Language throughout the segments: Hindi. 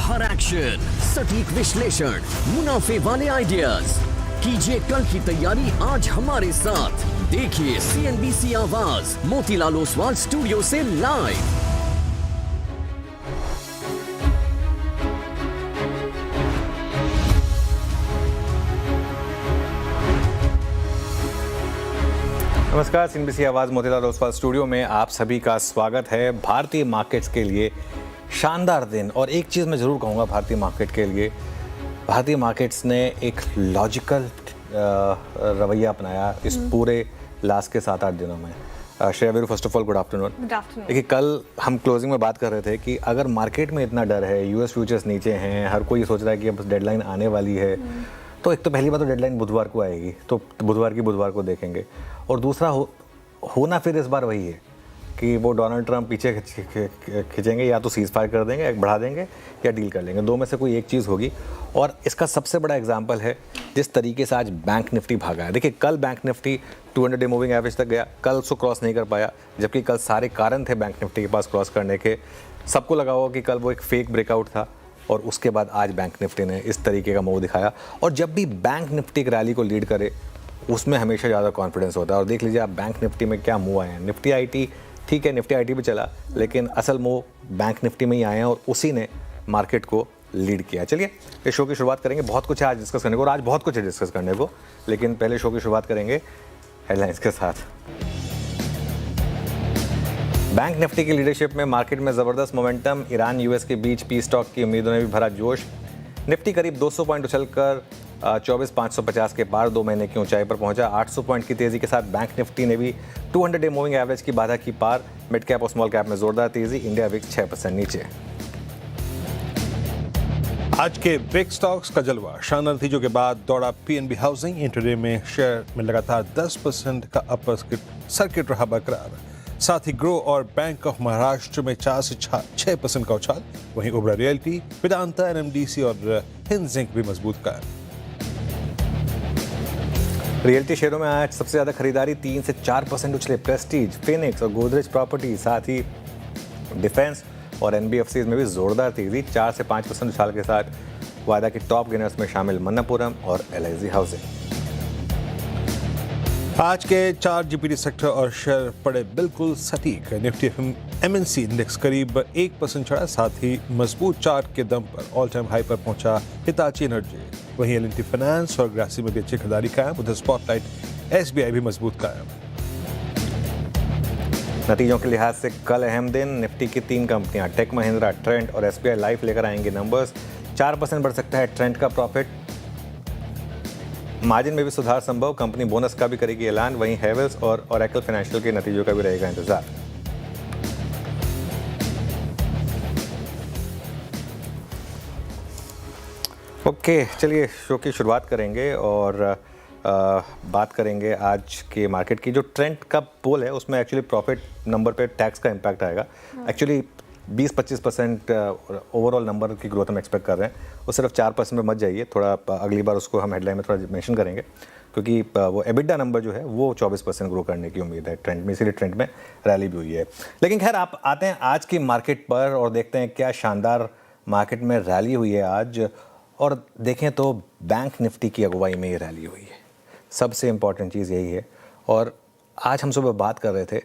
हर एक्शन, सटीक विश्लेषण, मुनाफे वाले आइडियाज। कीजिए कल की तैयारी आज हमारे साथ। देखिए CNBC आवाज मोतीलाल ओसवाल स्टूडियो से लाइव। नमस्कार, CNBC आवाज़ मोतीलाल ओसवाल स्टूडियो में आप सभी का स्वागत है। भारतीय मार्केट्स के लिए शानदार दिन, और एक चीज़ मैं ज़रूर कहूँगा भारतीय मार्केट के लिए, भारतीय मार्केट्स ने एक लॉजिकल रवैया अपनाया इस पूरे लास्ट के 7-8 दिनों में। Shreya Veeru, first of all good afternoon. देखिए, कल हम क्लोजिंग में बात कर रहे थे कि अगर मार्केट में इतना डर है, US फ्यूचर्स नीचे हैं, हर कोई सोच रहा है कि अब डेडलाइन आने वाली है, तो एक तो पहली बात तो डेडलाइन बुधवार को आएगी, तो बुधवार को देखेंगे। और दूसरा होना फिर इस बार वही है कि वो डोनाल्ड ट्रंप पीछे खींचेंगे, या तो सीज फायर कर देंगे, बढ़ा देंगे, या डील कर लेंगे। दो में से कोई एक चीज़ होगी। और इसका सबसे बड़ा एग्जांपल है जिस तरीके से आज बैंक निफ्टी भागा है। देखिए, कल bank Nifty 200 day moving average तक गया, कल उसको क्रॉस नहीं कर पाया, जबकि कल सारे कारण थे बैंक निफ्टी के पास क्रॉस करने के। सबको लगा होगा कि कल वो एक फेक ब्रेकआउट था, और उसके बाद आज बैंक निफ्टी ने इस तरीके का मूव दिखाया। और जब भी बैंक निफ्टी एक रैली को लीड करे, उसमें हमेशा ज़्यादा कॉन्फिडेंस होता है। और देख लीजिए आप बैंक निफ्टी में क्या मूव आए हैं। निफ्टी आईटी, ठीक है, निफ्टी आईटी भी चला, लेकिन असल मूव बैंक निफ्टी में ही आए हैं, और उसी ने मार्केट को लीड किया। चलिए इस शो की शुरुआत करेंगे। बहुत कुछ है आज डिस्कस करने को, और आज बहुत कुछ है डिस्कस करने को, लेकिन पहले शो की शुरुआत करेंगे हेडलाइंस के साथ। बैंक निफ्टी की लीडरशिप में मार्केट में ज़बरदस्त मोमेंटम। ईरान US के बीच पीस टॉक की उम्मीदों ने भी भरा जोश। निफ्टी करीब 200 पॉइंट उछलकर 24,550 के पार 2 महीने की ऊंचाई पर पहुंचा। 800 पॉइंट की तेजी के साथ बैंक निफ्टी ने भी 200 डे मूविंग एवरेज की बाधा की पार। मिड कैप और स्मॉल कैप में जोरदार तेजी। इंडिया विक्स 6% नीचे। आज के बिग स्टॉक्स का जलवा। शानदार नतीजों के बाद दौड़ा PNB हाउसिंग। इंटरडे में शेयर में लगातार 10% का अपर सर्किट रहा बरकरार। साथ ही ग्रो और बैंक ऑफ महाराष्ट्र में 4 से 6% का उछाल। वहीं ओबरा रियल्टी, वेदांता, NMDC और हिंजिंक भी मजबूत कायम। रियल्टी शेयरों में आज सबसे ज्यादा खरीदारी 3 से 4% उछले। प्रेस्टीज, फिनिक्स और गोदरेज प्रॉपर्टी, साथ ही डिफेंस और NBFCs में भी जोरदार तेजी। 4 से 5% उछाल के साथ वायदा की टॉप गेनर्स में शामिल मन्नापुरम और LIC हाउसिंग। आज के 4 GPT सेक्टर और शेयर पड़े बिल्कुल सटीक। निफ्टी MNC इंडेक्स करीब 1% चढ़ा। साथ ही मजबूत चार्ट के दम पर ऑल टाइम हाई पर पहुंचा हिताची एनर्जी। वहीं L&T फाइनेंस और ग्रासी में भी अच्छी खरीदारी कायम। उधर स्पॉटलाइट SBI भी मजबूत कायम। नतीजों के लिहाज से कल अहम दिन। निफ्टी की 3 कंपनियां टेक महिंद्रा, ट्रेंट और SBI लाइफ लेकर आएंगे नंबर्स। 4% बढ़ सकता है ट्रेंट का प्रॉफिट। मार्जिन में भी सुधार संभव। कंपनी बोनस का भी करेगी ऐलान। वहीं हेवेल्स और ओरेकल फाइनेंशियल के नतीजों का भी रहेगा इंतजार। ओके, चलिए शो की शुरुआत करेंगे और बात करेंगे आज के मार्केट की। जो ट्रेंड का पोल है उसमें एक्चुअली प्रॉफिट नंबर पे टैक्स का इम्पैक्ट आएगा। एक्चुअली 20-25% ओवरऑल नंबर की ग्रोथ हम एक्सपेक्ट कर रहे हैं। वो सिर्फ 4% में मत जाइए, थोड़ा अगली बार उसको हम हेडलाइन में थोड़ा मेंशन करेंगे, क्योंकि वो EBITDA नंबर जो है वो 24% ग्रो करने की उम्मीद है ट्रेंड में, इसीलिए ट्रेंड में रैली भी हुई है। लेकिन खैर, आप आते हैं आज की मार्केट पर और देखते हैं क्या शानदार मार्केट में रैली हुई है आज। और देखें तो बैंक निफ्टी की अगुवाई में ये रैली हुई है। सबसे इम्पॉर्टेंट चीज़ यही है। और आज हम सुबह बात कर रहे थे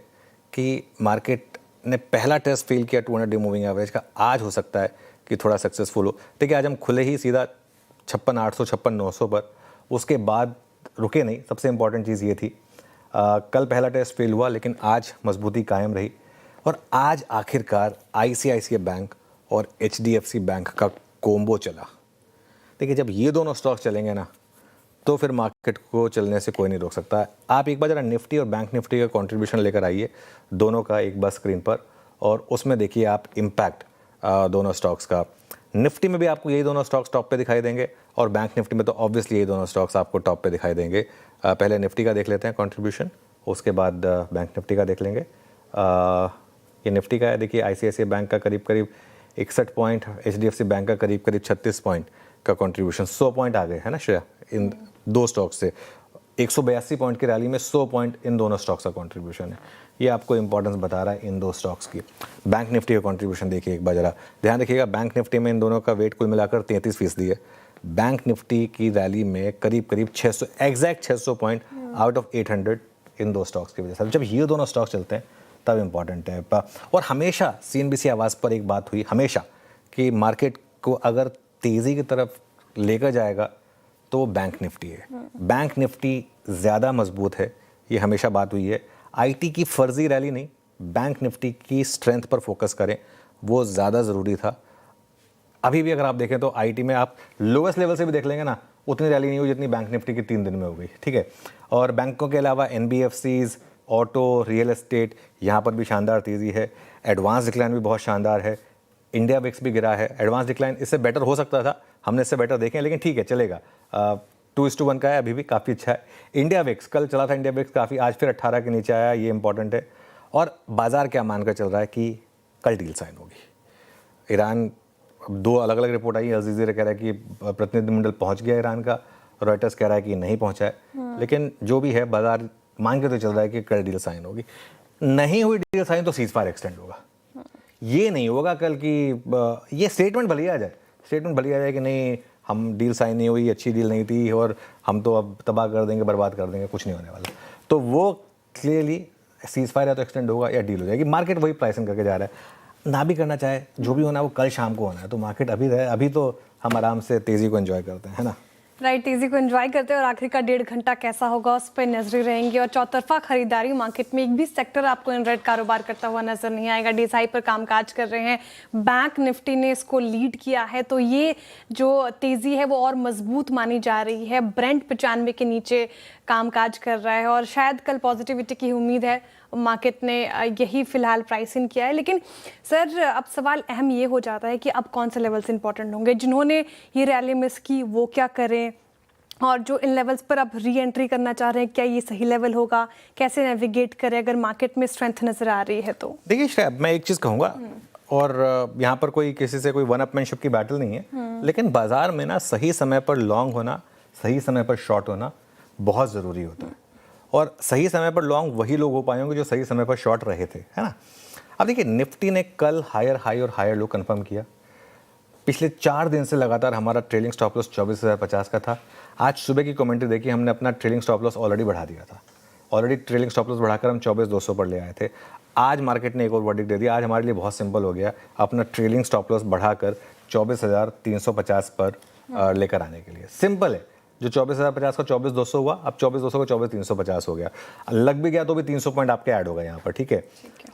कि मार्केट ने पहला टेस्ट फेल किया 200 डे मूविंग एवरेज का। आज हो सकता है कि थोड़ा सक्सेसफुल हो। देखिए, आज हम खुले ही सीधा 56,800, 56,900 पर, उसके बाद रुके नहीं। सबसे इम्पॉर्टेंट चीज़ ये थी, कल पहला टेस्ट फेल हुआ, लेकिन आज मजबूती कायम रही। और आज आखिरकार ICICI बैंक और HDFC बैंक का कोम्बो चला। देखिए, जब ये दोनों स्टॉक चलेंगे ना, तो फिर मार्केट को चलने से कोई नहीं रोक सकता। आप एक बार जरा निफ्टी और बैंक निफ्टी का कंट्रीब्यूशन लेकर आइए, दोनों का एक बार स्क्रीन पर, और उसमें देखिए आप इम्पैक्ट दोनों स्टॉक्स का। निफ्टी में भी आपको यही दोनों स्टॉक्स टॉप पे दिखाई देंगे, और बैंक निफ्टी में तो ऑब्वियसली यही दोनों स्टॉक्स आपको टॉप पे दिखाई देंगे। पहले निफ्टी का देख लेते हैं कंट्रीब्यूशन, उसके बाद बैंक निफ्टी का देख लेंगे। ये निफ्टी का है। देखिए, ICICI बैंक का करीब करीब 61 पॉइंट, HDFC बैंक का करीब करीब 36 पॉइंट का कंट्रीब्यूशन। 100 पॉइंट आ गए है ना श्रेया, इन दो स्टॉक से। 182 पॉइंट की रैली में 100 पॉइंट इन दोनों स्टॉक्स का कंट्रीब्यूशन है। ये आपको इंपॉर्टेंस बता रहा है इन दो स्टॉक्स की। बैंक निफ्टी का कंट्रीब्यूशन देखिए एक बार जरा ध्यान रखिएगा, बैंक निफ्टी में इन दोनों का वेट कुल मिलाकर 33% है। बैंक निफ्टी की रैली में करीब करीब 600 एग्जैक्ट 600 पॉइंट आउट ऑफ 800 इन दो स्टॉक्स की वजह से। जब ये दोनों स्टॉक्स चलते हैं तब इंपॉर्टेंट है। और हमेशा CNBC आवाज़ पर एक बात हुई हमेशा कि मार्केट को अगर तेज़ी की तरफ लेकर जाएगा तो वो बैंक निफ्टी है। बैंक निफ्टी ज़्यादा मजबूत है, ये हमेशा बात हुई है। IT की फर्जी रैली नहीं, बैंक निफ्टी की स्ट्रेंथ पर फोकस करें, वो ज़्यादा ज़रूरी था। अभी भी अगर आप देखें तो IT में आप लोवेस्ट लेवल से भी देख लेंगे ना, उतनी रैली नहीं हुई जितनी बैंक निफ्टी की 3 दिन में हो गई, ठीक है। और बैंकों के अलावा NBFCs, ऑटो, रियल एस्टेट, यहाँ पर भी शानदार तेज़ी है। एडवांस डिक्लाइन भी बहुत शानदार है। इंडिया विक्स भी गिरा है। एडवांस डिक्लाइन इससे बेटर हो सकता था, हमने इससे बेटर देखे, लेकिन ठीक है चलेगा। 2:1 का है, अभी भी काफ़ी अच्छा है। इंडिया विक्स कल चला था, इंडिया विक्स काफ़ी, आज फिर 18 के नीचे आया, ये इंपॉर्टेंट है। और बाजार क्या मानकर चल रहा है कि कल डील साइन होगी। ईरान, 2 अलग अलग रिपोर्ट आई। अल जज़ीरा कह रहा है कि प्रतिनिधिमंडल पहुंच गया ईरान का, रॉयटर्स कह रहा है कि नहीं पहुंचा है। लेकिन जो भी है बाजार मान के तो चल रहा है कि कल डील साइन होगी। नहीं हुई डील साइन तो सीज फायर एक्सटेंड होगा। ये नहीं होगा कल की ये स्टेटमेंट भले आ जाए कि नहीं हम डील साइन नहीं हुई, अच्छी डील नहीं थी और हम तो अब तबाह कर देंगे, बर्बाद कर देंगे, कुछ नहीं होने वाला। तो वो क्लियरली सीज फायर या तो एक्सटेंड होगा या डील हो जाएगी। मार्केट वही प्राइसिंग करके जा रहा है, ना भी करना चाहे जो भी होना है वो कल शाम को होना है। तो मार्केट अभी तो हम आराम से तेज़ी को एंजॉय करते हैं, है ना। राइट, तेजी को एंजॉय करते हैं और आखिरी का 1.5 घंटा कैसा होगा उस पर नजरें रहेंगी। और चौतरफा खरीदारी मार्केट में एक भी सेक्टर आपको इन रेड कारोबार करता हुआ नजर नहीं आएगा। DSI पर कामकाज कर रहे हैं, बैंक निफ्टी ने इसको लीड किया है, तो ये जो तेजी है वो और मजबूत मानी जा रही है। ब्रेंट 95 के नीचे कामकाज कर रहा है और शायद कल पॉजिटिविटी की उम्मीद है। मार्केट ने यही फिलहाल प्राइस इन किया है। लेकिन सर अब सवाल अहम ये हो जाता है कि अब कौन से लेवल्स इंपॉर्टेंट होंगे। जिन्होंने ये रैली मिस की वो क्या करें, और जो इन लेवल्स पर अब री एंट्री करना चाह रहे हैं क्या ये सही लेवल होगा, कैसे नेविगेट करें अगर मार्केट में स्ट्रेंथ नजर आ रही है तो। देखिए श्रेया, मैं एक चीज़ कहूँगा, और यहाँ पर कोई किसी से कोई वन अपमैनशिप की बैटल नहीं है, लेकिन बाजार में ना सही समय पर लॉन्ग होना, सही समय पर शॉर्ट होना बहुत ज़रूरी होता है। और सही समय पर लॉन्ग वही लोग हो पाए होंगे जो सही समय पर शॉर्ट रहे थे, है ना। अब देखिए निफ्टी ने कल हायर हाई और हायर लो कंफर्म किया। पिछले 4 दिन से लगातार हमारा ट्रेलिंग स्टॉप लॉस 24,050 का था। आज सुबह की कमेंट्री देखी, हमने अपना ट्रेलिंग स्टॉप लॉस ऑलरेडी बढ़ा दिया था। ऑलरेडी ट्रेलिंग स्टॉप लॉस बढ़ाकर हम 24,200 पर ले आए थे। आज मार्केट ने एक और वर्डिक्ट दे दिया। आज हमारे लिए बहुत सिंपल हो गया अपना ट्रेलिंग स्टॉप लॉस बढ़ाकर 24,350 पर लेकर आने के लिए। सिंपल है, जो 24,050 का 24,200 हुआ, अब 24,200 का 24,350 हो गया। लग भी गया तो भी 300 पॉइंट आपके ऐड होगा यहाँ पर, ठीक है।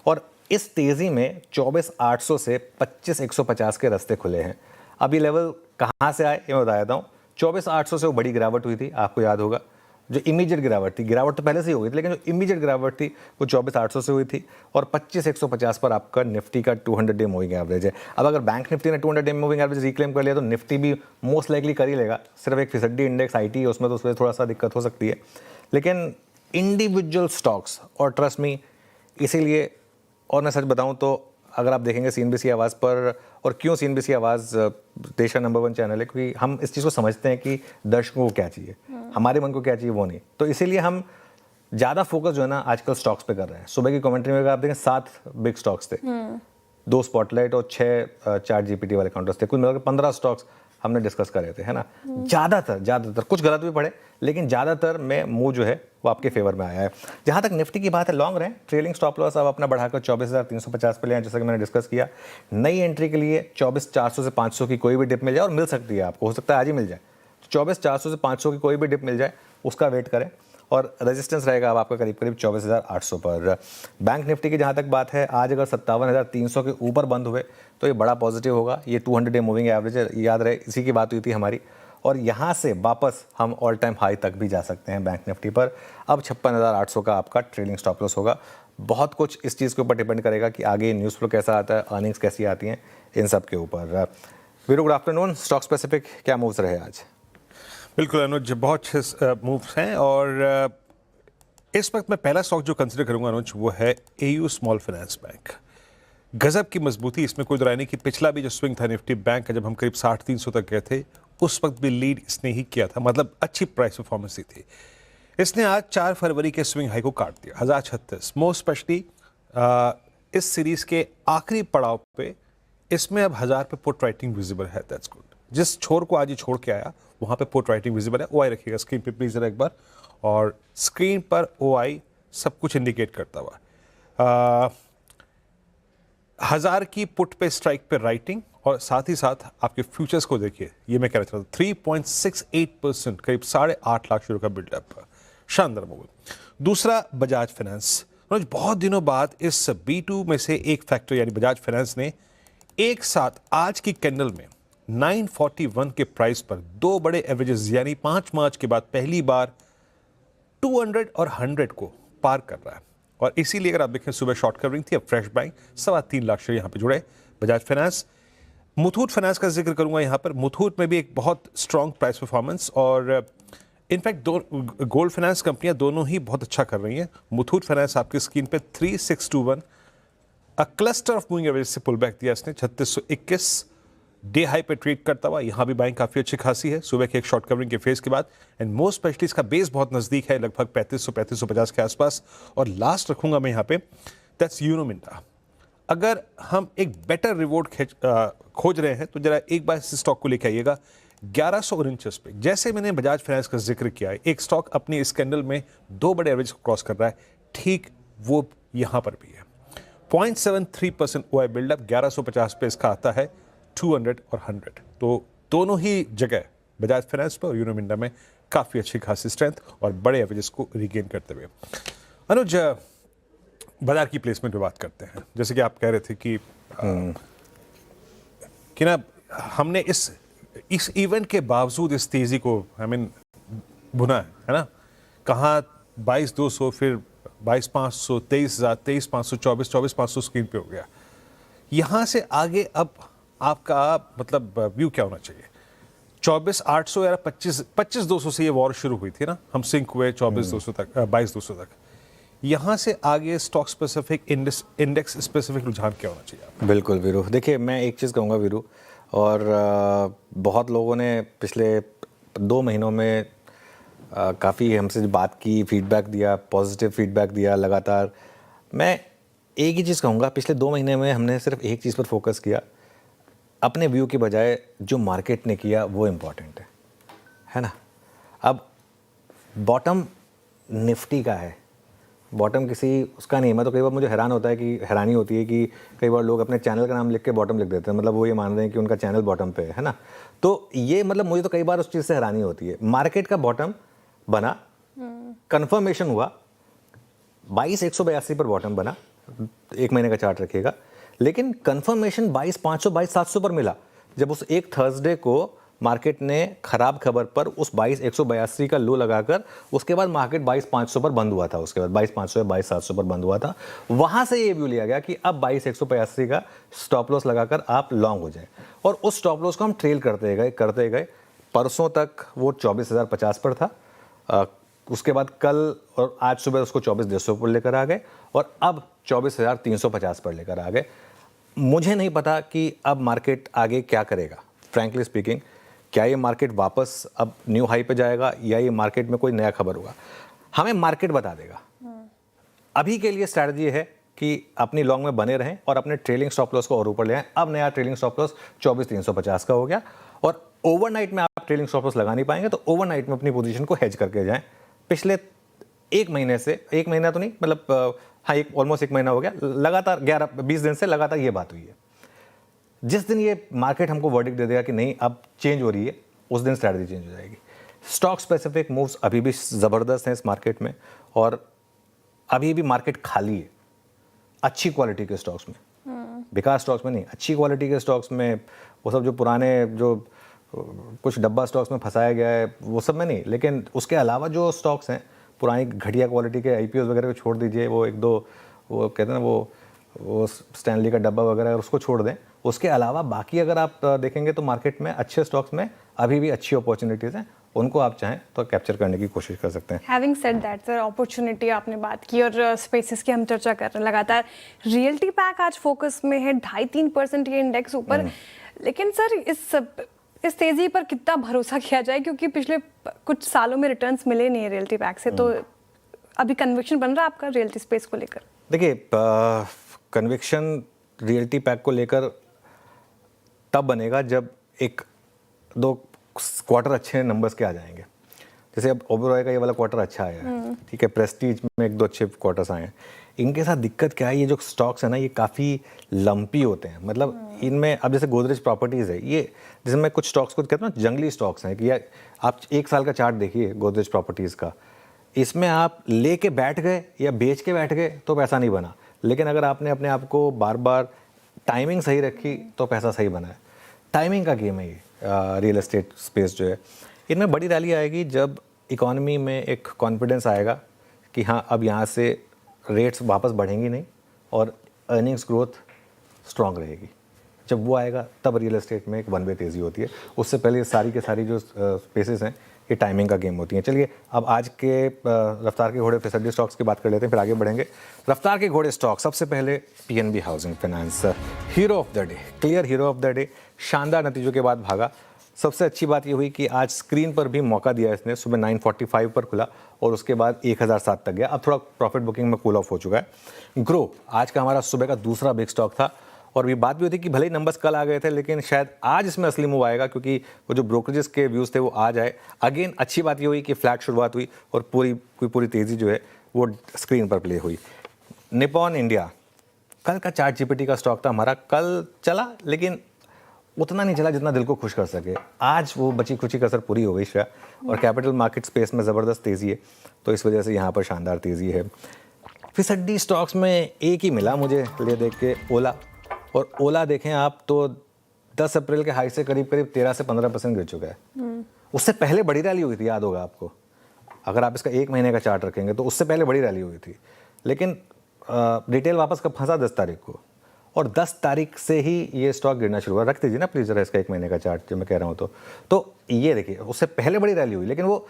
और इस तेज़ी में 24,800 से 25,150 के रास्ते खुले हैं। अब ये लेवल कहाँ से आए ये मैं बता देता हूँ। 24,800 से वो बड़ी गिरावट हुई थी, आपको याद होगा, जो इमीडिएट गिरावट थी। गिरावट तो पहले से ही हो गई थी, लेकिन जो इमीडिएट गिरावट थी वो 24,800 से हुई थी। और 25,150 पर आपका निफ्टी का 200 डे मूविंग एवरेज है। अब अगर बैंक निफ्टी ने 200 डे मूविंग एवरेज रिक्लेम कर लिया तो निफ्टी भी मोस्ट लाइकली कर ही लेगा। सिर्फ एक फिसड्डी इंडेक्स IT है उसमें, तो उसमें थोड़ा सा दिक्कत हो सकती है। लेकिन इंडिविजुअल स्टॉक्स, और ट्रस्ट मी, इसीलिए, और मैं सच बताऊं तो अगर आप देखेंगे CNBC आवाज़ पर, और क्यों CNBC आवाज़ देश का नंबर 1 चैनल है, क्योंकि हम इस चीज़ को समझते हैं कि दर्शकों को क्या चाहिए, हमारे मन को क्या चाहिए वो नहीं। तो इसीलिए हम ज़्यादा फोकस जो है ना आजकल स्टॉक्स पे कर रहे हैं। सुबह की कमेंट्री में अगर आप देखें 7 बिग स्टॉक्स थे, 2 स्पॉटलाइट और 6 चैट GPT वाले काउंटर्स थे। कुल मिलाकर 15 स्टॉक्स हमने डिस्कस करे थे, है ना। ज़्यादातर कुछ गलत भी पड़े, लेकिन ज़्यादातर में मुँह जो है वो आपके फेवर में आया है। जहाँ तक निफ्टी की बात है, लॉन्ग रहे, ट्रेलिंग स्टॉप लॉस अब अपना बढ़ाकर 24,350 पे ले आए, जैसा कि मैंने डिस्कस किया। नई एंट्री के लिए 24,400 से 500 की कोई भी डिप मिल जाए, और मिल सकती है आपको, हो सकता है आज ही मिल जाए। 24,400 से 500 की कोई भी डिप मिल जाए, उसका वेट करें। और रेजिस्टेंस रहेगा अब आपका करीब करीब 24,800 पर। बैंक निफ्टी की जहाँ तक बात है, आज अगर 57,300 के ऊपर बंद हुए तो ये बड़ा पॉजिटिव होगा। ये 200 डे मूविंग एवरेज है, याद रहे, इसी की बात हुई थी हमारी। और यहाँ से वापस हम ऑल टाइम हाई तक भी जा सकते हैं बैंक निफ्टी पर। अब 56,800 का आपका ट्रेलिंग स्टॉप लॉस होगा। बहुत कुछ इस चीज़ के ऊपर डिपेंड करेगा कि आगे न्यूज़ फ्लो कैसा आता है, अर्निंग्स कैसी आती हैं, इन सब के ऊपर। Veeru, good afternoon. Stock specific क्या मूव्स रहे आज? बिल्कुल अनुज, बहुत अच्छे मूव्स हैं। और इस वक्त मैं पहला स्टॉक जो कंसिडर करूंगा अनुज, वो है AU स्मॉल फाइनेंस बैंक। गजब की मजबूती, इसमें कोई दराय नहीं कि पिछला भी जो स्विंग था निफ्टी बैंक का, जब हम करीब 60-300 तक गए थे, उस वक्त भी लीड इसने ही किया था, मतलब अच्छी प्राइस परफॉर्मेंस ही थी। इसने आज 4 फरवरी के स्विंग हाई को काट दिया 1036। मोस्ट स्पेशली इस सीरीज के आखिरी पड़ाव पे इसमें अब 1000 पे पुट राइटिंग विजिबल है। That's good. जिस छोर को आज ये छोड़ के आया वहां पे पुट राइटिंग विजिबल है। ओआई रखिएगा स्क्रीन पे प्लीज जरा एक बार, और स्क्रीन पर ओआई सब कुछ इंडिकेट करता हुआ 1000 की पुट पे स्ट्राइक पे राइटिंग, और साथ ही साथ आपके फ्यूचर्स को देखिए। ये मैं कह रहा था 3.68%, करीब 8.5 लाख शेयरों का बिल्डअप, शानदार मूव। दूसरा बजाज फाइनेंस। बहुत दिनों बाद इस B2 में से एक फैक्टर यानी बजाज फाइनेंस ने एक साथ आज की कैंडल में 941 के प्राइस पर दो बड़े एवरेजेस यानी 5 मार्च के बाद पहली बार 200 और 100 को पार कर रहा है। और इसीलिए अगर आप देखें सुबह शॉर्ट कवरिंग थी, अब फ्रेश बाइंग 3.25 लाख शेयर यहाँ पे जुड़े। बजाज फाइनेंस, मुथूट फाइनेंस का जिक्र करूंगा यहाँ पर। मुथूट में भी एक बहुत स्ट्रॉन्ग प्राइस परफॉर्मेंस, और इनफैक्ट दो गोल्ड फाइनेंस कंपनियां दोनों ही बहुत अच्छा कर रही हैं। मुथूट फाइनेंस आपकी स्क्रीन पे 3621 क्लस्टर ऑफ मूविंग एवरेज से पुल बैक दिया इसने 3621 डे हाई पे ट्रेड करता हुआ। यहाँ भी बाइंग काफ़ी अच्छी खासी है सुबह के एक शॉर्ट कवरिंग के फेज के बाद। एंड मोस्ट स्पेशली इसका बेस बहुत नज़दीक है, लगभग 3550 के आसपास। और लास्ट रखूंगा मैं यहाँ पे, दैट्स यूनो मिंटा। अगर हम एक बेटर रिवॉर्ड खोज रहे हैं तो जरा एक बार इस स्टॉक को लेकर आइएगा 1149 पे। जैसे मैंने बजाज फाइनेंस का जिक्र किया है, एक स्टॉक अपनी इस कैंडल में दो बड़े एवरेज को क्रॉस कर रहा है, ठीक वो यहाँ पर भी है। 0.73% ओआई बिल्डअप 1150 पे इसका आता है, 200 और 100। तो दोनों ही जगह बजाज फाइनेंस पर और यूनो मिंडा में काफ़ी अच्छी खासी स्ट्रेंथ और बड़े एवरेजेस को रिगेन करते हुए। अनुज, बाजार की प्लेसमेंट पे बात करते हैं। जैसे कि आप कह रहे थे कि ना हमने इस इवेंट के बावजूद इस तेजी को भुना है ना। कहाँ 22,200, फिर 22,500, 23,000, 23,500, 24,500 स्क्रीन पे हो गया। यहाँ से आगे अब आपका मतलब व्यू क्या होना चाहिए? 24,800 या 25,200 से ये वॉर शुरू हुई थी ना, हम सिंक हुए 24,200 तक, 22,200 तक। यहाँ से आगे स्टॉक स्पेसिफिक, इंडेक्स स्पेसिफिक रुझान क्या होना चाहिए? बिल्कुल वीरू, देखिए मैं एक चीज़ कहूँगा वीरू, और बहुत लोगों ने पिछले 2 महीनों में काफ़ी हमसे बात की, फीडबैक दिया, पॉजिटिव फीडबैक दिया लगातार। मैं एक ही चीज़ कहूँगा, पिछले 2 महीने में हमने सिर्फ एक चीज़ पर फोकस किया, अपने व्यू के बजाय जो मार्केट ने किया वो इम्पॉर्टेंट है ना। अब बॉटम निफ्टी का है, बॉटम किसी उसका नहीं है। मैं तो कई बार मुझे हैरानी होती है कि कई बार लोग अपने चैनल का नाम लिख के बॉटम लिख देते हैं, मतलब वो ये मान रहे हैं कि उनका चैनल बॉटम पे है ना। तो ये मतलब मुझे तो कई बार उस चीज़ से हैरानी होती है। मार्केट का बॉटम बना, कंफर्मेशन हुआ, 22,182 पर बॉटम बना, 1 महीने का चार्ट रखिएगा, लेकिन कंफर्मेशन 22,500, 22,700 पर मिला। जब उस एक थर्सडे को मार्केट ने खराब खबर पर उस 22,182 का लो लगाकर उसके बाद मार्केट 22,500 पर बंद हुआ था, उसके बाद 22,500 या 22,700 पर बंद हुआ था। वहां से ये व्यू लिया गया कि अब 22,182 का स्टॉप लॉस लगाकर आप लॉन्ग हो जाए, और उस स्टॉप लॉस को हम ट्रेल करते गए। परसों तक वो 24,050 पर था, उसके बाद कल और आज सुबह उसको 24,150 पर लेकर आ गए, और अब 24,350 पर लेकर आ गए। मुझे नहीं पता कि अब मार्केट आगे क्या करेगा। फ्रैंकली स्पीकिंग, क्या ये मार्केट वापस अब न्यू हाई पे जाएगा या ये मार्केट में कोई नया खबर होगा, हमें मार्केट बता देगा। अभी के लिए स्ट्रैटेजी है कि अपनी लॉन्ग में बने रहें और अपने ट्रेलिंग स्टॉप लॉस को और ऊपर ले आएं। अब नया ट्रेलिंग स्टॉप लॉस 24,350 का हो गया, और ओवरनाइट में आप ट्रेलिंग स्टॉप लॉस लगा नहीं पाएंगे, तो ओवरनाइट में अपनी पोजीशन को हेज करके जाएं। पिछले 1 महीने से, 1 महीना तो नहीं, मतलब हाँ, ऑलमोस्ट 1 महीना हो गया, लगातार 11-20 दिन से लगातार ये बात हुई है। जिस दिन ये मार्केट हमको वर्डिक्ट दे देगा कि नहीं अब चेंज हो रही है, उस दिन स्ट्रैटेजी चेंज हो जाएगी। स्टॉक स्पेसिफिक मूव्स अभी भी ज़बरदस्त हैं इस मार्केट में, और अभी भी मार्केट खाली है अच्छी क्वालिटी के स्टॉक्स में, बेकार स्टॉक्स में नहीं, अच्छी क्वालिटी के स्टॉक्स में। वो सब जो पुराने जो कुछ डब्बा स्टॉक्स में फंसाया गया है वो सब में नहीं, लेकिन उसके अलावा जो स्टॉक्स हैं पुरानी घटिया क्वालिटी के IPOs वगैरह को छोड़ दीजिए, वो 1-2 वो कहते हैं ना वो स्टैनली का डब्बा वगैरह, उसको छोड़ दें। उसके अलावा बाकी अगर आप देखेंगे तो मार्केट में अच्छे स्टॉक्स में अभी भी अच्छी अपॉर्चुनिटीज़ हैं, उनको आप चाहें तो कैप्चर करने की कोशिश कर सकते हैं। Having said that sir, opportunity आपने बात की और स्पेसेस की हम चर्चा कर रहे हैं लगातार। रियल्टी पैक आज फोकस में है, 2.5-3% ये इंडेक्स ऊपर। लेकिन सर इस तेजी पर कितना भरोसा किया जाए, क्योंकि पिछले कुछ सालों में रिटर्न्स मिले नहीं है रियल्टी पैक से, तो अभी कन्विक्शन बन रहा है आपका रियल्टी स्पेस को लेकर? देखिए, कन्विक्शन रियल्टी पैक को लेकर तब बनेगा जब एक दो क्वार्टर अच्छे नंबर्स के आ जाएंगे। जैसे अब ओबेरॉय का ये वाला क्वार्टर अच्छा आया है, ठीक है, प्रेस्टीज में एक दो अच्छे क्वार्टर्स आए हैं। इनके साथ दिक्कत क्या है, ये जो स्टॉक्स है ना, ये काफ़ी लंपी होते हैं। मतलब इनमें अब जैसे गोदरेज प्रॉपर्टीज़ है, ये जैसे मैं कुछ स्टॉक्स को कहता हूँ जंगली स्टॉक्स हैं कि यार आप एक साल का चार्ट देखिए गोदरेज प्रॉपर्टीज़ का, इसमें आप ले के बैठ गए या बेच के बैठ गए तो पैसा नहीं बना, लेकिन अगर आपने अपने आप को बार बार टाइमिंग सही रखी तो पैसा सही बना है। टाइमिंग का गेम है ये रियल एस्टेट स्पेस जो है। इनमें बड़ी रैली आएगी जब इकोनॉमी में एक कॉन्फिडेंस आएगा कि हाँ अब यहाँ से रेट्स वापस बढ़ेंगी नहीं और अर्निंग्स ग्रोथ स्ट्रांग रहेगी। जब वो आएगा तब रियल एस्टेट में एक वन वे तेज़ी होती है। उससे पहले सारी के सारी जो स्पेसेस हैं ये टाइमिंग का गेम होती हैं। चलिए अब आज के रफ्तार के घोड़े फिसड्डी स्टॉक्स की बात कर लेते हैं, फिर आगे बढ़ेंगे। रफ्तार के घोड़े स्टॉक, सबसे पहले PNB housing finance, hero of the day, clear hero of the day. शानदार नतीजों के बाद भागा। सबसे अच्छी बात ये हुई कि आज स्क्रीन पर भी मौका दिया इसने, सुबह 9:45 पर खुला और उसके बाद 1007 तक गया। अब थोड़ा प्रॉफिट बुकिंग में कूल ऑफ हो चुका है। ग्रो आज का हमारा सुबह का दूसरा बिग स्टॉक था और ये बात भी होती कि भले ही नंबर्स कल आ गए थे, लेकिन शायद आज इसमें असली मूव आएगा क्योंकि वो जो ब्रोकरेजेस के व्यूज़ थे वो आज आए। अगेन अच्छी बात ये हुई कि फ्लैट शुरुआत हुई और पूरी तेज़ी जो है वो स्क्रीन पर प्ले हुई। निपॉन इंडिया कल का चार्ट जीपीटी का स्टॉक था हमारा, कल चला लेकिन उतना नहीं चला जितना दिल को खुश कर सके। आज वो बची खुची कसर पूरी हो गई शायद, और कैपिटल मार्केट स्पेस में ज़बरदस्त तेज़ी है, तो इस वजह से यहाँ पर शानदार तेज़ी है। फिसड्डी स्टॉक्स में एक ही मिला मुझे ले देख के, ओला। और ओला देखें आप तो 10 अप्रैल के हाई से करीब 13 से 15% गिर चुका है। उससे पहले बड़ी रैली हुई थी, याद होगा आपको, अगर आप इसका एक महीने का चार्ट रखेंगे तो उससे पहले बड़ी रैली हुई थी। लेकिन रिटेल वापस कब फंसा? 10 तारीख को, और 10 तारीख से ही ये स्टॉक गिरना शुरू हुआ। रख दीजिए ना प्लीज़ जरा इसका एक महीने का चार्ट, जो मैं कह रहा हूँ। तो ये देखिए, उससे पहले बड़ी रैली हुई, लेकिन वो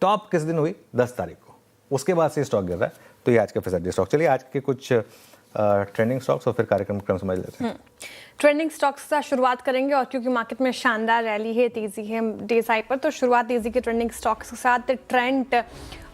टॉप किस दिन हुई? 10 तारीख को। उसके बाद से स्टॉक गिर रहा है। तो ये आज के फिसड्डी स्टॉक। चलिए आज के कुछ ट्रेंडिंग स्टॉक्स और फिर कार्यक्रम क्रम समझ लेते हैं। ट्रेंडिंग स्टॉक्स से शुरुआत करेंगे, और क्योंकि मार्केट में शानदार रैली है, तेजी है डेज हाई पर, तो शुरुआत तेजी के ट्रेंडिंग स्टॉक्स के साथ। ट्रेंड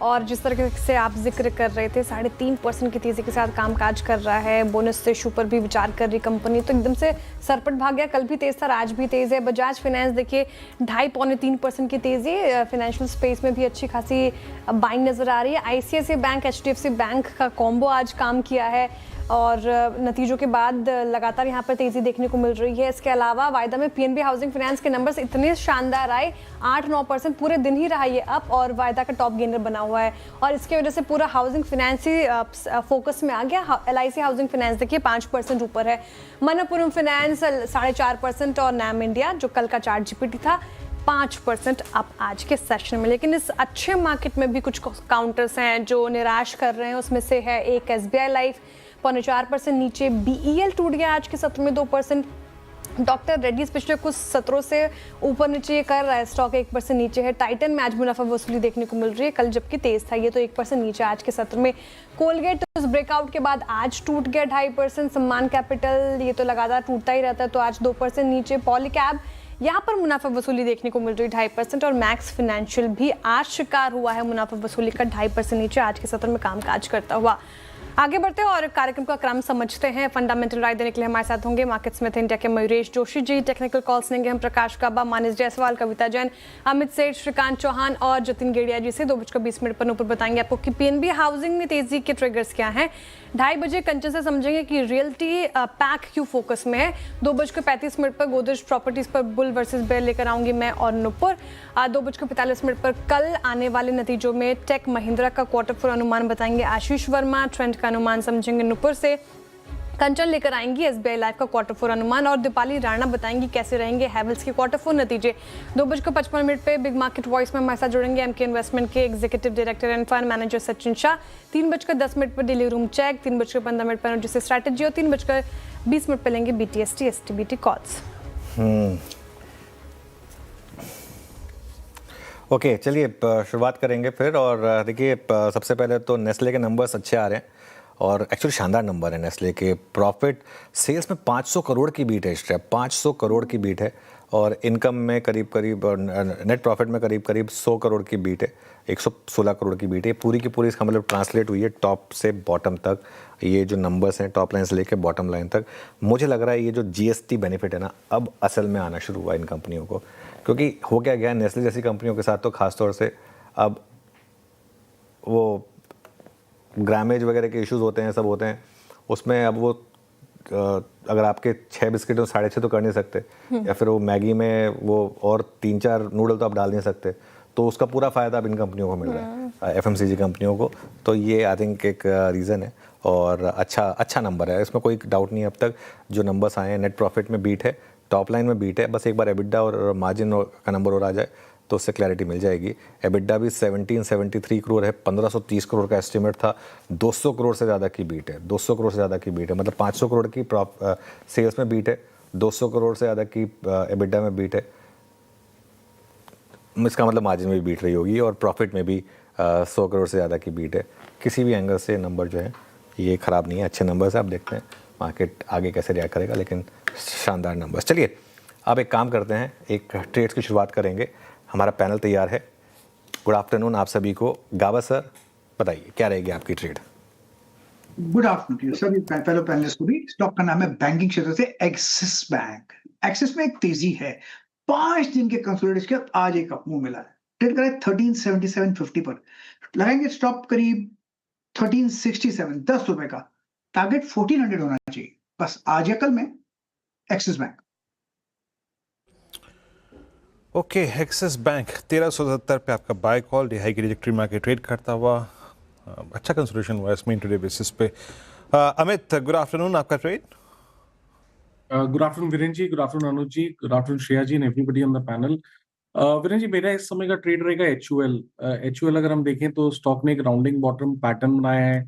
और जिस तरह से आप जिक्र कर रहे थे, 3.5% की तेजी के साथ कामकाज कर रहा है। बोनस इशू पर भी विचार कर रही कंपनी, तो एकदम से सरपट भाग गया। कल भी तेज था, आज भी तेज है। बजाज फाइनेंस देखिए 2.5-3% की तेजी, फाइनेंशियल स्पेस में भी अच्छी खासी बाइंग नजर आ रही है। आईसीआईसीआई बैंक, एचडीएफसी बैंक का कॉम्बो आज काम किया है और नतीजों के बाद लगातार यहाँ पर तेजी देखने को मिल रही है। इसके अलावा वायदा में पीएनबी हाउसिंग फाइनेंस के नंबर्स इतने शानदार आए, 8-9% पूरे दिन ही रहा ये अप, और वायदा का टॉप गेनर बना हुआ है, और इसकी वजह से पूरा हाउसिंग फाइनेंस ही फोकस में आ गया। एलआईसी हाउसिंग फाइनेंस देखिए 5% ऊपर है, मनप्पुरम फाइनेंस 4.5%, और नैम इंडिया जो कल का चार्ट जीपीटी था 5% अप आज के सेशन में। लेकिन इस अच्छे मार्केट में भी कुछ काउंटर्स हैं जो निराश कर रहे हैं। उसमें से है एक एसबीआई लाइफ 0.4% नीचे, बीईएल टूट गया आज के सत्र में 2%, डॉक्टर रेड्डीज पिछले कुछ सत्रों से ऊपर नीचे कर रहा है, स्टॉक 1% नीचे है। टाइटन में आज मुनाफा वसूली देखने को मिल रही है, कल जबकि तेज था ये, तो 1% नीचे आज के सत्र में। कोलगेट उस ब्रेकआउट के बाद आज टूट गया 2.5%। सम्मान कैपिटल ये तो लगातार टूटता ही रहता है, तो आज 2% नीचे। पॉलीकैब यहाँ पर मुनाफा वसूली देखने को मिल रही है 2.5%, और मैक्स फाइनेंशियल भी आज शिकार हुआ है मुनाफा वसूली का 2.5% नीचे आज के सत्र में कामकाज करता हुआ। आगे बढ़ते हैं और कार्यक्रम का क्रम समझते हैं। फंडामेंटल राय देने के लिए हमारे साथ होंगे मार्केट्स में इंडिया के मयूरेश जोशी जी, टेक्निकल कॉल्स लेंगे हम प्रकाश काबा, मानस जायसवाल, कविता जैन, अमित सेठ, श्रीकांत चौहान और जतिन गेड़िया जी से 2:20 पर ऊपर बताएंगे आपको कि पीएनबी हाउसिंग में तेजी के ट्रिगर्स क्या हैं। 2:30 बजे कंचन से समझेंगे कि रियल्टी पैक क्यों फोकस में है। 2:35 पर गोदरेज प्रॉपर्टीज पर बुल वर्सेस बेयर लेकर आऊंगी मैं और नुपुर। 2:45 पर कल आने वाले नतीजों में टेक महिंद्रा का क्वार्टर फोर अनुमान बताएंगे आशीष वर्मा, ट्रेंड का अनुमान समझेंगे नुपुर से। कंचन लेकर आएंगी एसबीआई लाइफ का क्वार्टर फोर अनुमान, और दीपाली राणा बताएंगी कैसे रहेंगे हैवेल्स के क्वार्टर फोर नतीजे। 2:55 पे बिग मार्केट वॉइस में हमारे साथ जुड़ेंगे एमके इन्वेस्टमेंट के executive director end fund manager Sachin Shah. 3:10 पर डेली रूम चेक, 3:15 पर एनर्जी स्ट्रैटेजी, और 3:20 पर लेंगे बीटीएसटी एसटीबीटी कॉल्स। ओके, चलिए शुरुआत करेंगे फिर। और देखिए सबसे पहले तो नेस्ले के नंबर्स अच्छे आ रहे हैं, और एक्चुअली शानदार नंबर है नेस्ले के। प्रॉफिट सेल्स में 500 करोड़ की बीट है इस टाइम, 500 करोड़ की बीट है, और इनकम में करीब करीब और नेट प्रॉफिट में करीब करीब 100 करोड़ की बीट है, 116 करोड़ की बीट है। पूरी की पूरी इसका मतलब ट्रांसलेट हुई है टॉप से बॉटम तक, ये जो नंबर्स हैं टॉप लाइन से लेकर बॉटम लाइन तक। मुझे लग रहा है ये जो जीएसटी बेनिफिट है ना, अब असल में आना शुरू हुआ इन कंपनियों को, क्योंकि हो क्या गया नेस्ले जैसी कंपनियों के साथ तो खासतौर से अब वो ग्रामेज वगैरह के इश्यूज होते हैं, सब होते हैं उसमें। अब वो अगर आपके 6 बिस्किट तो 6.5 तो कर नहीं सकते, या फिर वो मैगी में वो और 3-4 नूडल तो आप डाल नहीं सकते, तो उसका पूरा फ़ायदा अब इन कंपनियों को मिल रहा है, एफएमसीजी कंपनियों को। तो ये आई थिंक एक रीज़न है और अच्छा नंबर है, इसमें कोई डाउट नहीं है। अब तक जो नंबर्स आए हैं नेट प्रॉफिट में बीट है, टॉप लाइन में बीट है, बस एक बार एबिडा और मार्जिन का नंबर और आ जाए तो उससे क्लैरिटी मिल जाएगी। एबिडा भी 1773 करोड़ है, 1530 करोड़ का एस्टिमेट था, 200 करोड़ से ज़्यादा की बीट है, 200 करोड़ से ज़्यादा की बीट है, मतलब 500 करोड़ की सेल्स में बीट है, 200 करोड़ से ज़्यादा की एबिडा में बीट है। इसका मतलब मार्जिन में भी बीट रही होगी और प्रॉफिट में भी 100 करोड़ से ज़्यादा की बीट है। किसी भी एंगल से नंबर जो है ये ख़राब नहीं है, अच्छे नंबर्स है। आप देखते हैं मार्केट आगे कैसे रिएक्ट करेगा, लेकिन शानदार नंबर्स। चलिए अब एक काम करते हैं, एक ट्रेड्स की शुरुआत करेंगे। हमारा पैनल तैयार है। गुड आफ्टरनून आप सभी को। गावा सर बताइए क्या रहेगी आपकी ट्रेड? गुड आफ्टरनून सर, पहले पैनलिस्ट को भी। स्टॉक का नाम है बैंकिंग क्षेत्र से एक्सिस बैंक। एक्सिस में एक तेजी है, 5 दिन के कंसोलिडेशन के बाद आज एक अपमूव मिला है। ट्रेड करें 1377.50 पर, लगाएंगे स्टॉप करीब 1367, 10 रुपए का। टारगेट 1400 होना चाहिए बस आज या कल में axis bank. Okay, axis bank 1370 पे आपका बाय कॉल, रिहाई की ट्रेजेक्टरी में आके ट्रेड करता हुआ अच्छा कंसोलिडेशन हुआ इसमें इंट्राडे बेसिस पे। अमित गुड आफ्टरनून, आपका trade? Good afternoon Virendra ji, good afternoon Anuj ji, good afternoon Shreya ji and everybody on the panel. Virendra ji, मेरा इस समय का ट्रेड रहेगा एचयूएल। एचयूएल अगर हम देखें तो स्टॉक ने एक राउंडिंग बॉटम पैटर्न बनाया है,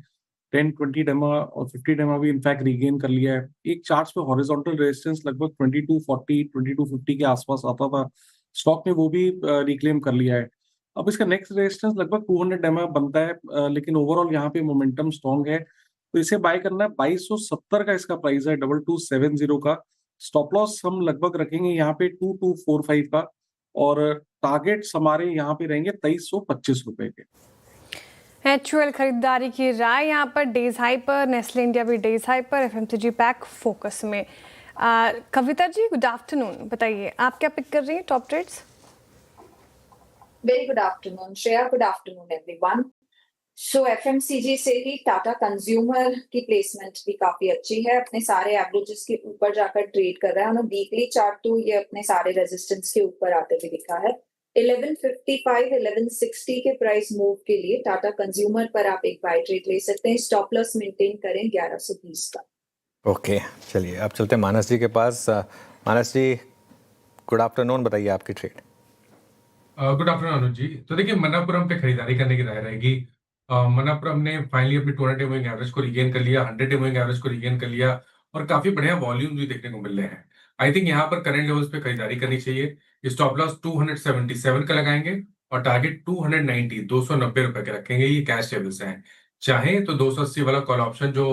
10, 20 डेमा और 50 डेमा भी इनफैक्ट रीगेन कर लिया है। एक चार्ट्स पे हॉरिजॉन्टल रेजिस्टेंस लगभग 2240, 2250 के आसपास आता था, स्टॉक ने वो भी रिक्लेम कर लिया है। अब इसका नेक्स्ट रेजिस्टेंस लगभग 200 डेमा बनता है, लेकिन ओवरऑल यहाँ पे मोमेंटम स्ट्रॉन्ग है, तो इसे बाय करना है। 2270 का इसका प्राइस है, 2270 का। स्टॉप लॉस हम लगभग रखेंगे यहाँ पे 2245 का, और टारगेट्स हमारे यहाँ पे रहेंगे 2325 रुपए के। एचयूएल खरीदारी की राय यहाँ पर डेज हाई पर, नेस्ले इंडिया भी डेज हाई पर, एफएमसीजी पैक फोकस में। कविता जी गुड आफ्टरनून, बताइए आप क्या पिक कर रही हैं top trades? Very good afternoon Shreya, good afternoon everyone. So FMCG से ही टाटा कंज्यूमर की प्लेसमेंट भी काफी अच्छी है, अपने सारे एवरेजेस के ऊपर जाकर ट्रेड कर रहा है। वीकली चार्ट तो ये अपने सारे रेजिस्टेंस के ऊपर आते हुए दिखा है। 1155, 1160 के प्राइस मूव के लिए टाटा कंज्यूमर पर आप एक बाय ट्रेड ले सकते हैं। स्टॉप लॉस मेंटेन करें 1120 का। ओके चलिए अब चलते हैं मानस जी के पास। मानस जी गुड आफ्टरनून, बताइए आपकी ट्रेड। गुड आफ्टरनून अनुज जी। तो देखिए मनापुरम पे खरीदारी करने की राय रहेगी। मनापुरम ने फाइनली अपनी 200 मूविंग एवरेज को रिगेन कर लिया, 100 मूविंग एवरेज को रिगेन कर लिया, और काफी बढ़िया वॉल्यूम भी देखने को मिल रहे हैं। आई थिंक यहाँ पर करंट लेवल्स पे खरीदारी करनी चाहिए। स्टॉप लॉस 277 का लगाएंगे और टारगेट 290, 290 रुपए के रखेंगे। ये कैश लेवल्स हैं। चाहे तो 280 वाला कॉल ऑप्शन जो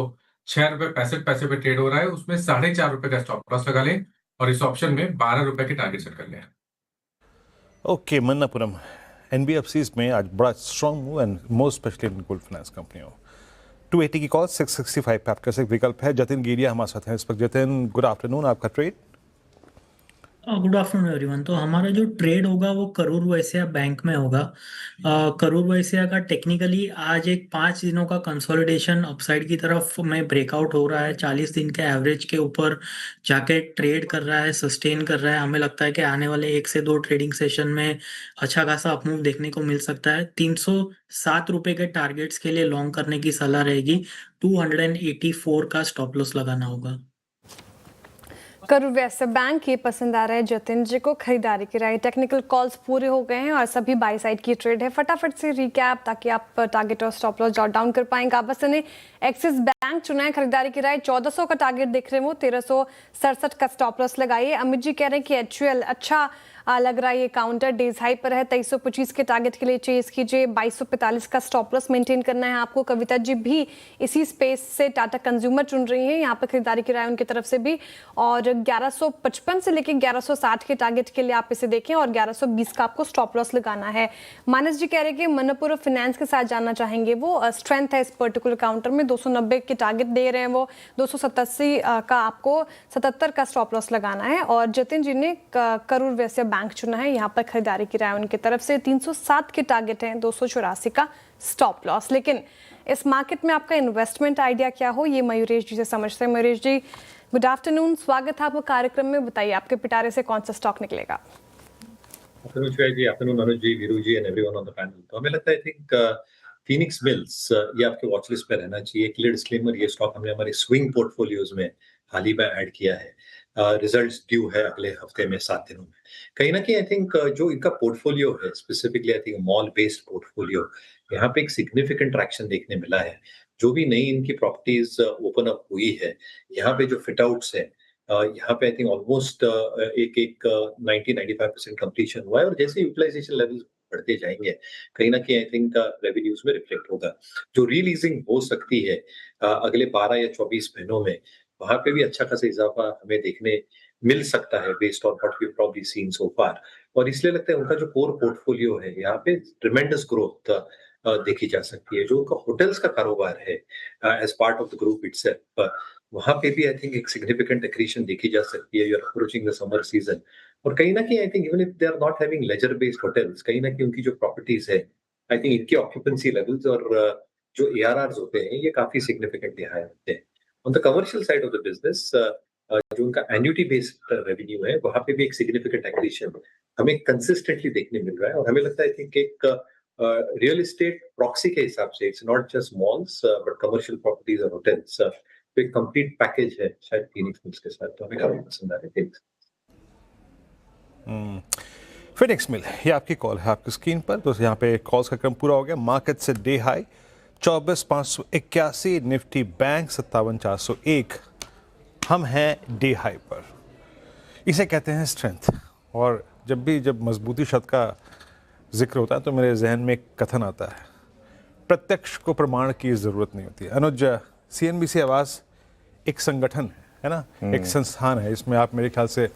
6 रुपए 65 पैसे पे ट्रेड हो रहा है, उसमें 4.5 रुपए का स्टॉप लॉस लगा लें और इस ऑप्शन में 12 रुपए के टारगेट सेट कर लें। ओके, मन्नापुरम एनबीएफसीज में आज बड़ा strong move and most specially in gold finance कंपनियों। 280 की कॉल, 665 पे आपका सिर्फ विकल्प है। जतिन गिरिया हमारे साथ हैं इस वक्त। जतिन गुड आफ्टरनून, आपका ट्रेड? Good afternoon everyone. तो हमारा जो ट्रेड होगा वो करूर वैश्य बैंक में होगा। करूर वैश्य का टेक्निकली आज एक 5 दिनों का कंसोलिडेशन अपसाइड की तरफ में ब्रेकआउट हो रहा है, 40 दिन के एवरेज के ऊपर जाके ट्रेड कर रहा है, सस्टेन कर रहा है। हमें लगता है कि आने वाले 1 से 2 ट्रेडिंग सेशन में अच्छा खासा अपमूव देखने को मिल सकता है। 307 रुपए के टारगेट्स के लिए लॉन्ग करने की सलाह रहेगी। 284 का स्टॉप लॉस लगाना होगा। करूर वैश्य बैंक ये पसंद आ रहा है जतिन जी को, खरीदारी की राय। टेक्निकल कॉल्स पूरे हो गए हैं और सभी बाई साइड की ट्रेड है। फटाफट से रिकैप ताकि आप टारगेट और स्टॉप लॉस जॉट डाउन कर पाएंगे। आप बस ने एक्सिस बैंक चुना है, खरीदारी की राय 1400 का टारगेट देख रहे हैं वो, 1367 का स्टॉप लॉस लगाइए। अमित जी कह रहे हैं कि एचयूएल अच्छा लग रहा है ये काउंटर डेज हाई पर है। 2325 के टारगेट के लिए चेज कीजिए। 2245 का स्टॉप लॉस मेंटेन करना है आपको। कविता जी भी इसी स्पेस से टाटा कंज्यूमर चुन रही हैं, यहाँ पर खरीदारी की राय उनकी तरफ से भी। और 1155 से लेकर 1160 के टारगेट के लिए आप इसे देखें और 1120 का आपको स्टॉप लॉस लगाना है। मानस जी कह रहे हैं कि मनपुरम फाइनेंस के साथ जानना चाहेंगे, वो स्ट्रेंथ है इस पर्टिकुलर काउंटर में। 290 के टारगेट दे रहे हैं वो, 287 का आपको 77 का स्टॉप लॉस लगाना है। और जतिन जी ने करूर वैश्य बैंक चुना है, यहाँ पर खरीदारी की राय उनकी तरफ से। 307 के टारगेट हैं, 284 का स्टॉप लॉस। लेकिन इस मार्केट में आपका इन्वेस्टमेंट आइडिया क्या हो, ये मयूरेश जी से समझते हैं। मयूरेश जी गुड आफ्टरनून, स्वागत है आपका कार्यक्रम में। बताइए आपके पिटारे से कौन सा स्टॉक निकलेगा। Afternoon Shreya ji, afternoon Anuj ji, Veeru ji and everyone on the panel. तो हमें लगता है आई थिंक फीनिक्स मिल्स ये आपके वॉच लिस्ट पे रहना चाहिए। क्लियर डिस्क्लेमर, ये स्टॉक हमने हमारे स्विंग पोर्टफोलियोज में हाल ही में ऐड किया है। रिजल्ट्स ड्यू है अगले हफ्ते में 7 दिनों में। कहीं ना कहीं आई थिंक जो इनका पोर्टफोलियो है, specifically I think mall based portfolio, यहाँ पे एक सिग्निफिकेंट ट्रैक्शन देखने मिला है। जो भी नई इनकी प्रॉपर्टीज ओपन अप हुई है, यहाँ पे जो फिट आउट्स है, यहाँ पे आई थिंक ऑलमोस्ट एक 90-95% कंप्लीशन हुआ है। और जैसे यूटिलाइजेशन लेवल्स बढ़ते जाएंगे, कहीं ना कहीं आई थिंक रेवेन्यूज में रिफ्लेक्ट होगा। जो रीलीजिंग हो सकती है अगले 12 या 24 महीनों में, वहां पे भी अच्छा खासा इजाफा हमें देखने मिल सकता है based on what we probably seen so far. और इसलिए लगता है उनका जो कोर पोर्टफोलियो है, यहाँ पे ट्रिमेंडस ग्रोथ देखी जा सकती है। जो उनका होटल्स का कारोबार है as part of the group itself, वहां पे भी आई थिंक एक सिग्निफिकेंट एक्रीशन देखी जा सकती है। You are approaching the summer season. और कहीं ना कहीं I think even if they are not having leisure based hotels, कहीं ना कहीं उनकी जो प्रॉपर्टीज है, आई थिंक इनकी ऑक्यूपेंसी लेवल्स और जो ARRs होते हैं, ये काफी सिग्निफिकेंटली हाई होते हैं। On the commercial side of the business, जो उनका एन्युटी बेस्ड रेवेन्यू है, वहां पे भी एक सिग्निफिकेंट एक्रीशन हमें कंसिस्टेंटली देखने मिल रहा है। और हमें लगता है आई थिंक एक रियल एस्टेट प्रॉक्सी के हिसाब से, it's not just malls but commercial properties और होटल्स, तो एक कंप्लीट पैकेज है शायद फीनिक्स मिल्स के साथ। तो हमें काफी पसंद आ रहा है। फिनिक्स मिल, ये आपकी कॉल है आपकी स्क्रीन पर। तो यहाँ पे कॉल्स का क्रम पूरा हो गया। मार्केट से डे हाई 24,581, निफ्टी बैंक 57,401। हम हैं डे हाई पर। इसे कहते हैं स्ट्रेंथ। और जब मजबूती शब्द का जिक्र होता है तो मेरे जहन में एक कथन आता है, प्रत्यक्ष को प्रमाण की ज़रूरत नहीं होती। अनुज, CNBC आवाज़ एक संगठन है ना, एक संस्थान है। इसमें आप मेरे ख्याल से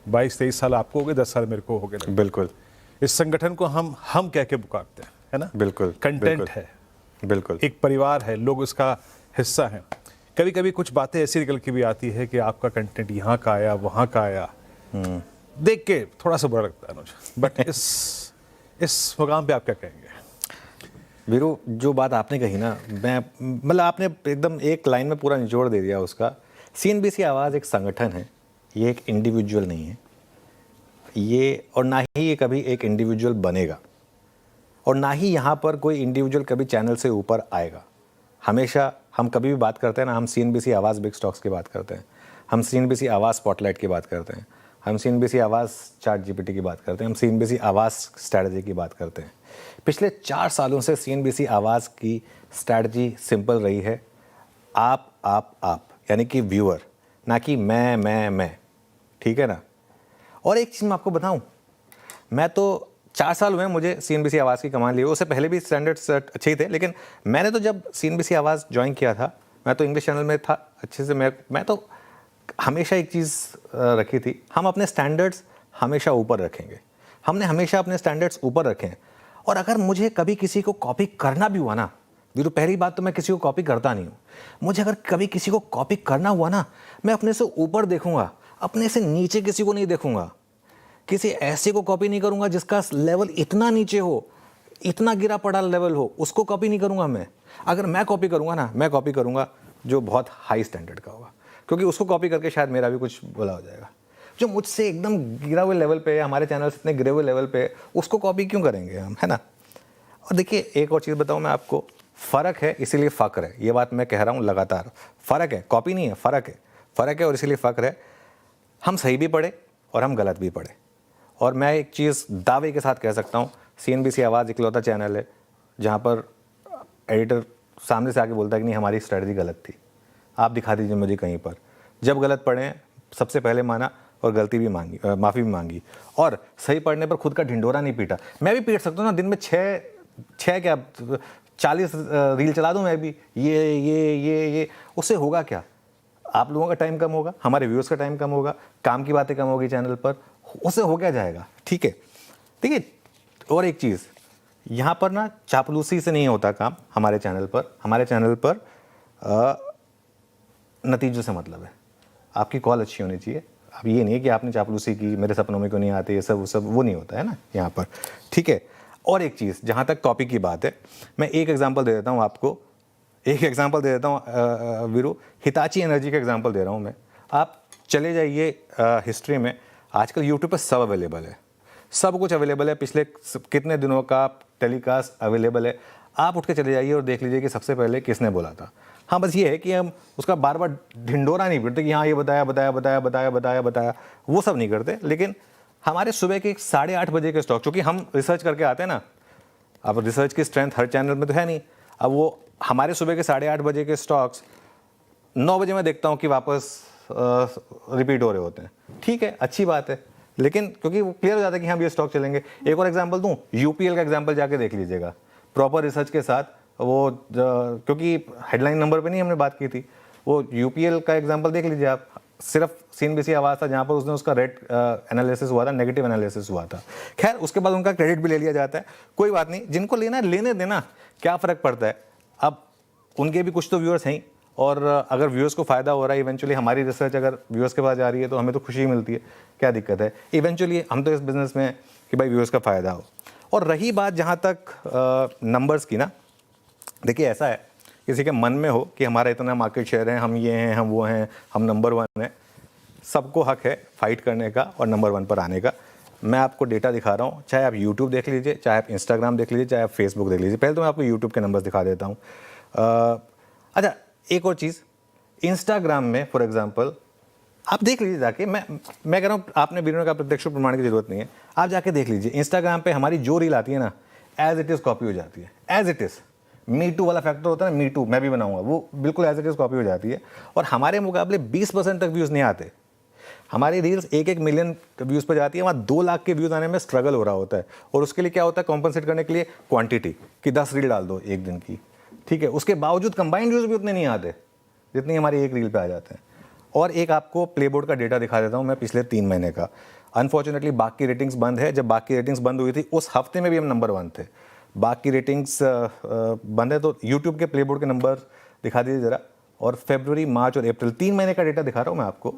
22-23 साल आपको हो गए, 10 साल मेरे को हो गए। बिल्कुल। इस संगठन को हम कह के पुकारते हैं, है ना। बिल्कुल। कंटेंट है, बिल्कुल एक परिवार है, लोग उसका हिस्सा हैं। कभी कभी कुछ बातें ऐसी निकल के भी आती है कि आपका कंटेंट यहाँ का आया, वहाँ का आया, देख के थोड़ा सा बुरा लगता है अनुज। बट इस मुकाम पे आप क्या कहेंगे? वीरू, जो बात आपने कही ना, मैं मतलब आपने एकदम एक लाइन में पूरा निचोड़ दे दिया उसका। CNBC आवाज़ एक संगठन है, ये एक इंडिविजुअल नहीं है ये, और ना ही ये कभी एक इंडिविजुअल बनेगा, और ना ही यहाँ पर कोई इंडिविजुअल कभी चैनल से ऊपर आएगा। हमेशा हम कभी भी बात करते हैं ना, हम CNBC आवाज़ बिग स्टॉक्स की बात करते हैं, हम CNBC आवाज़ स्पॉटलाइट की बात करते हैं, हम CNBC आवाज़ ChatGPT की बात करते हैं, हम CNBC आवाज़ स्ट्रैटेजी की बात करते हैं। पिछले 4 सालों से CNBC आवाज़ की स्ट्रैटेजी सिंपल रही है, आप यानी कि व्यूअर, ना कि मैं, ठीक है ना। और एक चीज़ मैं आपको बताऊं, मैं तो 4 साल हुए मुझे CNBC आवाज़ की कमान ली। उससे पहले भी स्टैंडर्ड्स अच्छे ही थे, लेकिन मैंने तो जब CNBC आवाज़ ज्वाइन किया था, मैं तो इंग्लिश चैनल में था अच्छे से। मैं तो हमेशा एक चीज़ रखी थी, हम अपने स्टैंडर्ड्स हमेशा ऊपर रखेंगे। हमने हमेशा अपने स्टैंडर्ड्स ऊपर रखे हैं। और अगर मुझे कभी किसी को कॉपी करना भी हुआ ना, वीरू, पहली बात तो मैं किसी को कॉपी करता नहीं हूँ। मुझे अगर कभी किसी को कॉपी करना हुआ ना, मैं अपने से ऊपर देखूंगा, अपने से नीचे किसी को नहीं देखूंगा। किसी ऐसे को कॉपी नहीं करूंगा जिसका लेवल इतना नीचे हो, इतना गिरा पड़ा लेवल हो, उसको कॉपी नहीं करूंगा मैं। अगर मैं कॉपी करूंगा ना, मैं कॉपी करूंगा जो बहुत हाई स्टैंडर्ड का होगा, क्योंकि उसको कॉपी करके शायद मेरा भी कुछ बुरा हो जाएगा। जो मुझसे एकदम गिरा हुए लेवल पे, हमारे चैनल से इतने गिरे हुए लेवल पे, उसको कॉपी क्यों करेंगे हम, है ना। और देखिए, एक और चीज़ बताऊँ मैं आपको, फ़र्क है इसीलिए फ़क्र है। ये बात मैं कह रहा हूँ लगातार, फ़र्क है, कॉपी नहीं है, फ़र्क है और इसीलिए फ़क्र है। हम सही भी पढ़े और हम गलत भी पढ़े। और मैं एक चीज़ दावे के साथ कह सकता हूँ, CNBC आवाज़ इकलौता चैनल है जहाँ पर एडिटर सामने से आके बोलता है कि नहीं, हमारी स्ट्रेटजी गलत थी, आप दिखा दीजिए मुझे कहीं पर। जब गलत पढ़े, सबसे पहले माना और गलती भी मांगी, माफ़ी भी मांगी, और सही पढ़ने पर खुद का ढिंडोरा नहीं पीटा। मैं भी पीट सकता हूँ ना, दिन में छः क्या 40 रील चला दूँ मैं भी, ये उससे होगा क्या? आप लोगों का टाइम कम होगा, हमारे व्यूअर्स का टाइम कम होगा, काम की बातें कम होगी चैनल पर, उससे हो क्या जाएगा? ठीक है, ठीक है। और एक चीज़, यहाँ पर ना चापलूसी से नहीं होता काम हमारे चैनल पर नतीजों से मतलब है। आपकी कॉल अच्छी होनी चाहिए। अब ये नहीं है कि आपने चापलूसी की, मेरे सपनों में क्यों नहीं आते, ये सब वो नहीं होता है ना यहाँ पर, ठीक है। और एक चीज़, जहाँ तक टॉपिक की बात है, मैं एक एग्जांपल दे देता हूँ आपको, वीरू, हिताची एनर्जी का एग्जांपल दे रहा हूँ मैं। आप चले जाइए हिस्ट्री में, आजकल यूट्यूब पर सब अवेलेबल है, सब कुछ अवेलेबल है, पिछले कितने दिनों का टेलीकास्ट अवेलेबल है। आप उठ के चले जाइए और देख लीजिए कि सबसे पहले किसने बोला था। हाँ, बस ये है कि हम उसका बार बार ढिंडोरा नहीं पीटते कि हाँ ये बताया, वो सब नहीं करते। लेकिन हमारे सुबह के 8:30 बजे के स्टॉक, चूँकि हम रिसर्च करके आते हैं ना, अब रिसर्च की स्ट्रेंथ हर चैनल में तो है नहीं, अब वो हमारे सुबह के 8:30 बजे के स्टॉक्स 9 बजे मैं देखता हूँ कि वापस रिपीट हो रहे होते हैं। ठीक है, अच्छी बात है, लेकिन क्योंकि वो क्लियर हो जाता है कि हम ये स्टॉक चलेंगे। एक और एग्जांपल दूं, यूपीएल का एग्जांपल जाके देख लीजिएगा, प्रॉपर रिसर्च के साथ। वो क्योंकि हेडलाइन नंबर पे नहीं हमने बात की थी, वो यूपीएल का एग्जांपल देख लीजिए आप। सिर्फ सीएनबीसी आवाज़ था जहाँ पर उसने उसका रेट एनालिसिस हुआ था, नेगेटिव एनालिसिस हुआ था। खैर, उसके बाद उनका क्रेडिट भी ले लिया जाता है, कोई बात नहीं, जिनको लेना है लेने देना, क्या फ़र्क पड़ता है। अब उनके भी कुछ तो व्यूअर्स हैं, और अगर व्यूअर्स को फ़ायदा हो रहा है, इवेंचुअली हमारी रिसर्च अगर व्यूअर्स के पास जा रही है तो हमें तो खुशी मिलती है, क्या दिक्कत है। इवेंचुअली हम तो इस बिज़नेस में कि भाई व्यूअर्स का फ़ायदा हो। और रही बात जहाँ तक नंबर्स की ना, देखिए ऐसा है, किसी के मन में हो कि हमारा इतना मार्केट शेयर है, हम ये हैं, हम वो हैं, हम नंबर 1 हैं, सबको हक है फाइट करने का और नंबर 1 पर आने का। मैं आपको डेटा दिखा रहा हूँ, चाहे आप यूट्यूब देख लीजिए, चाहे आप इंस्टाग्राम देख लीजिए, चाहे आप फेसबुक देख लीजिए। पहले तो मैं आपको यूट्यूब के नंबर्स दिखा देता हूँ। अच्छा, एक और चीज़, इंस्टाग्राम में फॉर एग्जांपल आप देख लीजिए जाके, मैं कह रहा हूँ, आपने वीडियो का प्रत्यक्ष प्रमाण की जरूरत नहीं है, आप जाके देख लीजिए। इंस्टाग्राम पे हमारी जो रील आती है ना, एज इट इज़ कॉपी हो जाती है, as it is. Me too वाला फैक्टर होता है ना, मी टू, मैं भी बनाऊंगा, वो बिल्कुल एज इट इज़ कॉपी हो जाती है। और हमारे मुकाबले 20% तक व्यूज़ नहीं आते। हमारी रील्स 1-1 मिलियन व्यूज़ पर जाती है, वहाँ 2 लाख के व्यूज़ आने में स्ट्रगल हो रहा होता है। और उसके लिए क्या होता है, कॉम्पनसेट करने के लिए क्वांटिटी, कि 10 रील डाल दो एक दिन की, ठीक है। उसके बावजूद कंबाइंड व्यूज़ भी उतने नहीं आते जितनी हमारी एक रील पे आ जाते हैं। और एक आपको प्लेबोर्ड का डेटा दिखा देता हूँ मैं, पिछले 3 महीने का। अनफॉर्चुनेटली बाकी रेटिंग्स बंद है, जब बाकी रेटिंग्स बंद हुई थी उस हफ्ते में भी हम नंबर 1 थे। बाकी रेटिंग्स बंद है, तो यूट्यूब के प्लेबोर्ड के नंबर दिखा दीजिए ज़रा। और फरवरी, मार्च और अप्रैल 3 महीने का डेटा दिखा रहा हूँ मैं आपको।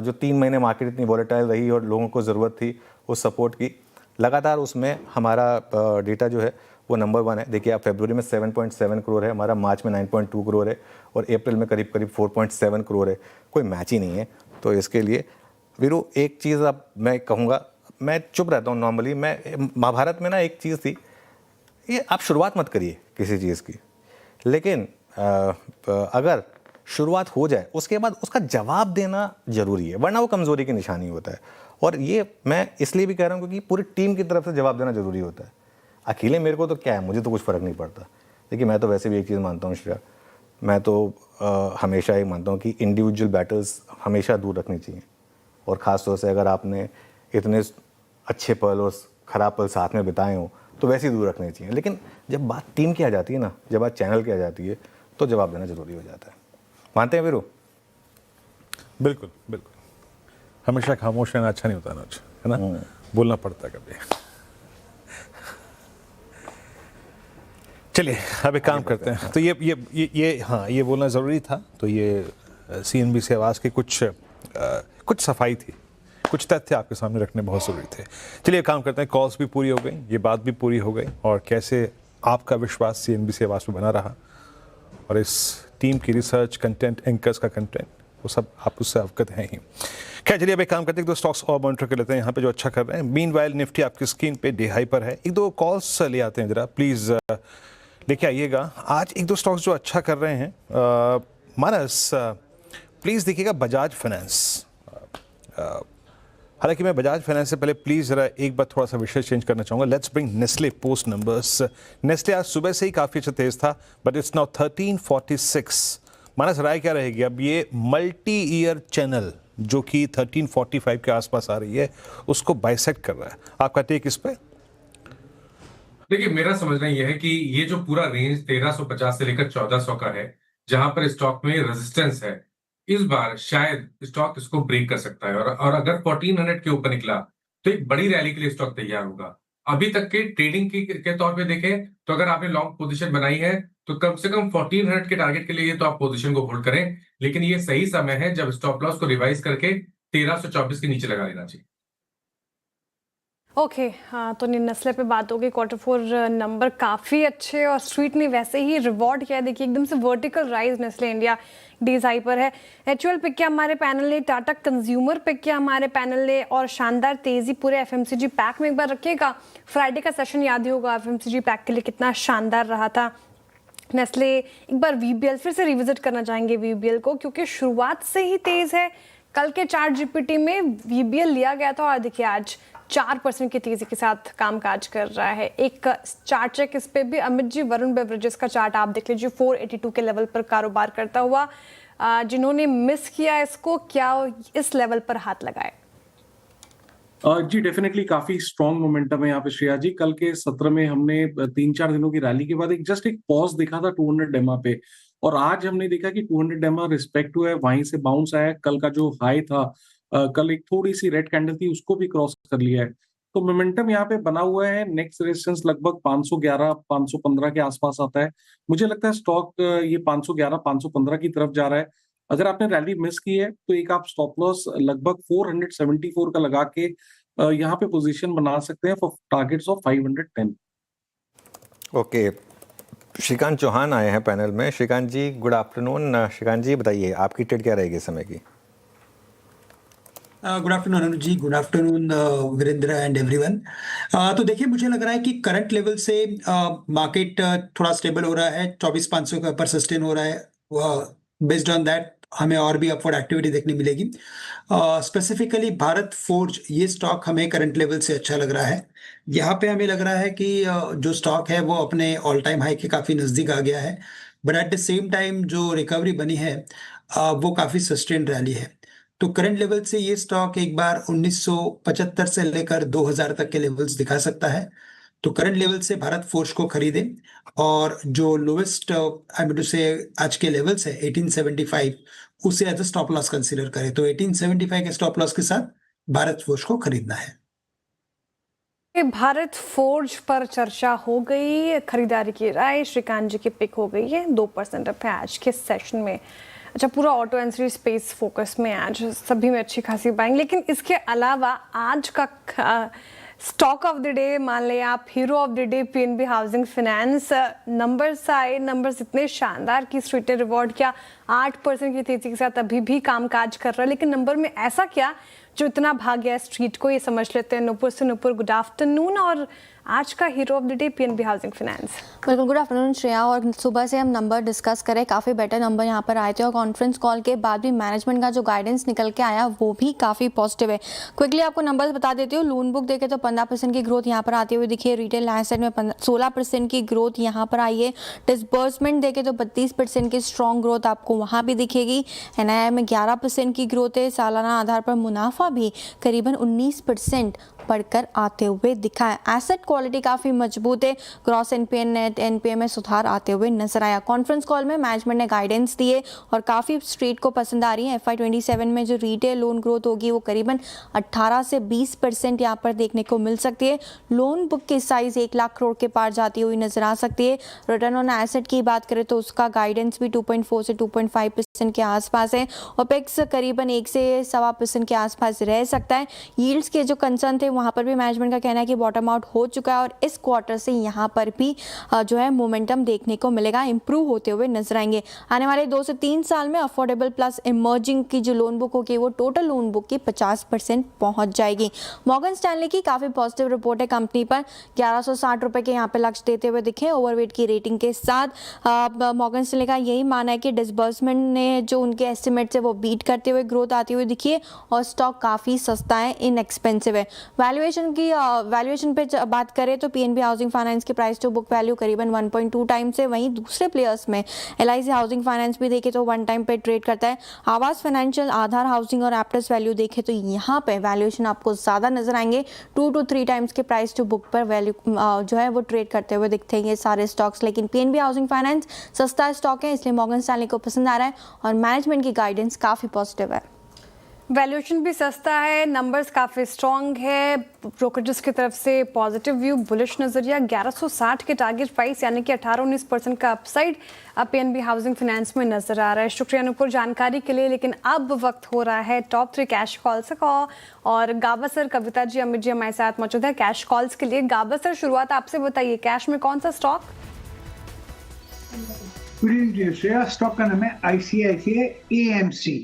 जो 3 महीने मार्केट इतनी वॉलेटाइल रही और लोगों को ज़रूरत थी उस सपोर्ट की, लगातार उसमें हमारा डेटा जो है वो नंबर 1 है। देखिए आप, फरवरी में 7.7 करोड़ है हमारा, मार्च में 9.2 करोड़ है, और अप्रैल में करीब 4.7 करोड़ है। कोई मैच ही नहीं है। तो इसके लिए वीरू एक चीज़ अब मैं कहूँगा, मैं चुप रहता हूँ नॉर्मली, मैं महाभारत में ना एक चीज़ थी, ये आप शुरुआत मत करिए किसी चीज़ की, लेकिन अगर शुरुआत हो जाए उसके बाद उसका जवाब देना ज़रूरी है, वरना वो कमज़ोरी की निशानी होता है। और ये मैं इसलिए भी कह रहा हूँ क्योंकि पूरी टीम की तरफ से जवाब देना ज़रूरी होता है। अकेले मेरे को तो क्या है, मुझे तो कुछ फ़र्क नहीं पड़ता। देखिए मैं तो वैसे भी एक चीज़ मानता हूँ श्रेया, मैं तो हमेशा ये मानता हूँ कि इंडिविजुअल बैटल्स हमेशा दूर रखनी चाहिए। और ख़ास तौर से अगर आपने इतने अच्छे पल और ख़राब पल साथ में बिताए हों तो वैसे ही दूर रखने चाहिए। लेकिन जब बात टीम की आ जाती है ना, जब बात चैनल की आ जाती है, तो जवाब देना ज़रूरी हो जाता है। मानते हैं वीरू? बिल्कुल बिल्कुल, हमेशा खामोश रहना अच्छा नहीं होता ना, है ना, बोलना पड़ता है कभी। चलिए अब एक काम करते हैं, तो ये हाँ, ये बोलना ज़रूरी था। तो ये सीएनबीसी आवाज़ की कुछ सफाई थी, कुछ तथ्य आपके सामने रखने बहुत ज़रूरी थे। चलिए काम करते हैं, कॉल्स भी पूरी हो गई, ये बात भी पूरी हो गई, और कैसे आपका विश्वास सीएनबीसी आवाज़ पे बना रहा, और इस टीम की रिसर्च, कंटेंट, एंकर्स का कंटेंट, वो सब आप उससे अवगत हैं ही। खैर चलिए अब एक काम करते हैं, 1-2 स्टॉक्स और मॉनिटर कर लेते हैं यहाँ पे जो अच्छा कर रहे हैं। मीनवाइल निफ्टी आपकी स्क्रीन पे डे हाई पर है। 1-2 कॉल्स ले आते हैं ज़रा, प्लीज़ लेके आइएगा। आज 1-2 स्टॉक्स जो अच्छा कर रहे हैं, मानस प्लीज़ देखिएगा बजाज फाइनेंस। हालांकि मैं बजाज फाइनेंस से पहले प्लीज़ ज़रा एक बार थोड़ा सा विषय चेंज करना चाहूँगा। Let's bring Nestle post numbers. Nestle आज सुबह से ही काफ़ी अच्छा तेज़ था, बट इट्स नाउ 1346। मानस राय क्या रहेगी? अब ये मल्टी ईयर जो कि 1345 के आसपास आ रही है, उसको बाइसेक्ट कर रहा है। आपका टेक इस पे? देखिए, मेरा समझना यह है कि ये जो पूरा रेंज 1350 से लेकर 1400 का है, जहां पर स्टॉक में रेजिस्टेंस है, इस बार शायद स्टॉक इसको ब्रेक कर सकता है। और अगर 1400 के ऊपर निकला तो एक बड़ी रैली के लिए स्टॉक तैयार होगा। अभी तक के ट्रेडिंग के तौर पे देखें तो अगर आपने लॉन्ग पोजीशन बनाई है तो कम से कम 1400 के टारगेट के लिए तो आप पोजीशन को होल्ड करें, लेकिन ये सही समय है जब स्टॉप लॉस को रिवाइज करके 1324 के नीचे लगा लेना चाहिए। ओके हाँ, तो नेस्ले पे बात होगी। Q4 नंबर काफ़ी अच्छे और स्ट्रीट ने वैसे ही रिवॉर्ड किया है। देखिए एकदम से वर्टिकल राइज नेस्ले इंडिया डीज हाई पर है। एचयूएल पिक किया हमारे पैनल ने, टाटा कंज्यूमर पिक किया हमारे पैनल ने, और शानदार तेजी पूरे एफएमसीजी पैक में। एक बार रखिएगा, फ्राइडे का सेशन याद ही होगा एफएमसीजी पैक के लिए कितना शानदार रहा था। नेस्ले एक बार वीबीएल फिर से रिविजिट करना चाहेंगे वीबीएल को, क्योंकि शुरुआत से ही तेज है। कल के चार्ट जीपीटी में वीबीएल लिया गया था और देखिए आज 4% की तेजी के साथ कामकाज कर रहा है। एक चार्ट चेक इस पे भी, अमित जी वरुण बेवरेजेस का चार्ट आप देख लीजिए, 482 के लेवल पर कारोबार करता हुआ। जिन्होंने मिस किया इसको, क्या इस लेवल पर हाथ लगाए? जी डेफिनेटली काफी स्ट्रॉन्ग मोमेंटम है यहाँ पे श्रेया जी। कल के सत्र में हमने 3-4 दिनों की रैली के बाद एक पॉज देखा था 200 डेमा पे, और आज हमने देखा कि 200 डेमा रिस्पेक्ट हुआ है, वहीं से बाउंस आया। कल का जो हाई था, कल एक थोड़ी सी रेड कैंडल थी, उसको भी क्रॉस कर लिया है। तो मोमेंटम यहाँ पे बना हुआ है। नेक्स्ट रेजिस्टेंस लगभग 511-515 के आसपास आता है। मुझे लगता है स्टॉक ये 511-515 की तरफ जा रहा है। अगर आपने रैली मिस की है तो एक आप स्टॉप लॉस लगभग 474 का लगा के यहाँ पे पोजीशन बना सकते हैं for targets of 510। Okay, Shrikant Chauhan आए हैं पैनल में। Shrikant ji good afternoon. श्रीकांत जी बताइए आपकी ट्रेड क्या रहेगी इस समय की? Good afternoon Anuj ji, good afternoon Virendra and everyone. तो देखिए मुझे लग रहा है कि करंट लेवल से मार्केट थोड़ा स्टेबल हो रहा है, 24,500 के ऊपर सस्टेन हो रहा है। बेस्ड ऑन दैट हमें और भी अपवर्ड एक्टिविटी देखने मिलेगी। स्पेसिफिकली भारत फोर्ज ये स्टॉक हमें करंट लेवल से अच्छा लग रहा है। यहाँ पे हमें लग रहा है कि जो स्टॉक है वो अपने ऑल टाइम हाई के काफ़ी नज़दीक आ गया है, but at the same time जो रिकवरी बनी है वो काफ़ी सस्टेन रैली है। तो करंट लेवल से ये स्टॉक एक बार 1975 से लेकर 2000 तक के लेवल्स दिखा सकता है। तो करंट लेवल से भारत फोर्ज को खरीदें, और जो लोवेस्ट आई मीन टू से आज के लेवल्स है 1875, उसे as a stop loss consider करें। तो 1875 के स्टॉप लॉस के साथ भारत फोर्ज को खरीदना है। भारत फोर्ज पर चर्चा हो गई, खरीदारी की राय श्रीकांत जी की पिक हो गई है। 2% अप है आज के सेशन में। अच्छा, पूरा ऑटो एंसरी स्पेस फोकस में आज सभी में अच्छी खासी बाइंग। लेकिन इसके अलावा आज का स्टॉक ऑफ द डे मान लें आप, hero of the day PNB housing finance. Numbers आए, नंबर्स इतने शानदार कि स्ट्रीट ने रिवॉर्ड किया। 8% की तेजी के साथ अभी भी कामकाज कर रहा है, लेकिन नंबर में ऐसा क्या जो इतना भाग गया स्ट्रीट को, ये समझ लेते हैं। नुपुर से नुपुर, गुड आफ्टरनून। और आज का hero of the day PNB housing finance. बिल्कुल, गुड आफ्टरनून श्रेया। और सुबह से हम नंबर डिस्कस करें, काफ़ी बेटर नंबर यहाँ पर आए थे, और कॉन्फ्रेंस कॉल के बाद भी मैनेजमेंट का जो गाइडेंस निकल के आया वो भी काफ़ी पॉजिटिव है। क्विकली आपको नंबर्स बता देती हूँ। लोन बुक देखें तो 15% की ग्रोथ यहाँ पर आती हुई दिखी है। रिटेल एसेट में 16% की ग्रोथ यहाँ पर आई है। डिसबर्समेंट देखें तो 32% की स्ट्रॉन्ग ग्रोथ आपको वहाँ भी दिखेगी। एनआईआई में 11% की ग्रोथ है। सालाना आधार पर मुनाफा भी करीबन 19% बढ़कर आते हुए दिखा है। एसेट क्वालिटी काफ़ी मजबूत है। ग्रॉस एनपीए, नेट एनपीए में सुधार आते हुए नजर आया। कॉन्फ्रेंस कॉल में मैनेजमेंट ने गाइडेंस दिए और काफ़ी स्ट्रीट को पसंद आ रही है। FY27 में जो रिटेल लोन ग्रोथ होगी वो करीबन 18 से 20% यहाँ पर देखने को मिल सकती है। लोन बुक की साइज 1 लाख करोड़ के पार जाती हुई नजर आ सकती है। रिटर्न ऑन एसेट की बात करें तो उसका गाइडेंस भी 2.4 से 2.5% के आसपास है। ओपेक्स करीबन 1 से 1.25% के आसपास रह सकता है। यील्ड्स के जो कंसर्न थे वहाँ पर भी मैनेजमेंट का कहना है कि बॉटम आउट हो चुका है, और इस क्वार्टर से यहाँ पर भी जो है मोमेंटम देखने को मिलेगा, इंप्रूव होते हुए नजर आएंगे। आने वाले 2 से 3 साल में अफोर्डेबल प्लस इमर्जिंग की जो लोन बुक होगी वो टोटल लोन बुक की 50% पहुंच जाएगी। मॉर्गन स्टैनली की काफ़ी पॉजिटिव रिपोर्ट है कंपनी पर। 1160 रुपये के यहाँ पे लक्ष्य देते हुए दिखे ओवरवेट की रेटिंग के साथ। मॉर्गन स्टैनली का यही मानना है कि डिसबर्समेंट ने जो उनके एस्टिमेट है वो बीट करते हुए ग्रोथ आती हुई दिखी है, और स्टॉक काफ़ी सस्ता है, इनएक्सपेंसिव है। वैल्यूएशन पे बात करें तो पीएनबी हाउसिंग फाइनेंस की प्राइस टू बुक वैल्यू करीबन 1.2 टाइम्स है। वहीं दूसरे प्लेयर्स में एलआईसी हाउसिंग फाइनेंस भी देखें तो 1 टाइम पे ट्रेड करता है। आवास फाइनेंशियल, आधार हाउसिंग और एप्टस वैल्यू देखें तो यहाँ पे वैल्यूएशन आपको ज़्यादा नजर आएंगे। 2 to 3 टाइम्स के प्राइस टू बुक पर वैल्यू जो है वो ट्रेड करते हुए दिखते हैं ये सारे स्टॉक्स। लेकिन पीएनबी हाउसिंग फाइनेंस सस्ता स्टॉक है, इसलिए मॉर्गन स्टैनली को पसंद आ रहा है और मैनेजमेंट की गाइडेंस काफ़ी पॉजिटिव है। वैल्यूएशन भी सस्ता है, नंबर्स काफ़ी स्ट्रॉन्ग है, ब्रोकरेजेस की तरफ से पॉजिटिव व्यू, बुलिश नज़रिया, 1160 के टारगेट प्राइस यानी कि 18-19% का अपसाइड पीएनबी हाउसिंग फाइनेंस में नजर आ रहा है। शुक्रिया अनुपुर जानकारी के लिए। लेकिन अब वक्त हो रहा है टॉप 3 कैश कॉल्स का और गाबा सर, कविता जी, अमित जी हमारे साथ मौजूद है कैश कॉल्स के लिए। गाबा सर, शुरुआत आपसे बताइए, कैश में कौन सा स्टॉक? स्टॉक का नाम है ICICI AMC।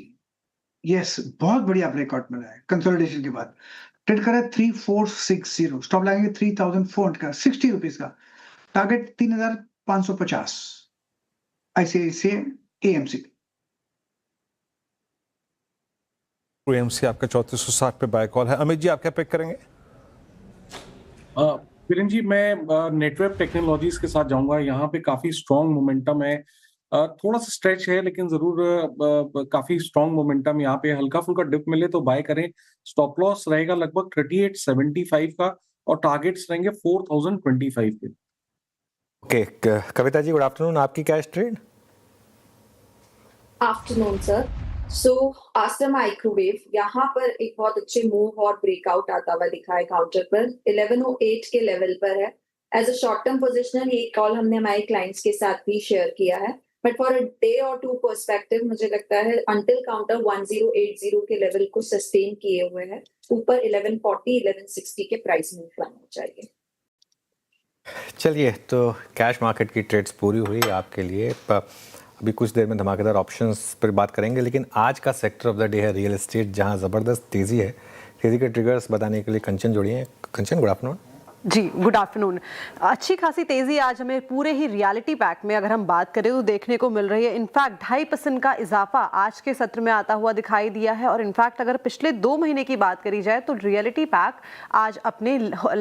यस, बहुत बढ़िया रिकॉर्ड मिला है कंसोलिडेशन के बाद। ट्रेड कर रहा है 3460, स्टॉप लगाएंगे 3400 का, 60 रुपीज का, टारगेट 3550। ICICI AMC AMC आपका 3460 पे बाय कॉल है। अमित जी, आप क्या पिक करेंगे? किरण जी, मैं नेटवर्क टेक्नोलॉजीज के साथ जाऊंगा। यहाँ पे काफी स्ट्रॉन्ग मोमेंटम है, थोड़ा सा स्ट्रेच है लेकिन जरूर काफी स्ट्रॉन्ग मोमेंटम। यहाँ पे हल्का फुल्का डिप मिले तो बाय करें। स्टॉप लॉस रहेगा लगभग 3875 का और टारगेट्स रहेंगे 4025 के। Okay, Kavita ji good afternoon, आपकी cash trade? Afternoon sir. So Astra Microwave यहाँ पर एक बहुत अच्छे मूव और ब्रेकआउट आता हुआ दिखा है काउंटर पर 1108 के लेवल पर है। As a short term positioner ये कॉल हमने हमारे क्लाइंट्स के साथ भी शेयर किया है, बट फॉर अ डे और 2 पर्सपेक्टिव मुझे लगता है अंटिल काउंटर 1080 के लेवल को सस्टेन किए हुए है, ऊपर 1140 1160 के प्राइस मूव करना चाहिए। चलिए, तो कैश मार्केट की ट्रेड्स पूरी हुई आपके लिए। अभी कुछ देर में धमाकेदार ऑप्शंस पर बात करेंगे, लेकिन आज का सेक्टर ऑफ द डे है रियल एस्टेट, जहां ज़बरदस्त तेज़ी है। तेज़ी के ट्रिगर्स बताने के लिए कंचन जुड़ी हैं। कंचन, गुड आफ्टरनून। जी गुड आफ्टरनून। अच्छी खासी तेजी आज हमें पूरे ही रियलिटी पैक में अगर हम बात करें तो देखने को मिल रही है। इनफैक्ट 2.5% का इजाफा आज के सत्र में आता हुआ दिखाई दिया है। और इनफैक्ट अगर पिछले 2 महीने की बात करी जाए तो रियलिटी पैक आज अपने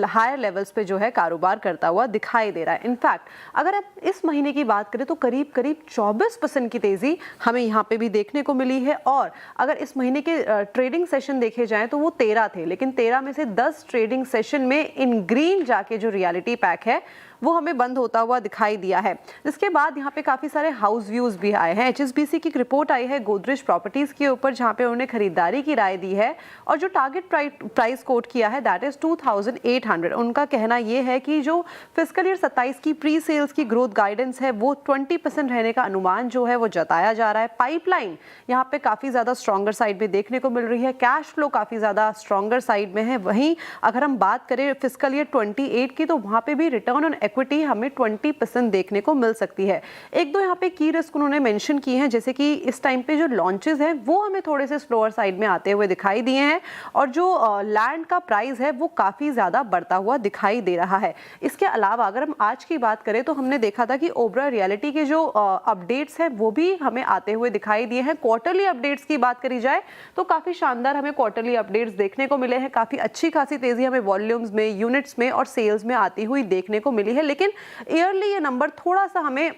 हायर लेवल्स पे जो है कारोबार करता हुआ दिखाई दे रहा है। इनफैक्ट अगर आप इस महीने की बात करें तो करीब 24% की तेजी हमें यहाँ पे भी देखने को मिली है। और अगर इस महीने के ट्रेडिंग सेशन देखे जाएं तो वो 13 थे, लेकिन 13 में से 10 ट्रेडिंग सेशन में इन ग्रीन जाके जो रियलिटी पैक है वो हमें बंद होता हुआ दिखाई दिया है। इसके बाद यहाँ पे काफी सारे हाउस व्यूज भी आए हैं। HSBC की रिपोर्ट आई है गोदरेज प्रॉपर्टीज के ऊपर, जहाँ पे उन्होंने खरीदारी की राय दी है और जो टारगेट प्राइस कोट किया है दैट इज 2800। उनका कहना यह है कि जो फिस्कल ईयर 27 की प्री सेल्स की ग्रोथ गाइडेंस है वो 20% रहने का अनुमान जो है वो जताया जा रहा है। पाइपलाइन यहाँ पे काफी ज्यादा स्ट्रॉन्गर साइड में देखने को मिल रही है, कैश फ्लो काफी ज्यादा स्ट्रॉन्गर साइड में है। वहीं अगर हम बात करें फिस्कल ईयर 28 की तो वहां पे भी रिटर्न ऑन इक्विटी हमें 20% देखने को मिल सकती है। एक दो यहाँ पे की रिस्क उन्होंने मेंशन की हैं, जैसे कि इस टाइम पे जो लॉन्चेस हैं वो हमें थोड़े से स्लोअर साइड में आते हुए दिखाई दिए हैं और जो लैंड का प्राइस है वो काफी ज्यादा बढ़ता हुआ दिखाई दे रहा है। इसके अलावा अगर हम आज की बात करें तो हमने देखा था कि ओबरा रियलिटी के जो अपडेट्स हैं वो भी हमें आते हुए दिखाई दिए हैं। क्वार्टरली अपडेट्स की बात करी जाए तो काफी शानदार हमें क्वार्टरली अपडेट्स देखने को मिले हैं। काफी अच्छी खासी तेजी हमें वॉल्यूम्स में, यूनिट्स में और सेल्स में आती हुई देखने को मिली है। लेकिन ईयरली ये नंबर थोड़ा सा हमें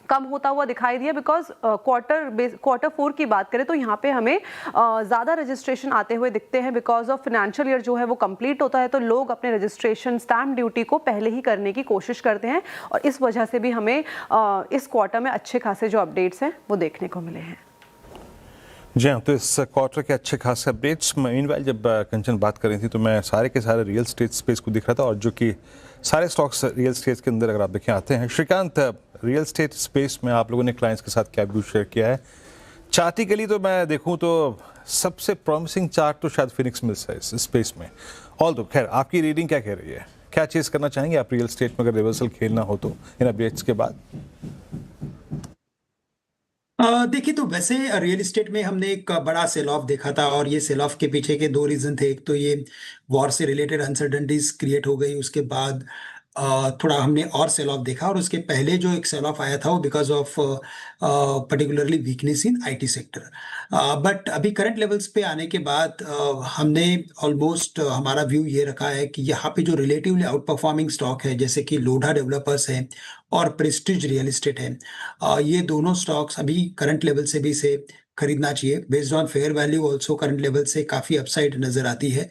कम होता हुआ दिखाई दिया बिकॉज क्वार्टर 4 की बात करें तो यहाँ पे हमें ज़्यादा रजिस्ट्रेशन आते हुए दिखते हैं। बिकॉज ऑफ फाइनेंशियल ईयर जो है वो कंप्लीट होता है तो लोग अपने रजिस्ट्रेशन स्टैम्प ड्यूटी को पहले ही करने की कोशिश करते हैं और इस वजह से भी हमें इस क्वार्टर में अच्छे खासे जो अपडेट्स हैं वो देखने को मिले हैं। जी हाँ, तो इस क्वार्टर के अच्छे खासे अपडेट्स। मीनवाइल जब कंचन बात कर रही थी तो मैं सारे के सारे रियल स्टेट स्पेस को दिख रहा था और जो कि सारे स्टॉक्स रियल स्टेट के अंदर अगर आप देखें आते हैं। श्रीकांत, रियल स्टेट स्पेस में आप लोगों ने क्लाइंट्स के साथ क्या व्यू शेयर किया है? चार्टिकली तो मैं देखूं तो सबसे प्रॉमिसिंग चार्ट तो शायद फिनिक्स मिल्स है इस स्पेस में। ऑल तो खैर, आपकी रीडिंग क्या कह रही है? क्या चीज़ करना चाहेंगे आप रियल स्टेट में अगर रिवर्सल खेलना हो तो इन अपडेट्स के बाद? देखिए, तो वैसे रियल एस्टेट में हमने एक बड़ा सेल ऑफ देखा था और ये सेल ऑफ के पीछे के 2 रीजन थे। एक तो ये वॉर से रिलेटेड अनसर्टेनिटीज क्रिएट हो गई, उसके बाद थोड़ा हमने और सेल ऑफ देखा, और उसके पहले जो एक सेल ऑफ आया था वो because of particularly weakness in IT sector. But अभी करंट लेवल्स पे आने के बाद हमने ऑलमोस्ट हमारा व्यू ये रखा है कि यहाँ पे जो रिलेटिवली आउट परफॉर्मिंग स्टॉक है, जैसे कि लोढ़ा डेवलपर्स है और प्रेस्टीज रियल एस्टेट है, ये दोनों स्टॉक्स अभी करंट लेवल से भी से खरीदना चाहिए। Based on fair value also current level से काफ़ी अपसाइड नजर आती है।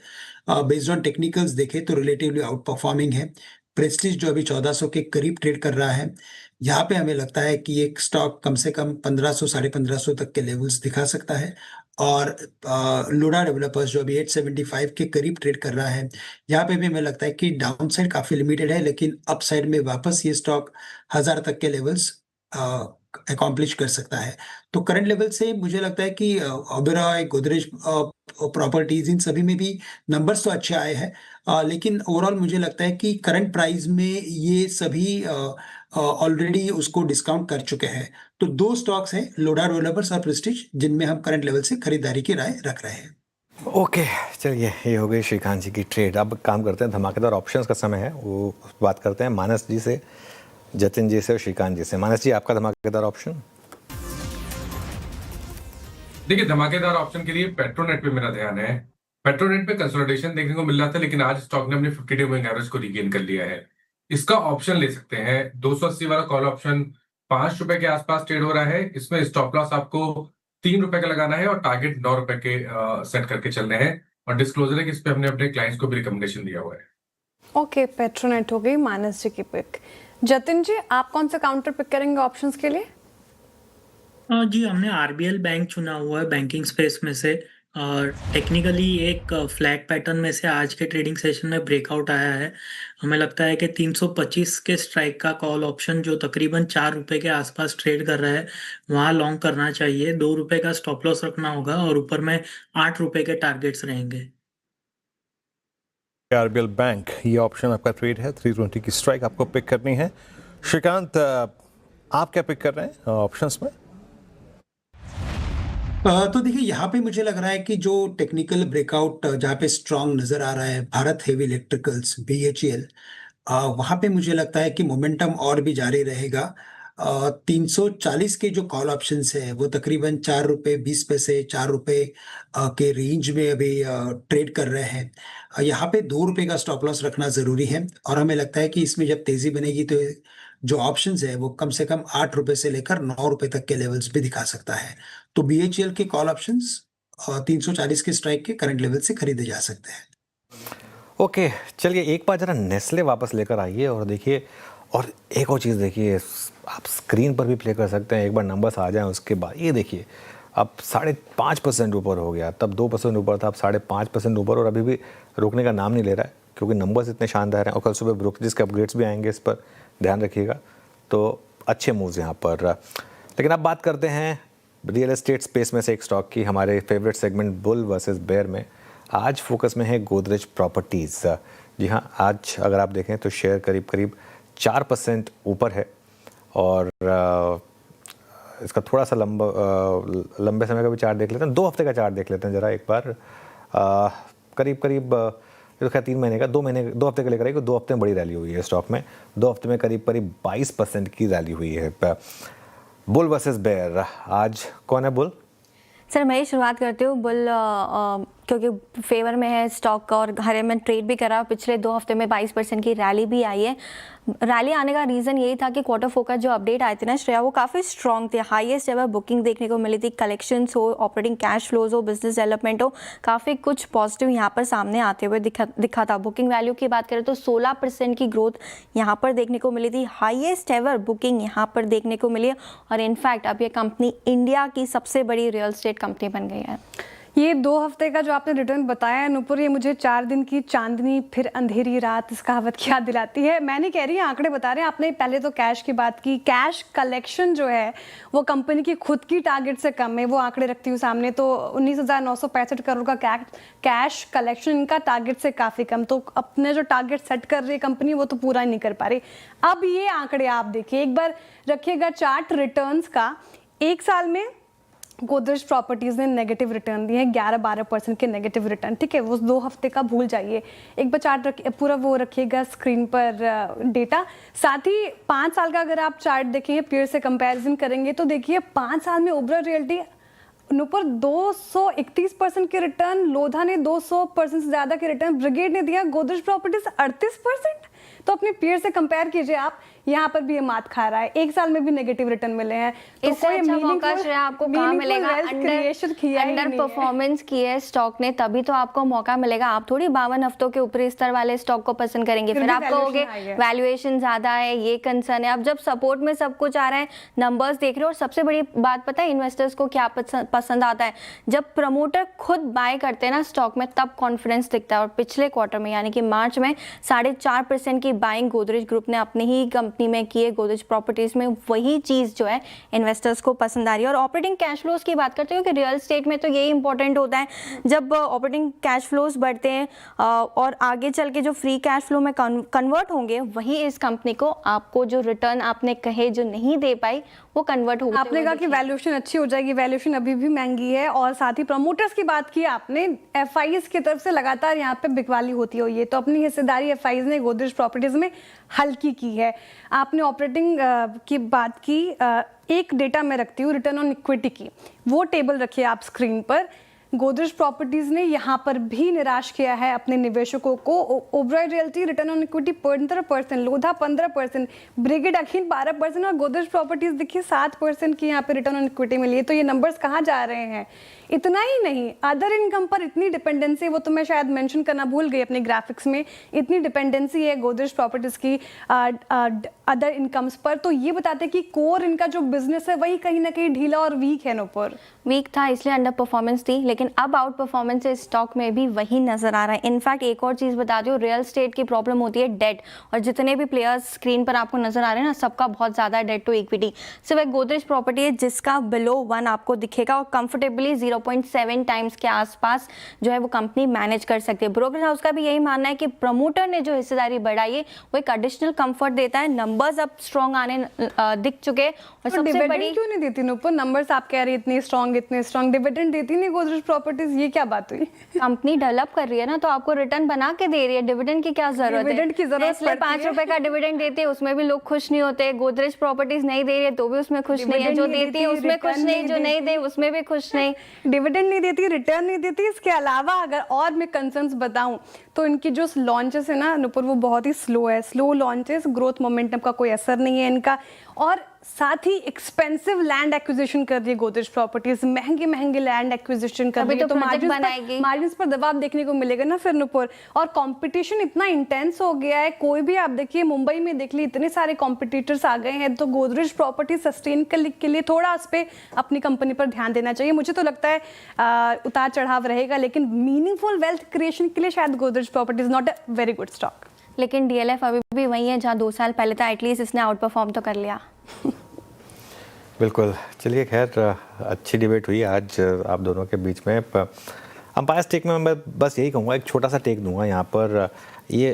बेस्ड ऑन टेक्निकल्स देखें तो रिलेटिवली आउट परफॉर्मिंग है। प्रेस्टीज जो अभी 1400 के करीब ट्रेड कर रहा है, यहाँ पे हमें लगता है कि एक स्टॉक कम से कम 1500 1550 तक के लेवल्स दिखा सकता है। और लोढ़ा डेवलपर्स जो अभी 875 के करीब ट्रेड कर रहा है, यहाँ पे भी हमें लगता है कि डाउन साइड काफ़ी लिमिटेड है, लेकिन अप साइड में वापस ये स्टॉक 1000 तक के लेवल्स अकॉम्प्लिश कर सकता है। तो करंट लेवल से मुझे लगता है कि ओबेरॉय, गोदरेज प्रॉपर्टीज, इन सभी में भी नंबर्स तो अच्छे आए हैं, लेकिन ओवरऑल मुझे लगता है कि करंट प्राइस में ये सभी ऑलरेडी उसको डिस्काउंट कर चुके हैं। तो दो स्टॉक्स हैं, लोढ़ा डेवलपर्स और प्रेस्टीज, जिनमें हम करंट लेवल से खरीदारी की राय रख रहे हैं। ओके, चलिए ये हो गई श्रीकांत जी की ट्रेड। अब काम करते हैं, धमाकेदार ऑप्शंस का समय है, वो बात करते हैं मानस जी से, जतिन जी से और श्रीकांत जी से। मानस जी, आपका धमाकेदार ऑप्शन। देखिए, धमाकेदार ऑप्शन के लिए पेट्रोनेट पे मेरा ध्यान है। पेट्रोनेट पे कंसोलिडेशन देखने को मिल रहा था, लेकिन आज स्टॉक ने अपने 50 डे मूविंग एवरेज को रिगेन कर लिया है। इसका ऑप्शन ले सकते हैं। 280 वाला कॉल ऑप्शन 5 रुपए के आसपास ट्रेड हो रहा है। इसमें स्टॉप लॉस आपको 3 रुपए का लगाना है और टारगेट 9 रुपए के सेट करके चलने हैं। और डिस्क्लोजर है कि इस पे हमने अपने क्लाइंट्स को भी रिकमेंडेशन दिया हुआ है। ओके, पेट्रोनेट हो गई मानस जी की पिक। जतिन जी, आप कौन सा काउंटर पिक करेंगे ऑप्शंस के लिए? जी, हमने आरबीएल बैंक चुना हुआ है बैंकिंग स्पेस में से। और टेक्निकली एक फ्लैट पैटर्न में से आज के ट्रेडिंग सेशन में ब्रेकआउट आया है। हमें लगता है कि 325 के स्ट्राइक का कॉल ऑप्शन जो तकरीबन 4 रुपए के आसपास ट्रेड कर रहा है, वहाँ लॉन्ग करना चाहिए। 2 रुपए का स्टॉप लॉस रखना होगा और ऊपर में 8 रुपए के टारगेट्स रहेंगे। आरबीएल बैंक, ये ऑप्शन आपका ट्रेड है। 320 की स्ट्राइक आपको पिक करनी है। श्रीकांत, आप क्या पिक कर रहे हैं ऑप्शंस में? तो देखिए, यहाँ पे मुझे लग रहा है कि जो टेक्निकल ब्रेकआउट जहाँ पे स्ट्रांग नजर आ रहा है, भारत हेवी इलेक्ट्रिकल्स BHEL, वहाँ पे मुझे लगता है कि मोमेंटम और भी जारी रहेगा। 340 के जो कॉल ऑप्शंस है वो तकरीबन 4 रुपये 20 पैसे 4 रुपये के रेंज में अभी ट्रेड कर रहे हैं। यहाँ पे 2 रुपये का स्टॉप लॉस रखना ज़रूरी है, और हमें लगता है कि इसमें जब तेज़ी बनेगी तो जो ऑप्शंस है वो कम से कम 8 रुपये से लेकर 9 रुपये तक के लेवल्स भी दिखा सकता है। तो BHEL के कॉल ऑप्शंस 340 के स्ट्राइक के करंट लेवल से खरीदे जा सकते हैं। ओके, चलिए एक बार जरा नेस्ले वापस लेकर आइए और देखिए। और एक और चीज़ देखिए, आप स्क्रीन पर भी प्ले कर सकते हैं, एक बार नंबर्स आ जाएं उसके बाद। ये देखिए, अब 5.5% ऊपर हो गया, तब 2% ऊपर था, अब 5.5% ऊपर, और अभी भी रुकने का नाम नहीं ले रहा है, क्योंकि नंबर्स इतने शानदार हैं। और कल सुबह ब्रोकरेज के अपग्रेड्स भी आएंगे, इस पर ध्यान रखिएगा। तो अच्छे मूव्स यहाँ पर। लेकिन अब बात करते हैं रियल एस्टेट स्पेस में से एक स्टॉक की, हमारे favourite segment bull versus bear में। आज फोकस में है गोदरेज प्रॉपर्टीज़। जी हाँ, आज अगर आप देखें तो शेयर करीब करीब 4% ऊपर है, और इसका थोड़ा सा लंबे समय का भी चार्ट देख लेते हैं। 2 हफ्ते का चार्ट देख लेते हैं ज़रा एक बार। करीब करीब तो खैर 3 महीने का, 2 हफ्ते का लेकर आइए। 2 हफ्ते में बड़ी रैली हुई है स्टॉक में। 2 हफ्ते में करीब करीब 22% की रैली हुई है। बुल वर्सेस बेयर, आज कौन है बुल? सर, मैं ही शुरुआत करती हूँ। बुल क्योंकि फेवर में है स्टॉक का और हरे में ट्रेड भी करा। पिछले 2 हफ्ते में 22% की रैली भी आई है। रैली आने का रीज़न यही था कि क्वार्टर 4 का जो अपडेट आए थे ना श्रेया, वो काफ़ी स्ट्रॉन्ग थे। हाईएस्ट एवर बुकिंग देखने को मिली थी। कलेक्शंस हो, ऑपरेटिंग कैश फ्लोज हो, बिजनेस डेवलपमेंट हो, काफ़ी कुछ पॉजिटिव यहाँ पर सामने आते हुए दिखा था। बुकिंग वैल्यू की बात करें तो 16% की ग्रोथ यहाँ पर देखने को मिली थी। हाईएस्ट एवर बुकिंग यहाँ पर देखने को मिली है, और इनफैक्ट अब ये कंपनी इंडिया की सबसे बड़ी रियल एस्टेट कंपनी बन गई है। ये 2 हफ्ते का जो आपने रिटर्न बताया नुपुर, ये मुझे 4 दिन की चांदनी फिर अंधेरी रात इस कहावत की याद दिलाती है। मैं नहीं कह रही, आंकड़े बता रहे हैं। आपने पहले तो कैश की बात की। कैश कलेक्शन जो है वो कंपनी की खुद की टारगेट से कम है। वो आंकड़े रखती हूँ सामने, तो 19,965 करोड़ का कैश कलेक्शन इनका टारगेट से काफ़ी कम। तो अपने जो टारगेट सेट कर रही है कंपनी, वो तो पूरा ही नहीं कर पा रही। अब ये आंकड़े आप देखिए, एक बार रखिएगा चार्ट रिटर्न्स का। 1 साल में गोदरेज प्रॉपर्टीज ने नेगेटिव रिटर्न दिए हैं, 11-12% के नेगेटिव रिटर्न। ठीक है, वो 2 हफ्ते का भूल जाइए, एक बार चार्ट पूरा वो रखिएगा स्क्रीन पर डेटा। साथ ही 5 साल का अगर आप चार्ट देखेंगे, पीयर से कंपैरिजन करेंगे तो देखिए 5 साल में ओबेरॉय रियल्टी ऊपर 231% के रिटर्न, लोधा ने 200% से ज्यादा के रिटर्न, ब्रिगेड ने दिया, गोदरेज प्रॉपर्टीज 38%। तो अपने पीयर से कंपेयर कीजिए आप, यहाँ पर भी ये मात खा रहा है, 1 साल में भी नेगेटिव रिटर्न मिले हैं। तो इससे अच्छा मौका श्रेया आपको कहाँ मिलेगा? अंडर परफॉर्मेंस की है स्टॉक ने, तभी तो आपको मौका मिलेगा। आप थोड़ी 52 हफ्तों के ऊपरी स्तर वाले स्टॉक को पसंद करेंगे, फिर आप कहोगे वैल्यूएशन ज्यादा है, ये कंसर्न है। अब जब सपोर्ट में सब कुछ आ रहा है, नंबर्स देख रहे हो, और सबसे बड़ी बात पता है इन्वेस्टर्स को क्या पसंद आता है? जब प्रमोटर खुद बाय करते हैं ना स्टॉक में, तब कॉन्फिडेंस दिखता है। और पिछले क्वार्टर में यानी कि मार्च में 4.5% की बाइंग गोदरेज ग्रुप ने अपनी ही कंपनी में की है, गोदरेज प्रॉपर्टीज में। वही चीज जो है इन्वेस्टर्स को पसंद आ रही है। और ऑपरेटिंग कैश फ्लोज की बात करते हो कि रियल एस्टेट में तो यही इंपॉर्टेंट होता है, जब ऑपरेटिंग कैश फ्लोज बढ़ते हैं और आगे चल के जो फ्री कैश फ्लो में कन्वर्ट होंगे, वही इस कंपनी को आपको जो रिटर्न आपने कहे जो नहीं दे पाई वो कन्वर्ट होगा। आपने कहा कि वैल्यूएशन अच्छी हो जाएगी, वैल्यूएशन अभी भी महंगी है। और साथ ही प्रमोटर्स की बात की आपने, एफआईज की तरफ से लगातार यहाँ पे बिकवाली होती हुई है, तो अपनी हिस्सेदारी एफआईज ने गोदरेज प्रॉपर्टीज में हल्की की है। आपने ऑपरेटिंग की बात की, एक डेटा मैं रखती हूँ रिटर्न ऑन इक्विटी की, वो टेबल रखिए आप स्क्रीन पर। गोदरेज प्रॉपर्टीज ने यहाँ पर भी निराश किया है अपने निवेशकों को। Oberoi Realty return on equity 15%, Lodha 15%, Brigade अखिल 12% और गोदरेज प्रॉपर्टीज देखिए 7% की यहाँ पे रिटर्न ऑन इक्विटी मिली है। तो ये नंबर्स कहाँ जा रहे हैं? इतना ही नहीं, अदर इनकम पर इतनी डिपेंडेंसी, वो तो मैं शायद मेंशन करना भूल गई अपने ग्राफिक्स में, इतनी डिपेंडेंसी है गोदरेज प्रॉपर्टीज की अदर इनकम्स पर। तो ये बताते हैं कि कोर इनका जो बिजनेस है वही कहीं ना कहीं ढीला और वीक है। ऊपर वीक था इसलिए अंडर परफॉर्मेंस थी, लेकिन अब आउट परफॉर्मेंस स्टॉक में भी वही नजर आ रहा है। इनफैक्ट एक और चीज बता दो, रियल स्टेट की प्रॉब्लम होती है डेट, और जितने भी प्लेयर्स स्क्रीन पर आपको नजर आ रहे हैं ना, सबका बहुत ज्यादा डेट टू इक्विटी। सिर्फ एक गोदरेज प्रॉपर्टी है जिसका बिलो 1 आपको दिखेगा, और कंफर्टेबली 0.7 टाइम्स के आसपास जो है वो कंपनी मैनेज कर सकती है। ब्रोकर हाउस का भी यही मानना है कि प्रमोटर ने जो हिस्सेदारी बढ़ाई है वो एक एडिशनल कंफर्ट देता है। नंबर्स अब स्ट्रॉन्ग आने दिख चुके, और सबसे बड़ी क्यों नहीं देती ऊपर नंबर्स? आप कह रही इतने स्ट्रॉन्ग डिविडेंड देती नहीं गोदरेज प्रॉपर्टीज, ये क्या बात हुई? कंपनी डेवलप कर रही है ना, तो आपको रिटर्न बना के दे रही है, डिविडेंड की क्या जरूरत है? डिविडेंड की जरूरत इसलिए 5 रुपए का डिविडेंड देते हैं, उसमें भी लोग खुश नहीं होते। गोदरेज प्रॉपर्टीज नहीं दे रही है तो भी उसमें खुश नहीं है, जो देती है उसमें खुश नहीं, जो नहीं दे उसमें भी खुश नहीं। डिविडेंड नहीं देती, रिटर्न नहीं देती। इसके अलावा अगर और मैं कंसर्न्स बताऊं तो इनकी जो लॉन्चेस है ना नुपुर, वो बहुत ही स्लो है। स्लो लॉन्चेस, ग्रोथ मोमेंटम का कोई असर नहीं है इनका। और साथ ही एक्सपेंसिव लैंड एक्विजिशन कर रही है गोदरेज प्रॉपर्टीज, महंगे लैंड एक्विजिशन कर रही है, तो मार्जिन्स पर दबाव देखने को मिलेगा ना फिर नुपुर। और कंपटीशन इतना इंटेंस हो गया है, कोई भी आप देखिए मुंबई में देख ली, इतने सारे कॉम्पिटिटर्स आ गए हैं। तो गोदरेज प्रॉपर्टी सस्टेन के लिए थोड़ा उस पर अपनी कंपनी पर ध्यान देना चाहिए। मुझे तो लगता है उतार चढ़ाव रहेगा, लेकिन मीनिंगफुल वेल्थ क्रिएशन के लिए शायद Godrej properties not a very good stock. लेकिन डीएलएफ अभी भी वही है जहां 2 साल पहले था, एटलीस्ट इसने आउट परफॉर्म तो कर लिया। बिल्कुल, चलिए खैर अच्छी डिबेट हुई आज आप दोनों के बीच में। अंपायर टेक में मैं बस यही कहूँगा, एक छोटा सा टेक दूंगा यहाँ पर। ये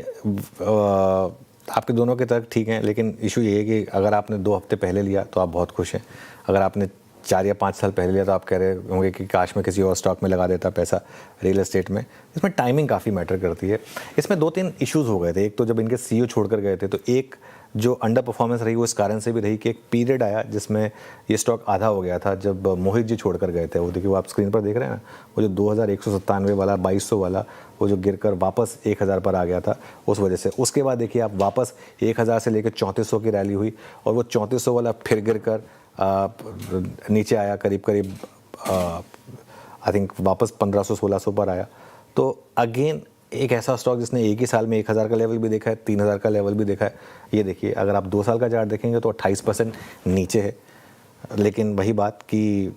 आपके दोनों के तर्क ठीक हैं, लेकिन इशू ये है कि अगर आपने 2 हफ्ते पहले लिया तो आप बहुत खुश हैं, अगर आपने 4 या 5 साल पहले लिया तो आप कह रहे होंगे कि काश में किसी और स्टॉक में लगा देता पैसा रियल एस्टेट में। इसमें टाइमिंग काफ़ी मैटर करती है। इसमें 2-3 इश्यूज हो गए थे। एक तो जब इनके सीईओ छोड़कर गए थे, तो एक जो अंडर परफॉर्मेंस रही वो इस कारण से भी रही कि एक पीरियड आया जिसमें ये स्टॉक आधा हो गया था, जब मोहित जी छोड़कर गए थे। वो देखिए, वो आप स्क्रीन पर देख रहे हैं ना, वो जो 2197 वाला 2200 वाला वो जो गिरकर वापस 1000 पर आ गया था, उस वजह से। उसके बाद देखिए आप वापस 1000 से लेकर 3400 की रैली हुई, और वो 3400 वाला फिर गिरकर नीचे आया, करीब आई थिंक वापस 1500-1600 पर आया। तो अगेन एक ऐसा स्टॉक जिसने एक ही साल में 1000 का लेवल भी देखा है, 3000 का लेवल भी देखा है। ये देखिए, अगर आप 2 साल का चार्ट देखेंगे तो 28% नीचे है। लेकिन वही बात कि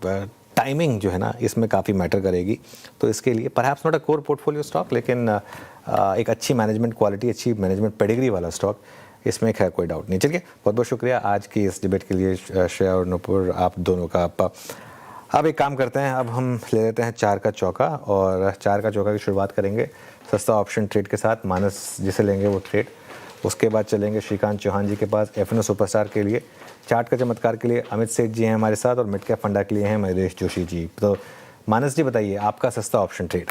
टाइमिंग जो है ना, इसमें काफ़ी मैटर करेगी। तो इसके लिए perhaps not a core portfolio stock, लेकिन एक अच्छी मैनेजमेंट क्वालिटी, अच्छी मैनेजमेंट पेडिग्री वाला स्टॉक, इसमें खैर कोई डाउट नहीं। चलिए, बहुत बहुत शुक्रिया आज की इस डिबेट के लिए श्रेया और नुपुर, आप दोनों का। अब एक काम करते हैं, अब हम ले लेते हैं 4 का चौका, और 4 का चौका की शुरुआत करेंगे सस्ता ऑप्शन ट्रेड के साथ। मानस जिसे लेंगे वो ट्रेड, उसके बाद चलेंगे श्रीकांत चौहान जी के पास एफएनओ सुपरस्टार के लिए। चार्ट का चमत्कार के लिए अमित सेठ जी हैं हमारे साथ और मिड कैप फंडा के लिए हैं मयूरेश जोशी जी। तो मानस जी बताइए आपका सस्ता ऑप्शन ट्रेड।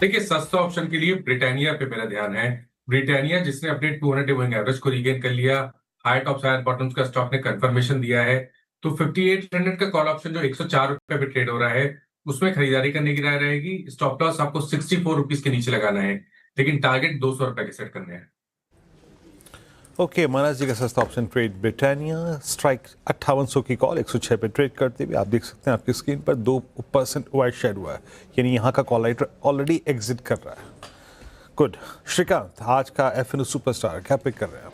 देखिए, सस्ता ऑप्शन के लिए ब्रिटानिया पे मेरा ध्यान है। ब्रिटानिया जिसने अपने 200 मूविंग एवरेज को रीगेन कर लिया, हाई टॉप्स हायर बॉटम्स का स्टॉक ने कंफर्मेशन दिया है, तो 5800 का कॉल ऑप्शन जो 104 रुपए पे ट्रेड हो रहा है उसमें खरीदारी करने की राय रहेगी। स्टॉप लॉस आपको 64 रुपीज के नीचे लगाना है, लेकिन टारगेट 200 रुपए के सेट करने हैं। ओके, मानस जी का सस्ता ऑप्शन ट्रेड ब्रिटानिया, स्ट्राइक 5800 की कॉल 106 पे ट्रेड करते हुए आप देख सकते हैं आपकी स्क्रीन पर 2% वाइट शेड हुआ है, यानी यहाँ का कॉल राइटर ऑलरेडी एग्जिट कर रहा है। गुड। श्रीकांत, आज का एफएनओ सुपरस्टार क्या पिक कर रहे हैं आप?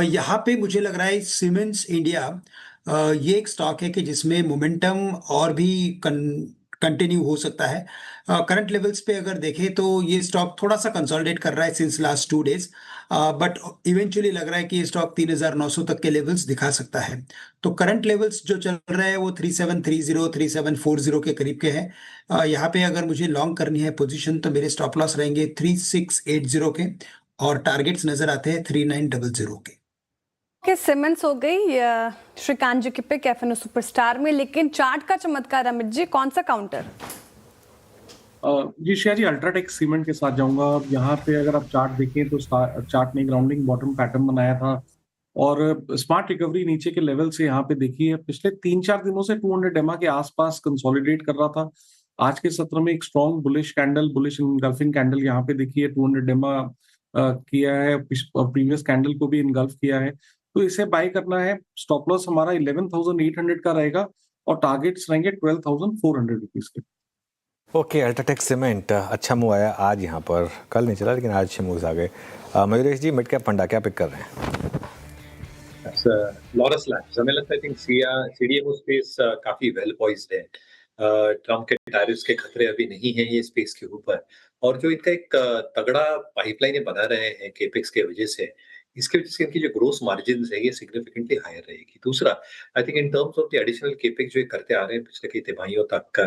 यहाँ पे मुझे लग रहा है सीमेंस इंडिया ये एक स्टॉक है कि जिसमें मोमेंटम और भी कंटिन्यू हो सकता है। करंट लेवल्स पे अगर देखें तो ये स्टॉक थोड़ा सा कंसोलिडेट कर रहा है since last 2 days, but eventually लग रहा है कि ये स्टॉक 3900 तक के लेवल्स दिखा सकता है। तो करंट लेवल्स जो चल रहे हैं वो 3730 3740 के करीब के हैं। यहाँ पे अगर मुझे लॉन्ग करनी है पोजीशन तो मेरे स्टॉप लॉस रहेंगे 3680 के और टारगेट्स नजर आते हैं 3900 के। कि सीमेंस हो गई श्रीकांत जी की पिक एफएनओ सुपरस्टार में, लेकिन चार्ट का चमत्कार अमित जी, कौन सा काउंटर? जी श्रेया जी, अल्ट्राटेक सीमेंट के साथ जाऊंगा। यहाँ पे अगर आप चार्ट देखें तो चार्ट ने ग्राउंडिंग बॉटम पैटर्न बनाया था और स्मार्ट रिकवरी नीचे के लेवल से यहाँ पे देखिए पिछले 3-4 दिनों से 200 डेमा के आसपास कंसोलिडेट कर रहा था। आज के सत्र में एक स्ट्रॉन्ग बुलिश इनगल्फिंग कैंडल यहाँ पे देखिए 200 डेमा किया है, प्रीवियस कैंडल को भी इनगल्फ किया है, तो इसे बाय करना है। स्टॉप लॉस हमारा 11,800 का रहेगा और टारगेट्स रहेंगे 12,400 रुपीज के। ओके, अल्ट्राटेक सीमेंट अच्छा मूव आया आज यहाँ पर, कल नहीं चला लेकिन आज अच्छे मूव्स आ गए। मयूरेश जी, मिड कैप फंडा क्या पिक कर रहे हैं? लॉरस लैब्स, हमें लगता है आई थिंक सीडीएमओ स्पेस काफी वेल पॉइज्ड है। ट्रम्प के टैरिफ्स के खतरे अभी नहीं है ये स्पेस के ऊपर, और जो इनका एक तगड़ा पाइपलाइन बना रहे हैं केपेक्स के वजह से, इसके वजह से इनकी जो ग्रोस मार्जिन है ये सिग्निफिकेंटली हायर रहेगी। दूसरा, I think in terms of the additional capex जो करते आ रहे हैं पिछले कई तिमाहियों तक,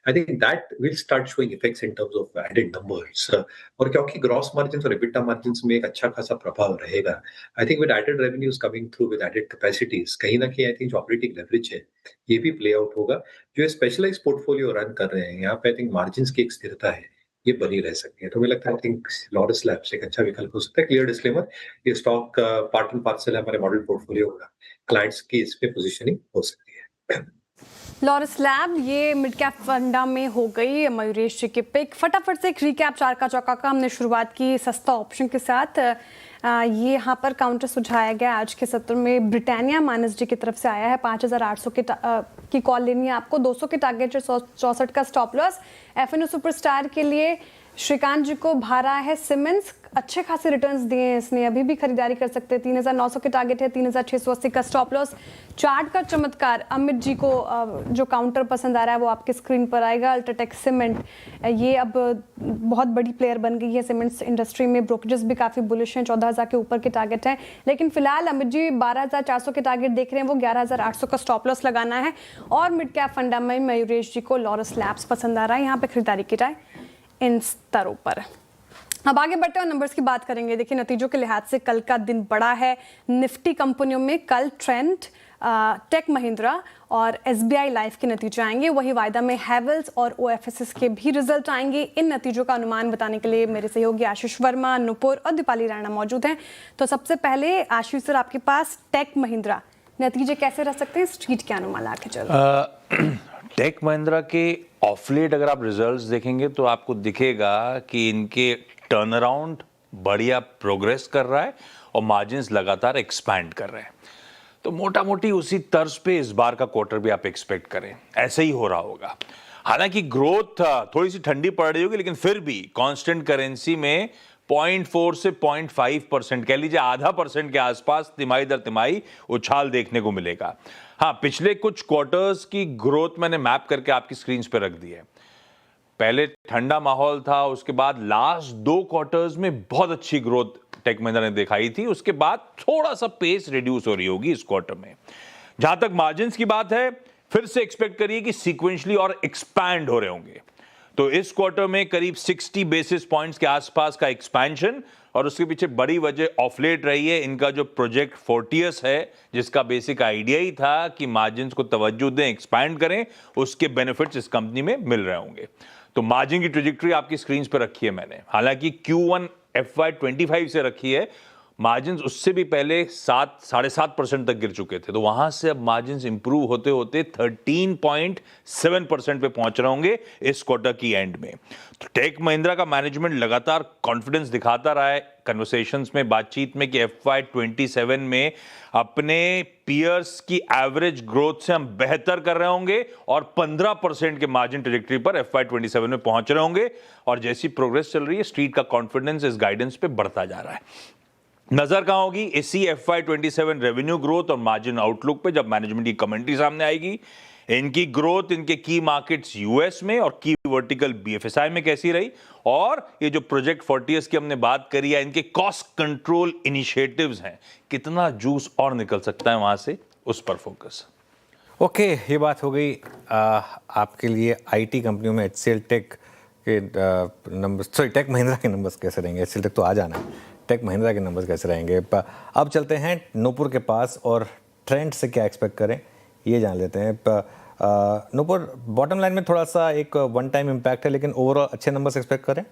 I think that will start showing effects in terms of added numbers. और क्योंकि ग्रॉस मार्जिन और एबिटा मार्जिन में एक अच्छा खासा प्रभाव रहेगा, I think with added revenues coming through with added capacities, कहीं ना कहीं आई थिंक जो ऑपरेटिंग लेवरेज है ये भी प्ले आउट होगा। जो स्पेशलाइज पोर्टफोलियो रन कर रहे हैं यहाँ पे आई थिंक मार्जिन की एक स्थिरता है ये बनी रह सकती है। तो मुझे लगता है आई थिंक लॉरस लैब्स एक अच्छा विकल्प हो सकता है। क्लियर डिस्क्लेमर, ये स्टॉक पार्ट एंड पार्सल है हमारे मॉडल पोर्टफोलियो का, क्लाइंट्स की इस पे पोजीशनिंग हो सकती है। लॉरस लैब ये मिड कैप फंडा में हो गई मयूरेश जी की पिक। फटाफट से एक रिकैप चार का चौका का हमने शुरुआत की सस्ता ऑप्शन के साथ। ये यहाँ पर काउंटर सुझाया गया आज के सत्र में। ब्रिटानिया मानस जी की तरफ से आया है 5800 की कॉल लेनी है आपको, 200 के टारगेट, 64 का स्टॉप लॉस। एफएनओ सुपरस्टार के लिए श्रीकांत जी को भारा है सीमेंस, अच्छे खासे रिटर्न्स दिए हैं इसने, अभी भी खरीदारी कर सकते हैं। 3900 के टारगेट है, 3680 का स्टॉप लॉस। चार्ट का चमत्कार अमित जी को जो काउंटर पसंद आ रहा है वो आपके स्क्रीन पर आएगा। अल्ट्राटेक सीमेंट ये अब बहुत बड़ी प्लेयर बन गई है सीमेंट्स इंडस्ट्री में, ब्रोकरेजेस भी काफ़ी बुलिश हैं, 14,000 के ऊपर के टारगेट हैं। लेकिन फिलहाल अमित जी 12,400 के टारगेट देख रहे हैं, वो 11,800 का स्टॉप लॉस लगाना है। और मिड कैप फंडा में मयूरेश जी को लॉरस लैब्स पसंद आ रहा है, यहाँ पे खरीदारी की जाए इन स्तरों पर। अब आगे बढ़ते हैं और नंबर्स की बात करेंगे। देखिए, नतीजों के लिहाज से कल का दिन बड़ा है निफ्टी कंपनियों में। कल ट्रेंड, टेक महिंद्रा और एसबीआई लाइफ के नतीजे आएंगे, वही वायदा में हैवेल्स और ओएफएसएस के भी रिजल्ट आएंगे। इन नतीजों का अनुमान बताने के लिए मेरे सहयोगी आशीष वर्मा, नुपुर और दीपाली राणा मौजूद हैं। तो सबसे पहले आशीष सर, आपके पास टेक महिंद्रा नतीजे कैसे रह सकते हैं, स्ट्रीट के अनुमान आके चलो। टेक महिंद्रा के ऑफलेट अगर आप रिजल्ट्स देखेंगे तो आपको दिखेगा कि इनके टर्नअराउंड बढ़िया प्रोग्रेस कर रहा है और मार्जिन्स लगातार एक्सपैंड कर रहे हैं। तो मोटा मोटी उसी तर्ज पे इस बार का क्वार्टर भी आप एक्सपेक्ट करें, ऐसे ही हो रहा होगा। हालांकि ग्रोथ थोड़ी सी ठंडी पड़ रही होगी, लेकिन फिर भी कांस्टेंट करेंसी में 0.4 से 0.5%, कह लीजिए आधा % के आसपास तिमाही दर तिमाही उछाल देखने को मिलेगा। हाँ, पिछले कुछ क्वार्टर्स की ग्रोथ मैंने मैप करके आपकी स्क्रीन पे रख दी है। पहले ठंडा माहौल था, उसके बाद लास्ट 2 क्वार्टर्स में बहुत अच्छी ग्रोथ टेक महिंद्रा ने दिखाई थी, उसके बाद थोड़ा सा पेस रिड्यूस हो रही होगी इस क्वार्टर में। जहां तक मार्जिन्स की बात है, फिर से एक्सपेक्ट करिए कि सीक्वेंशली और एक्सपैंड हो रहे होंगे। तो इस क्वार्टर में करीब 60 बेसिस पॉइंट्स के आसपास का एक्सपेंशन, और उसके पीछे बड़ी वजह ऑफ लेट रही है इनका जो प्रोजेक्ट फोर्टियस है, जिसका बेसिक आइडिया ही था कि मार्जिन्स को तवज्जो दें, एक्सपैंड करें, उसके बेनिफिट्स इस कंपनी में मिल रहे होंगे। तो मार्जिन की ट्रेजेक्टरी आपकी स्क्रीन पर रखी है मैंने, हालांकि Q1 FY25 से रखी है। मार्जिन्स उससे भी पहले 7-7.5% तक गिर चुके थे, तो वहां से अब मार्जिन्स इंप्रूव होते होते 13.7% पे पहुंच रहे होंगे इस क्वार्टर की एंड में। तो टेक महिंद्रा का मैनेजमेंट लगातार कॉन्फिडेंस दिखाता रहा है कन्वर्सेशंस में, बातचीत में, कि FY27 में अपने पीयर्स की एवरेज ग्रोथ से हम बेहतर कर रहे होंगे और 15% के मार्जिन ट्रेजेक्टरी पर FY27 में पहुंच रहे होंगे। और जैसी प्रोग्रेस चल रही है, स्ट्रीट का कॉन्फिडेंस इस गाइडेंस पे बढ़ता जा रहा है। नजर कहां होगी? इसी FY27 रेवेन्यू ग्रोथ और मार्जिन आउटलुक पे, जब मैनेजमेंट की कमेंट्री सामने आएगी। इनकी ग्रोथ इनके की मार्केट्स यूएस में और की वर्टिकल BFSI में कैसी रही, और ये जो प्रोजेक्ट फोर्टियस की हमने बात करी है, इनके कॉस्ट कंट्रोल इनिशिएटिव्स हैं, कितना जूस और निकल सकता है वहां से, उस पर फोकस। ओके, ये बात हो गई आपके लिए IT कंपनियों में HCL टेक के नंबर्स, सॉरी टेक महिंद्रा के नंबर्स कैसे रहेंगे। HCL टेक तो आ जाना है, टेक महिंद्रा के नंबर्स कैसे रहेंगे। अब चलते हैं नूपुर के पास और ट्रेंड से क्या एक्सपेक्ट करें ये जान लेते हैं। नूपुर, बॉटम लाइन में थोड़ा सा एक वन टाइम इम्पैक्ट है, लेकिन ओवरऑल अच्छे नंबर्स एक्सपेक्ट करें।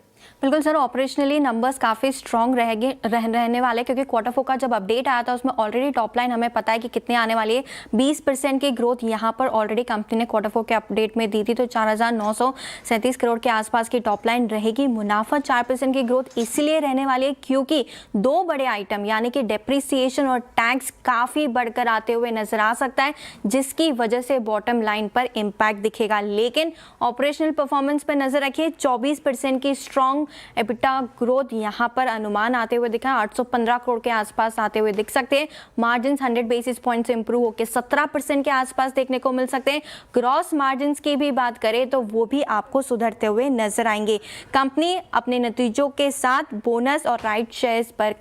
बिल्कुल सर, ऑपरेशनली नंबर्स काफ़ी स्ट्रॉन्ग रहने वाले, क्योंकि क्वार्टर 4 का जब अपडेट आया था उसमें ऑलरेडी टॉप लाइन हमें पता है कि कितने आने वाली है। 20% की ग्रोथ यहाँ पर ऑलरेडी कंपनी ने क्वार्टर 4 के अपडेट में दी थी, तो 4,937 करोड़ के आसपास की टॉप लाइन रहेगी। मुनाफा 4% की ग्रोथ इसलिए रहने वाली है क्योंकि 2 बड़े आइटम यानी कि डेप्रिसिएशन और टैक्स काफ़ी बढ़कर आते हुए नजर आ सकता है, जिसकी वजह से बॉटम लाइन पर इम्पैक्ट दिखेगा। लेकिन ऑपरेशनल परफॉर्मेंस पर नजर रखिए, 24% की स्ट्रॉन्ग एबिटा ग्रोथ यहां पर अनुमान आते हुए दिखा, 815 करोड़ के आसपास आते हुए दिख सकते हैं। मार्जिन 100 बेसिस पॉइंट से इंप्रूव होकर 17% के आसपास देखने को मिल सकते हैं। ग्रॉस मार्जिन की भी बात करें तो वो भी आपको सुधरते हुए नजर आएंगे। कंपनी अपने नतीजों के साथ बोनस और राइट शेयर्स पर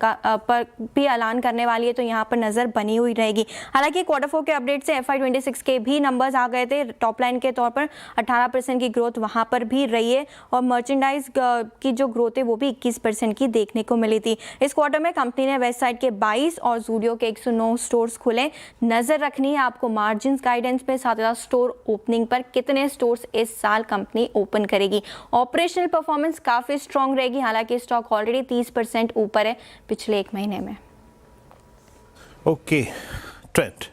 भी ऐलान करने वाली है, तो यहाँ पर नजर बनी हुई रहेगी। हालांकि क्वार्टर 4 के अपडेट से FY26 के भी नंबर्स आ गए थे। टॉप लाइन के तौर पर 18% की ग्रोथ वहां पर भी रही है, और मर्चेंडाइज की जो ग्रोथ है वो भी 21% की देखने को मिली थी। इस क्वार्टर में कंपनी ने वेस्ट साइड के 22 और जूडियो के 109 स्टोर्स खुले। नजर रखनी है आपको मार्जिन गाइडेंस पे, साथ ही स्टोर ओपनिंग पर, कितने स्टोर्स इस साल कंपनी ओपन करेगी। ऑपरेशनल परफॉर्मेंस काफी स्ट्रांग रहेगी, हालांकि स्टॉक ऑलरेडी 30% ऊपर है पिछले 1 महीने में। ओके, ट्रेंड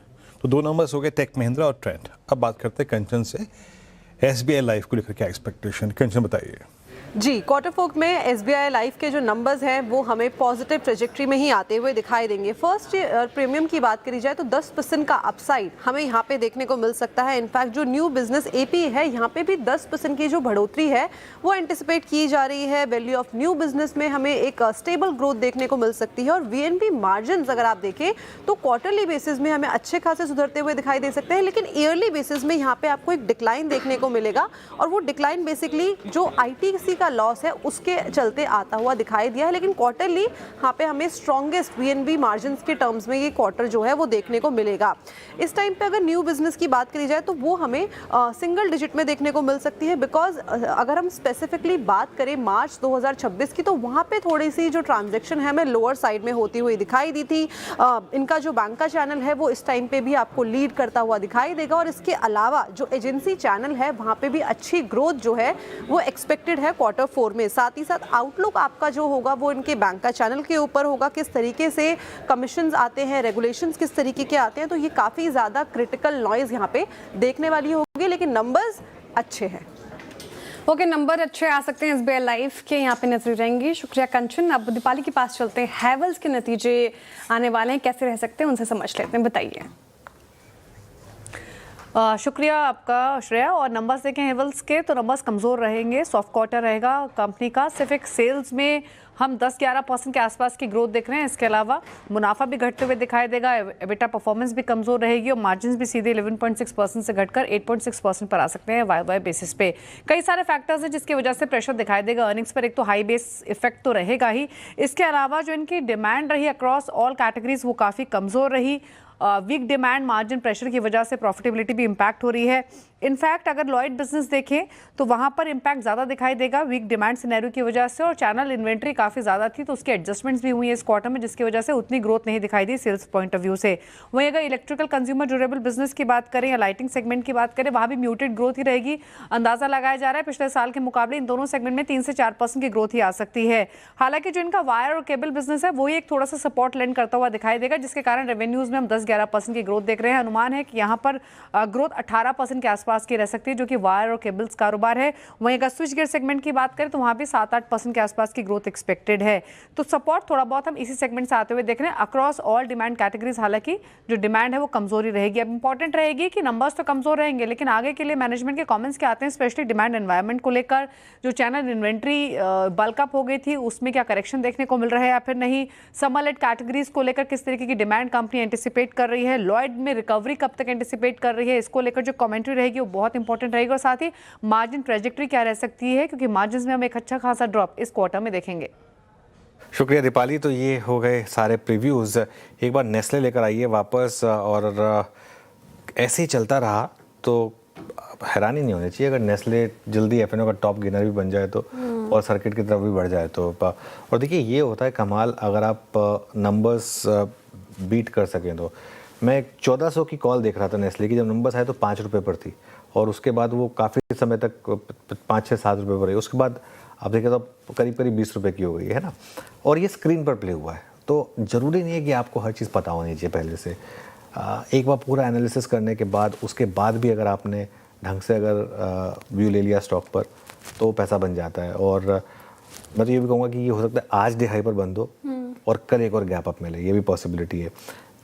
तो 2 नंबर्स हो गए, टेक महिंद्रा और ट्रेंड। अब बात करते हैं कंचन से, SBI लाइफ को लेकर क्या एक्सपेक्टेशन, कंचन बताइए। जी, क्वार्टर 4 में SBI लाइफ के जो नंबर्स हैं वो हमें पॉजिटिव ट्रेजेक्ट्री में ही आते हुए दिखाई देंगे। फर्स्ट प्रीमियम की बात करी जाए तो 10% का अपसाइड हमें यहाँ पे देखने को मिल सकता है। इनफैक्ट जो न्यू बिजनेस AP है, यहाँ पे भी 10% की जो बढ़ोतरी है वो एंटिसिपेट की जा रही है। वैल्यू ऑफ न्यू बिजनेस में हमें एक स्टेबल ग्रोथ देखने को मिल सकती है। और VNB मार्जिन अगर आप देखें तो क्वार्टरली बेसिस में हमें अच्छे खासे सुधरते हुए दिखाई दे सकते हैं, लेकिन ईयरली बेसिस में यहाँ पे आपको एक डिक्लाइन देखने को मिलेगा, और वो डिक्लाइन बेसिकली जो ITC का लॉस है उसके चलते आता हुआ दिखाई दिया है। लेकिन क्वार्टरली यहाँ पे हमें स्ट्रॉन्गेस्ट VNB मार्जिन के टर्म्स में ये क्वार्टर जो है वो देखने को मिलेगा। इस टाइम पे अगर न्यू बिजनेस की बात करी जाए तो वो हमें सिंगल डिजिट में देखने को मिल सकती है, बिकॉज अगर हम स्पेसिफिकली बात करें मार्च 2026 की, तो वहाँ पे थोड़ी सी जो ट्रांजेक्शन है हमें लोअर साइड में होती हुई दिखाई दी थी। इनका जो बैंक का चैनल है वो इस टाइम पे भी आपको लीड करता हुआ दिखाई देगा, और इसके अलावा जो एजेंसी चैनल है वहाँ पे भी अच्छी ग्रोथ जो है वो एक्सपेक्टेड है क्वार्टर 4 में। साथ ही साथ आउटलुक आपका जो होगा वो इनके बैंक का चैनल के ऊपर होगा, किस तरीके से कमीशंस आते हैं, रेगुलेशंस किस तरीके के आते हैं, तो ये काफ़ी ज़्यादा क्रिटिकल नॉइज़ यहाँ पे देखने वाली होगी, लेकिन नंबर्स अच्छे हैं। ओके, नंबर अच्छे आ सकते हैं SBI लाइफ के, यहाँ पे नजर रहेंगी। शुक्रिया कंचन। अब दीपाली के पास चलते हैं, हैवेल्स के नतीजे आने वाले हैं, कैसे रह सकते हैं उनसे समझ लेते हैं, बताइए। शुक्रिया आपका श्रेया। और नंबर्स देखें हेवल्स के तो नंबर्स कमज़ोर रहेंगे, सॉफ्ट क्वार्टर रहेगा कंपनी का। सिर्फ एक सेल्स में हम 10-11% के आसपास की ग्रोथ देख रहे हैं। इसके अलावा मुनाफा भी घटते हुए दिखाई देगा, एबिटा परफॉर्मेंस भी कमज़ोर रहेगी, और मार्जिन भी सीधे 11.6% से घटकर 8.6% पर आ सकते हैं YoY बेसिस पे। कई सारे फैक्टर्स हैं जिसकी वजह से प्रेशर दिखाई देगा अर्निंग्स पर। एक तो हाई बेस इफेक्ट तो रहेगा ही, इसके अलावा जो इनकी डिमांड रही अक्रॉस ऑल कैटेगरीज वो काफ़ी कमज़ोर रही। वीक डिमांड मार्जिन प्रेशर की वजह से प्रॉफिटेबिलिटी भी इम्पैक्ट हो रही है। इनफैक्ट अगर लॉयड बिजनेस देखें तो वहां पर इंपैक्ट ज़्यादा दिखाई देगा वीक डिमांड सिनेरियो की वजह से, और चैनल इन्वेंट्री काफ़ी ज़्यादा थी तो उसकी एडजस्टमेंट्स भी हुई है इस क्वार्टर में, जिसकी वजह से उतनी ग्रोथ नहीं दिखाई दी सेल्स पॉइंट ऑफ व्यू से। वहीं अगर इलेक्ट्रिकल कंज्यूमर ड्यूरेबल बिजनेस की बात करें या लाइटिंग सेगमेंट की बात करें, वहाँ भी म्यूटेड ग्रोथ ही रहेगी। अंदाजा लगाया जा रहा है पिछले साल के मुकाबले इन दोनों सेगमेंट में 3 से 4% की ग्रोथ ही आ सकती है। हालांकि जो इनका वायर और केबल बिजनेस है वही एक थोड़ा सा सपोर्ट लेंड करता हुआ दिखाई देगा, जिसके कारण रेवेन्यूज में हम 10-11% की ग्रोथ देख रहे हैं। अनुमान है कि यहाँ पर ग्रोथ 18% के आसपास की रह सकती है, जो कि वायर और केबल्स कारोबार है। वहीं अगर स्विच गियर सेगमेंट की बात करें तो वहाँ भी 7-8% के आसपास की ग्रोथ एक्सपेक्टेड है। तो सपोर्ट थोड़ा बहुत हम इसी सेगमेंट से आते हुए देख रहे हैं अक्रॉस ऑल डिमांड कैटेगरीज। हालांकि जो डिमांड है वो कमजोरी रहेगी। अब इंपॉर्टेंट रहेगी कि नंबर्स तो कमजोर रहेंगे, लेकिन आगे के लिए मैनेजमेंट के कमेंट्स क्या आते हैं, स्पेशली डिमांड एनवायरनमेंट को लेकर। जो चैनल इन्वेंट्री बल्कअप हो गई थी उसमें क्या करेक्शन देखने को मिल रहा है या फिर नहीं, समर लेड कैटेगरीज को लेकर किस तरीके की डिमांड कंपनी एंटिसिपेट कर रही है, लॉयड में रिकवरी कब तक एंटिसिपेट कर रही है, इसको लेकर जो कमेंट्री रहेगी वो बहुत इंपॉर्टेंट रहेगी। और साथ ही मार्जिन ट्रेजेक्ट्री क्या रह सकती है, क्योंकि मार्जिन में हम एक अच्छा खासा ड्रॉप इस क्वार्टर में देखेंगे। शुक्रिया दीपाली। तो ये हो गए सारे प्रीव्यूज़। एक बार नेस्ले लेकर आइए वापस, और ऐसे ही चलता रहा तो हैरानी नहीं होनी चाहिए अगर नेस्ले जल्दी एफ का टॉप गेनर भी बन जाए तो, और सर्किट की तरफ भी बढ़ जाए तो। और देखिए ये होता है कमाल अगर आप नंबर्स बीट कर सकें तो। मैं 1400 की कॉल देख रहा था नेस्ले की, जब नंबर्स आए तो 5 रुपये पर थी, और उसके बाद वो काफ़ी समय तक 5-6-7 रुपये पर रही। उसके बाद आप देखें तो करीब 20 रुपये की हो गई है ना। और ये स्क्रीन पर प्ले हुआ है, तो ज़रूरी नहीं है कि आपको हर चीज़ पता होनी चाहिए पहले से। एक बार पूरा एनालिसिस करने के बाद उसके बाद भी अगर आपने ढंग से अगर व्यू ले लिया स्टॉक पर तो पैसा बन जाता है। और मैं तो ये भी कहूँगा कि ये हो सकता है आज डे हाई पर बंद हो और कल एक और गैप अप मिले, ये भी पॉसिबिलिटी है।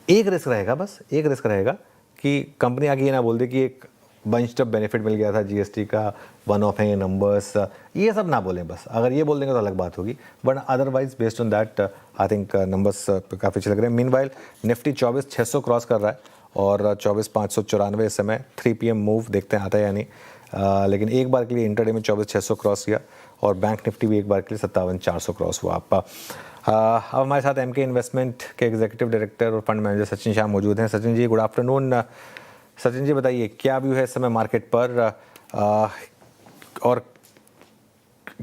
एक रिस्क रहेगा, बस एक रिस्क रहेगा कि कंपनी आगे ये ना बोल दे कि एक बंच्ड अप बेनिफिट मिल गया था जीएसटी का, वन ऑफ है ये नंबर्स, ये सब ना बोलें बस। अगर ये बोल देंगे तो अलग बात होगी, but otherwise based on that I think numbers काफ़ी अच्छे लग रहे हैं। मीनवाइल निफ्टी 24,600 क्रॉस कर रहा है और 24,594 इस समय। 3 PM मूव देखते हैं आता है या नहीं, लेकिन एक बार के लिए इंटरडे में 24,600 क्रॉस किया, और बैंक निफ्टी भी एक बार के लिए 57,400 क्रॉस हुआ। अब हमारे साथ एमके इन्वेस्टमेंट के एग्जीक्यूटिव डायरेक्टर और फंड मैनेजर सचिन शाह मौजूद हैं। Sachin ji good afternoon. सचिन जी बताइए क्या व्यू है इस समय मार्केट पर, और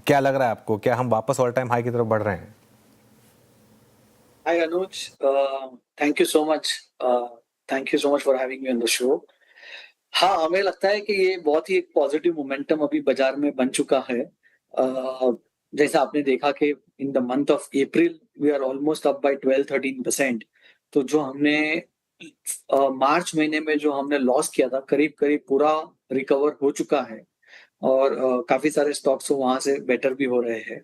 क्या लग रहा है आपको, क्या हम वापस ऑल टाइम हाई की तरफ बढ़ रहे हैं? Hi Anuj, thank you so much. Thank you so much for having me on the show. हाँ, हमें लगता है कि ये बहुत ही एक पॉजिटिव मोमेंटम अभी बाजार में बन चुका है। जैसा आपने देखा कि in the month of April we are almost up by 12-13%। तो जो हमने मार्च महीने में जो हमने लॉस किया था करीब पूरा रिकवर हो चुका है, और काफी सारे स्टॉक्स वहां से बेटर भी हो रहे हैं।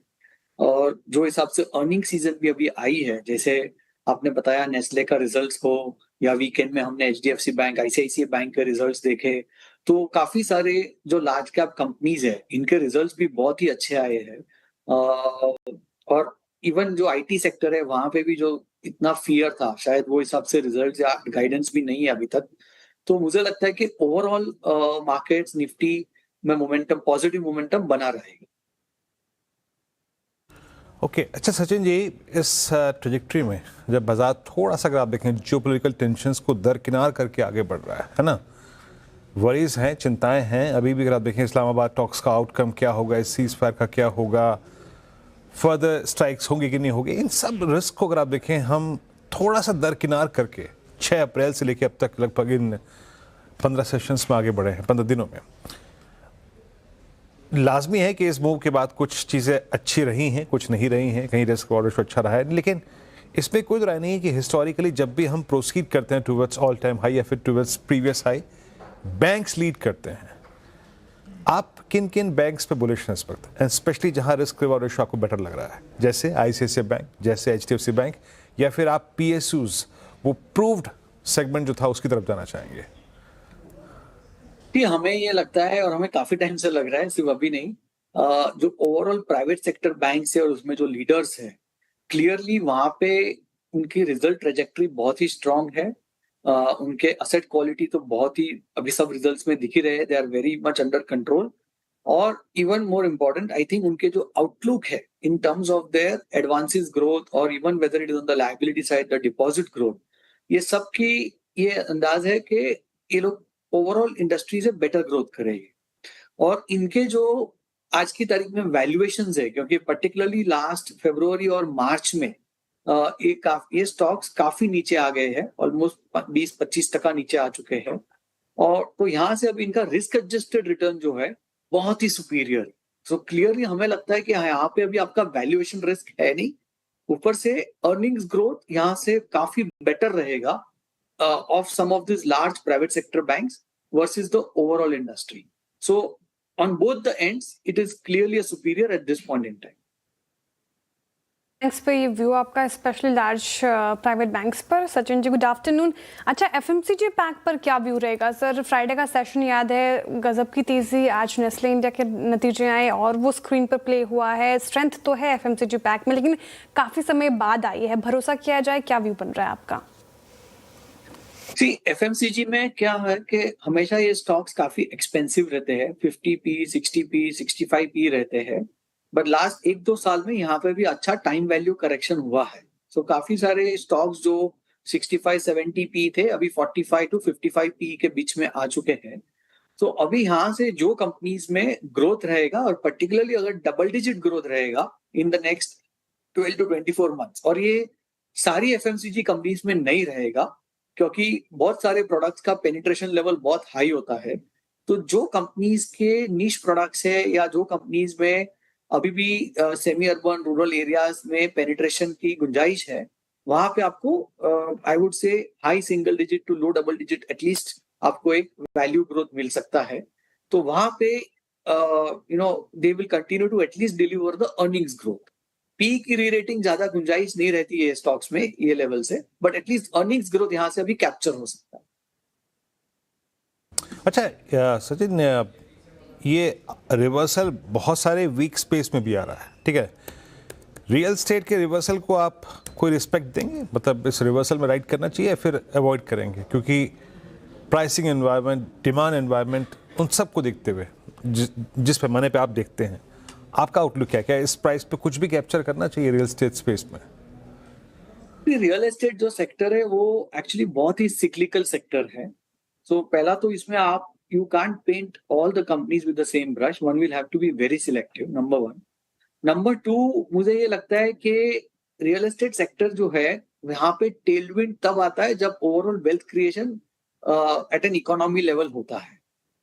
और जो हिसाब से अर्निंग सीजन भी अभी आई है, जैसे आपने बताया नेस्ले का रिजल्ट्स हो, या वीकेंड में हमने एचडीएफसी बैंक, आईसीआईसीआई बैंक के रिजल्ट्स देखे, तो काफी सारे जो लार्ज कैप कंपनीज है इनके रिजल्ट्स भी बहुत ही अच्छे आए हैं। और इवन जो आईटी सेक्टर है वहां पे भी जो इतना फियर था शायद वो हिसाब से रिजल्ट्स या गाइडेंस भी नहीं है अभी तक। तो मुझे लगता है कि ओवरऑल मार्केट्स निफ्टी में मोमेंटम, पॉजिटिव मोमेंटम बना रहेगा। ओके अच्छा सचिन जी, इस ट्रेजेक्ट्री में जब बाजार थोड़ा सा अगर आप देखें जियोपॉलिटिकल टेंशंस को दरकिनार करके आगे बढ़ रहा है ना, वरीज हैं, चिंताएं हैं अभी भी। अगर आप देखें इस्लामाबाद टॉक्स का आउटकम क्या होगा, इस सीज फायर का क्या होगा, फर्दर स्ट्राइक्स होंगी कि नहीं होगी, इन सब रिस्क को अगर आप देखें हम थोड़ा सा दरकिनार करके 6 अप्रैल से लेकर अब तक लगभग इन 15 सेशंस में आगे बढ़े हैं, 15 दिनों में। लाजमी है कि इस मूव के बाद कुछ चीज़ें अच्छी रही हैं, कुछ नहीं रही हैं, कहीं रिस्क और अच्छा रहा है, लेकिन इसमें कोई राय नहीं है कि हिस्टोरिकली जब भी हम प्रोसीड करते हैं टूवर्ड्स ऑल टाइम हाई या फिर towards previous high, banks lead करते हैं। आप किन किन बैंक्स पे बुलिश हैं इस वक्त, एंड स्पेशली जहां रिस्क रिवॉर्ड रेशियो आपको बेटर लग रहा है, जैसे आईसीआईसीआई बैंक, जैसे एचडीएफसी बैंक, या फिर आप पीएसयूज वो प्रूव्ड सेगमेंट जो था उसकी तरफ जाना चाहेंगे? हमें ये लगता है, और हमें काफी टाइम से लग रहा है, सिर्फ अभी नहीं, जो ओवरऑल प्राइवेट सेक्टर बैंक्स है और उसमें जो लीडर्स है, क्लियरली वहां पे उनकी रिजल्ट ट्रेजेक्ट्री बहुत ही स्ट्रांग है। उनके असेट क्वालिटी तो बहुत ही अभी सब रिजल्ट्स में दिख ही रहे हैं, they are very much under control. और even more important I think उनके जो आउटलुक है in terms of their advances growth, और even whether it is on the liability side, the deposit growth, ये सब की ये अंदाज है कि ये लोग ओवरऑल इंडस्ट्री से बेटर ग्रोथ करेगी। और इनके जो आज की तारीख में वैल्यूएशंस है, क्योंकि पर्टिकुलरली लास्ट फरवरी और मार्च में ये स्टॉक्स काफी नीचे आ गए हैं, ऑलमोस्ट 20-25% नीचे आ चुके हैं। और तो यहाँ से अब इनका रिस्क एडजस्टेड रिटर्न जो है बहुत ही सुपीरियर। सो क्लियरली हमें लगता है कि यहाँ पे अभी आपका वैल्यूएशन रिस्क है नहीं, ऊपर से अर्निंग्स ग्रोथ यहाँ से काफी बेटर रहेगा of some of this large private sector banks versus the overall industry. So on both the ends it is clearly a superior at this point in time. Banks पे ये व्यू आपका, स्पेशली लार्ज प्राइवेट बैंक्स पर। Sachin ji good afternoon. अच्छा, एफएमसीजी पैक पर क्या व्यू रहेगा सर? फ्राइडे का सेशन याद है, गजब की तेजी, आज नेस्ले इंडिया के नतीजे आए और वो स्क्रीन पर प्ले हुआ है। स्ट्रेंथ तो है एफएमसीजी पैक में, लेकिन काफी समय बाद आई है, भरोसा किया जाए, क्या व्यू बन रहा है आपका? जी, एफएमसीजी में क्या है कि हमेशा ये स्टॉक्स काफी एक्सपेंसिव रहते हैं, 50p, 60p, 65p रहते हैं, बट लास्ट 1-2 साल में यहाँ पे भी अच्छा टाइम वैल्यू करेक्शन हुआ है। सो काफी सारे स्टॉक्स जो 65-70p थे अभी 45-55p के बीच में आ चुके हैं। तो अभी यहाँ से जो कंपनीज में ग्रोथ रहेगा, और पर्टिकुलरली अगर डबल डिजिट ग्रोथ रहेगा in the next 12 to 24 months, और ये सारी एफएमसीजी कंपनीज में नहीं रहेगा क्योंकि बहुत सारे प्रोडक्ट्स का पेनिट्रेशन लेवल बहुत हाई होता है। तो जो कंपनीज के निश प्रोडक्ट्स है या जो कंपनीज में अभी भी सेमी अर्बन रूरल एरियाज में पेनिट्रेशन की गुंजाइश है, वहां पे आपको I would say high single digit to low double digit at least आपको एक वैल्यू ग्रोथ मिल सकता है। तो वहां पे they will continue to at least deliver the earnings growth. P की री रेटिंग ज्यादा गुंजाइश नहीं रहती है स्टॉक्स में ये लेवल से, बट एटलीस्ट अर्निंग्स ग्रोथ यहाँ से अभी कैप्चर हो सकता है। अच्छा सचिन, ये रिवर्सल बहुत सारे वीक स्पेस में भी आ रहा है, ठीक है। रियल स्टेट के रिवर्सल को आप कोई रिस्पेक्ट देंगे? मतलब इस रिवर्सल में राइड करना चाहिए या फिर अवॉइड करेंगे? क्योंकि प्राइसिंग एनवायरनमेंट, डिमांड एनवायरनमेंट, उन सब को देखते हुए जिस पैमाने पे आप देखते हैं, आपका आउटलुक क्या है? इस प्राइस पे कुछ भी कैप्चर करना चाहिए रियल एस्टेट स्पेस में? रियल एस्टेट जो सेक्टर है वो एक्चुअली बहुत ही सिक्लिकल सेक्टर है। सो पहला तो इसमें आप you can't paint all the companies with the same brush. One will have to be very selective, number one. Number two, मुझे ये लगता है कि रियल एस्टेट सेक्टर जो है यहाँ पे टेलविंड तब आता है जब overall wealth creation at an economy level होता है।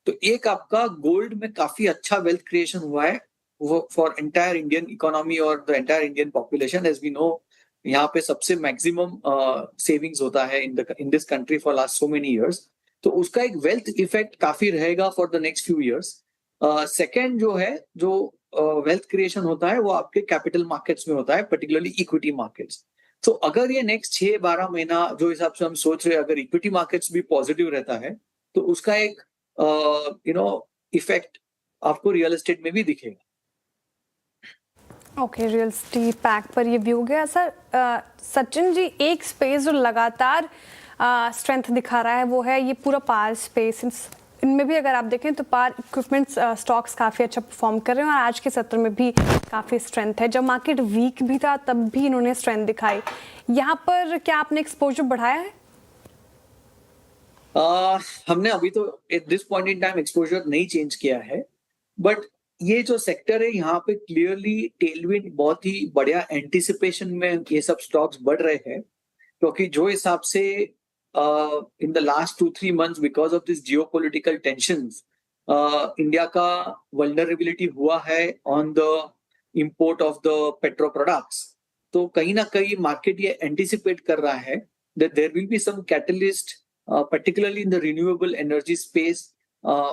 तो एक आपका गोल्ड में काफी अच्छा वेल्थ क्रिएशन हुआ है फॉर एंटायर इंडियन इकोनॉमी और the entire Indian population. As we know, यहाँ पे सबसे मैक्सिमम सेविंग्स होता है in this country for last so many years. तो उसका एक वेल्थ इफेक्ट काफी रहेगा for the next few years. Second जो है, जो वेल्थ क्रिएशन होता है वो आपके कैपिटल मार्केट्स में होता है, पर्टिकुलरली इक्विटी मार्केट्स। तो अगर ये नेक्स्ट 6-12 महीना जो हिसाब से हम सोच रहे हैं, अगर इक्विटी मार्केट्स भी पॉजिटिव रहता है तो उसका एक इफेक्ट आपको रियल एस्टेट में भी दिखेगा। ओके, रियल एस्टेट पैक पर ये व्यू गया सर। सचिन जी, एक स्पेस जो लगातार स्ट्रेंथ दिखा रहा है वो है ये पूरा पावर स्पेस। इनमें भी अगर आप देखें तो पावर इक्विपमेंट स्टॉक्स काफ़ी अच्छा परफॉर्म कर रहे हैं और आज के सत्र में भी काफ़ी स्ट्रेंथ है। जब मार्केट वीक भी था तब भी इन्होंने स्ट्रेंथ दिखाई। यहाँ पर क्या आपने एक्सपोजर बढ़ाया है? हमने अभी तो eight this point in time exposure नहीं चेंज किया है, बट ये जो सेक्टर है यहाँ पे क्लियरली टेलविंड बहुत ही बढ़िया एंटिसिपेशन में ये सब स्टॉक्स बढ़ रहे हैं, क्योंकि जो हिसाब से in the last 2-3 months because of this geopolitical tensions, India का vulnerability हुआ है on the import of the petro products। तो कहीं ना कहीं मार्केट ये anticipate कर रहा है that there will be some catalyst, particularly in the renewable energy space,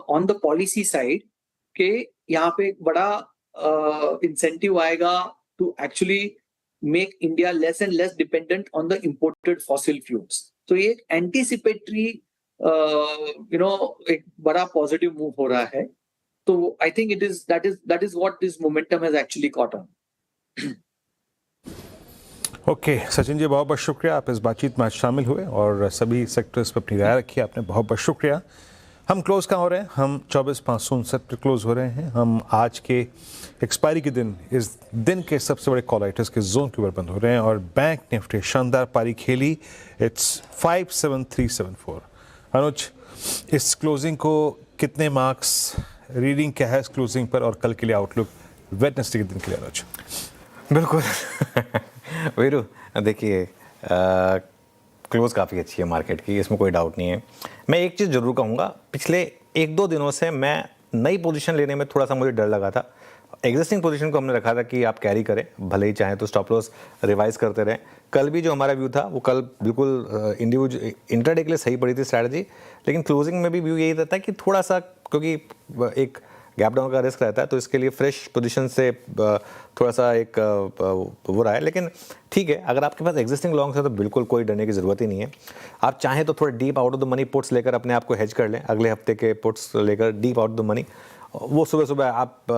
on the policy side, के यहाँ पे एक बड़ा incentive आएगा to actually make India less and less dependent on the imported fossil fuels। तो ये एक एंटीसिपेटरी एक बड़ा पॉजिटिव मूव हो रहा है। तो I think that is what this momentum has actually caught on. Okay Sachin ji, बहुत बहुत शुक्रिया, आप इस बातचीत में आज शामिल हुए और सभी सेक्टर्स पर अपनी राय रखी आपने, बहुत बहुत शुक्रिया। हम क्लोज कहाँ हो रहे हैं? हम 24,559 पर क्लोज हो रहे हैं। हम आज के एक्सपायरी के दिन, इस दिन के सबसे बड़े कॉल राइटर्स के जोन के ऊपर बंद हो रहे हैं और बैंक निफ्टी शानदार पारी खेली। इट्स 57374। अनुज, इस क्लोजिंग को कितने मार्क्स, रीडिंग क्या है इस क्लोजिंग पर, और कल के लिए आउटलुक वेडनेसडे के दिन के लिए अनुज? बिल्कुल वीरू, देखिए क्लोज काफ़ी अच्छी है मार्केट की, इसमें कोई डाउट नहीं है। मैं एक चीज़ ज़रूर कहूँगा, पिछले 1-2 दिनों से मैं नई पोजीशन लेने में थोड़ा सा मुझे डर लगा था। एग्जिस्टिंग पोजीशन को हमने रखा था कि आप कैरी करें, भले ही चाहें तो स्टॉप लॉस रिवाइज करते रहें। कल भी जो हमारा व्यू था वो कल बिल्कुल इंट्राडे के लिए सही पड़ी थी स्ट्रैटेजी, लेकिन क्लोजिंग में भी व्यू यही रहता है कि थोड़ा सा, क्योंकि एक गैप डाउन का रिस्क रहता है, तो इसके लिए फ्रेश पोजीशन से थोड़ा सा एक वो रहा है। लेकिन ठीक है, अगर आपके पास एग्जिस्टिंग लॉन्ग्स है तो बिल्कुल कोई डरने की ज़रूरत ही नहीं है। आप चाहें तो थोड़ा deep out of the money puts लेकर अपने आप को हेज कर लें, अगले हफ्ते के पुट्स लेकर deep out of the money, वो सुबह सुबह आप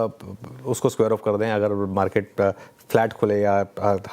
उसको स्क्वायर ऑफ कर दें। अगर मार्केट फ्लैट खुले या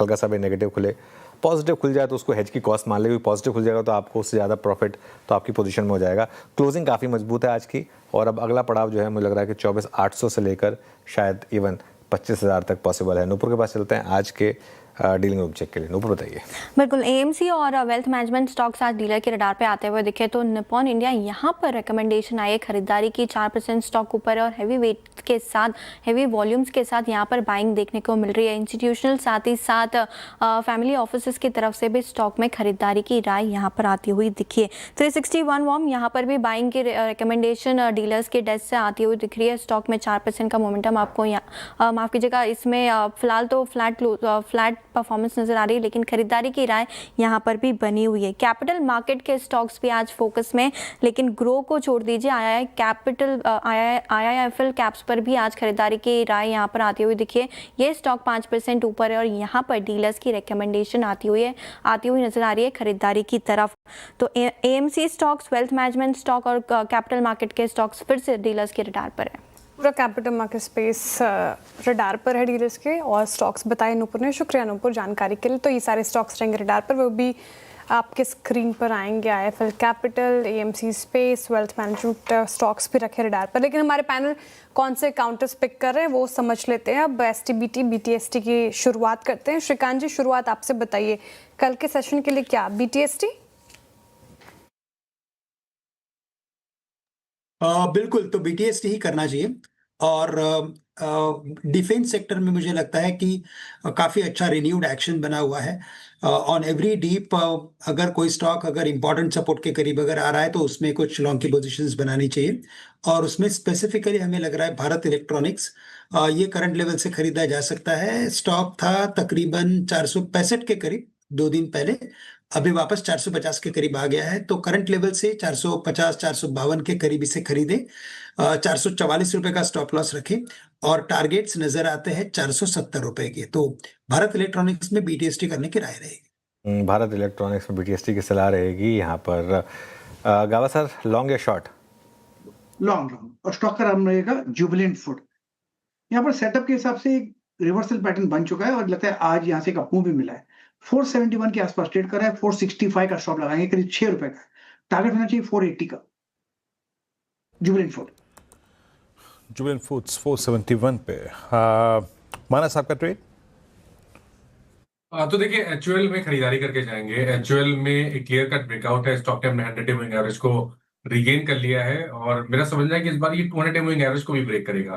हल्का सा भी नेगेटिव खुले, पॉजिटिव खुल जाए तो उसको हेज की कॉस्ट मान ले, पॉजिटिव खुल जाएगा तो आपको उससे ज़्यादा प्रॉफिट तो आपकी पोजीशन में हो जाएगा। क्लोजिंग काफ़ी मजबूत है आज की, और अब अगला पड़ाव जो है मुझे लग रहा है कि 24,800 से लेकर शायद इवन 25,000 तक पॉसिबल है। नूपुर के पास चलते हैं आज के डीलिंग रूम चेक के लिए। नूपुर बताइए। बिल्कुल, एएमसी और वेल्थ मैनेजमेंट स्टॉक्स आज डीलर के रडार पे आते हुए दिखे, तो निप्पॉन इंडिया यहाँ पर रिकमेंडेशन आई है खरीदारी की, 4% स्टॉक ऊपर है और हैवी वेट के साथ, हैवी वॉल्यूम्स के साथ यहाँ पर बाइंग देखने को मिल रही है। इंस्टीट्यूशनल साथ ही साथ फैमिली ऑफिसेस की तरफ से भी स्टॉक में खरीदारी की राय यहाँ पर आती हुई दिखी है। 361 वॉम यहाँ पर भी बाइंग की रिकमेंडेशन डीलर्स के डेस्क से आती हुई दिख रही है। स्टॉक में 4% का मोमेंटम आपको यहाँ, माफ़ कीजिएगा, इसमें फिलहाल तो फ्लैट परफॉर्मेंस नजर आ रही है, लेकिन खरीदारी की राय यहाँ पर भी बनी हुई है। कैपिटल मार्केट के स्टॉक्स भी आज फोकस में, लेकिन ग्रो को छोड़ दीजिए, IIFL कैप्स पर भी आज खरीदारी की राय यहाँ पर आती हुई दिखी है। ये स्टॉक 5% ऊपर है और यहाँ पर डीलर्स की रिकमेंडेशन आती हुई नजर आ रही है खरीदारी की तरफ। तो AMC stocks, wealth management stock और कैपिटल मार्केट के स्टॉक्स फिर से डीलर्स के रडार पर है। पूरा कैपिटल मार्केट स्पेस रडार पर है डीलर्स के, और स्टॉक्स बताए नूपुर ने। शुक्रिया नूपुर जानकारी के लिए। तो ये सारे स्टॉक्स रहेंगे रडार पर, वो भी आपके स्क्रीन पर आएंगे। IIFL capital, AMC space, wealth management stocks भी रखे रडार पर। लेकिन हमारे पैनल कौन से काउंटर्स पिक कर रहे हैं वो समझ लेते हैं। अब STBT BTST की शुरुआत करते हैं। श्रीकांत जी, शुरुआत आपसे बताइए, कल के सेशन के लिए क्या BTST? बिल्कुल, तो BTST ही करना चाहिए। और डिफेंस सेक्टर में मुझे लगता है कि काफ़ी अच्छा रिन्यूड एक्शन बना हुआ है। ऑन एवरी डीप अगर कोई स्टॉक अगर इम्पॉर्टेंट सपोर्ट के करीब अगर आ रहा है तो उसमें कुछ लॉन्ग की पोजीशंस बनानी चाहिए। और उसमें स्पेसिफिकली हमें लग रहा है भारत इलेक्ट्रॉनिक्स, ये करंट लेवल से खरीदा जा सकता है। स्टॉक था तकरीबन 465 के करीब 2 दिन पहले, अभी वापस 450 के करीब आ गया है। तो करंट लेवल से 450 452 के करीब इसे खरीदे, 444 रुपए का स्टॉप लॉस रखें, और टारगेट्स नजर आते हैं 470 रुपए के। तो भारत इलेक्ट्रॉनिक्स में BTST करने की राय रहेगी। भारत इलेक्ट्रॉनिक्स में BTST की सलाह रहेगी यहाँ पर। गावा सर, लॉन्ग या शॉर्ट? लॉन्ग। और स्टॉक का नाम रहेगा जुबिलेंट फूड। यहाँ पर सेटअप के हिसाब से एक रिवर्सल पैटर्न बन चुका है और लगता है आज यहाँ से एक अपमूव भी मिला है। 471 के आसपास ट्रेड कर रहा है। 465 का स्टॉप लगाएंगे, करीब 6 रुपए का। टारगेट होना चाहिए 480 का। जुबिलेंट फूड। जुबिलेंट फूड्स 471 पे। मानस, आपका ट्रेड? तो देखिए, HUL में खरीदारी करके जाएंगे। HUL में एक क्लियर कट ब्रेकआउट है। स्टॉक ने अपने 100 मूविंग एवरेज को रिगेन कर लिया है और मेरा समझना है कि इस बार ये 200 मूविंग एवरेज को भी ब्रेक करेगा।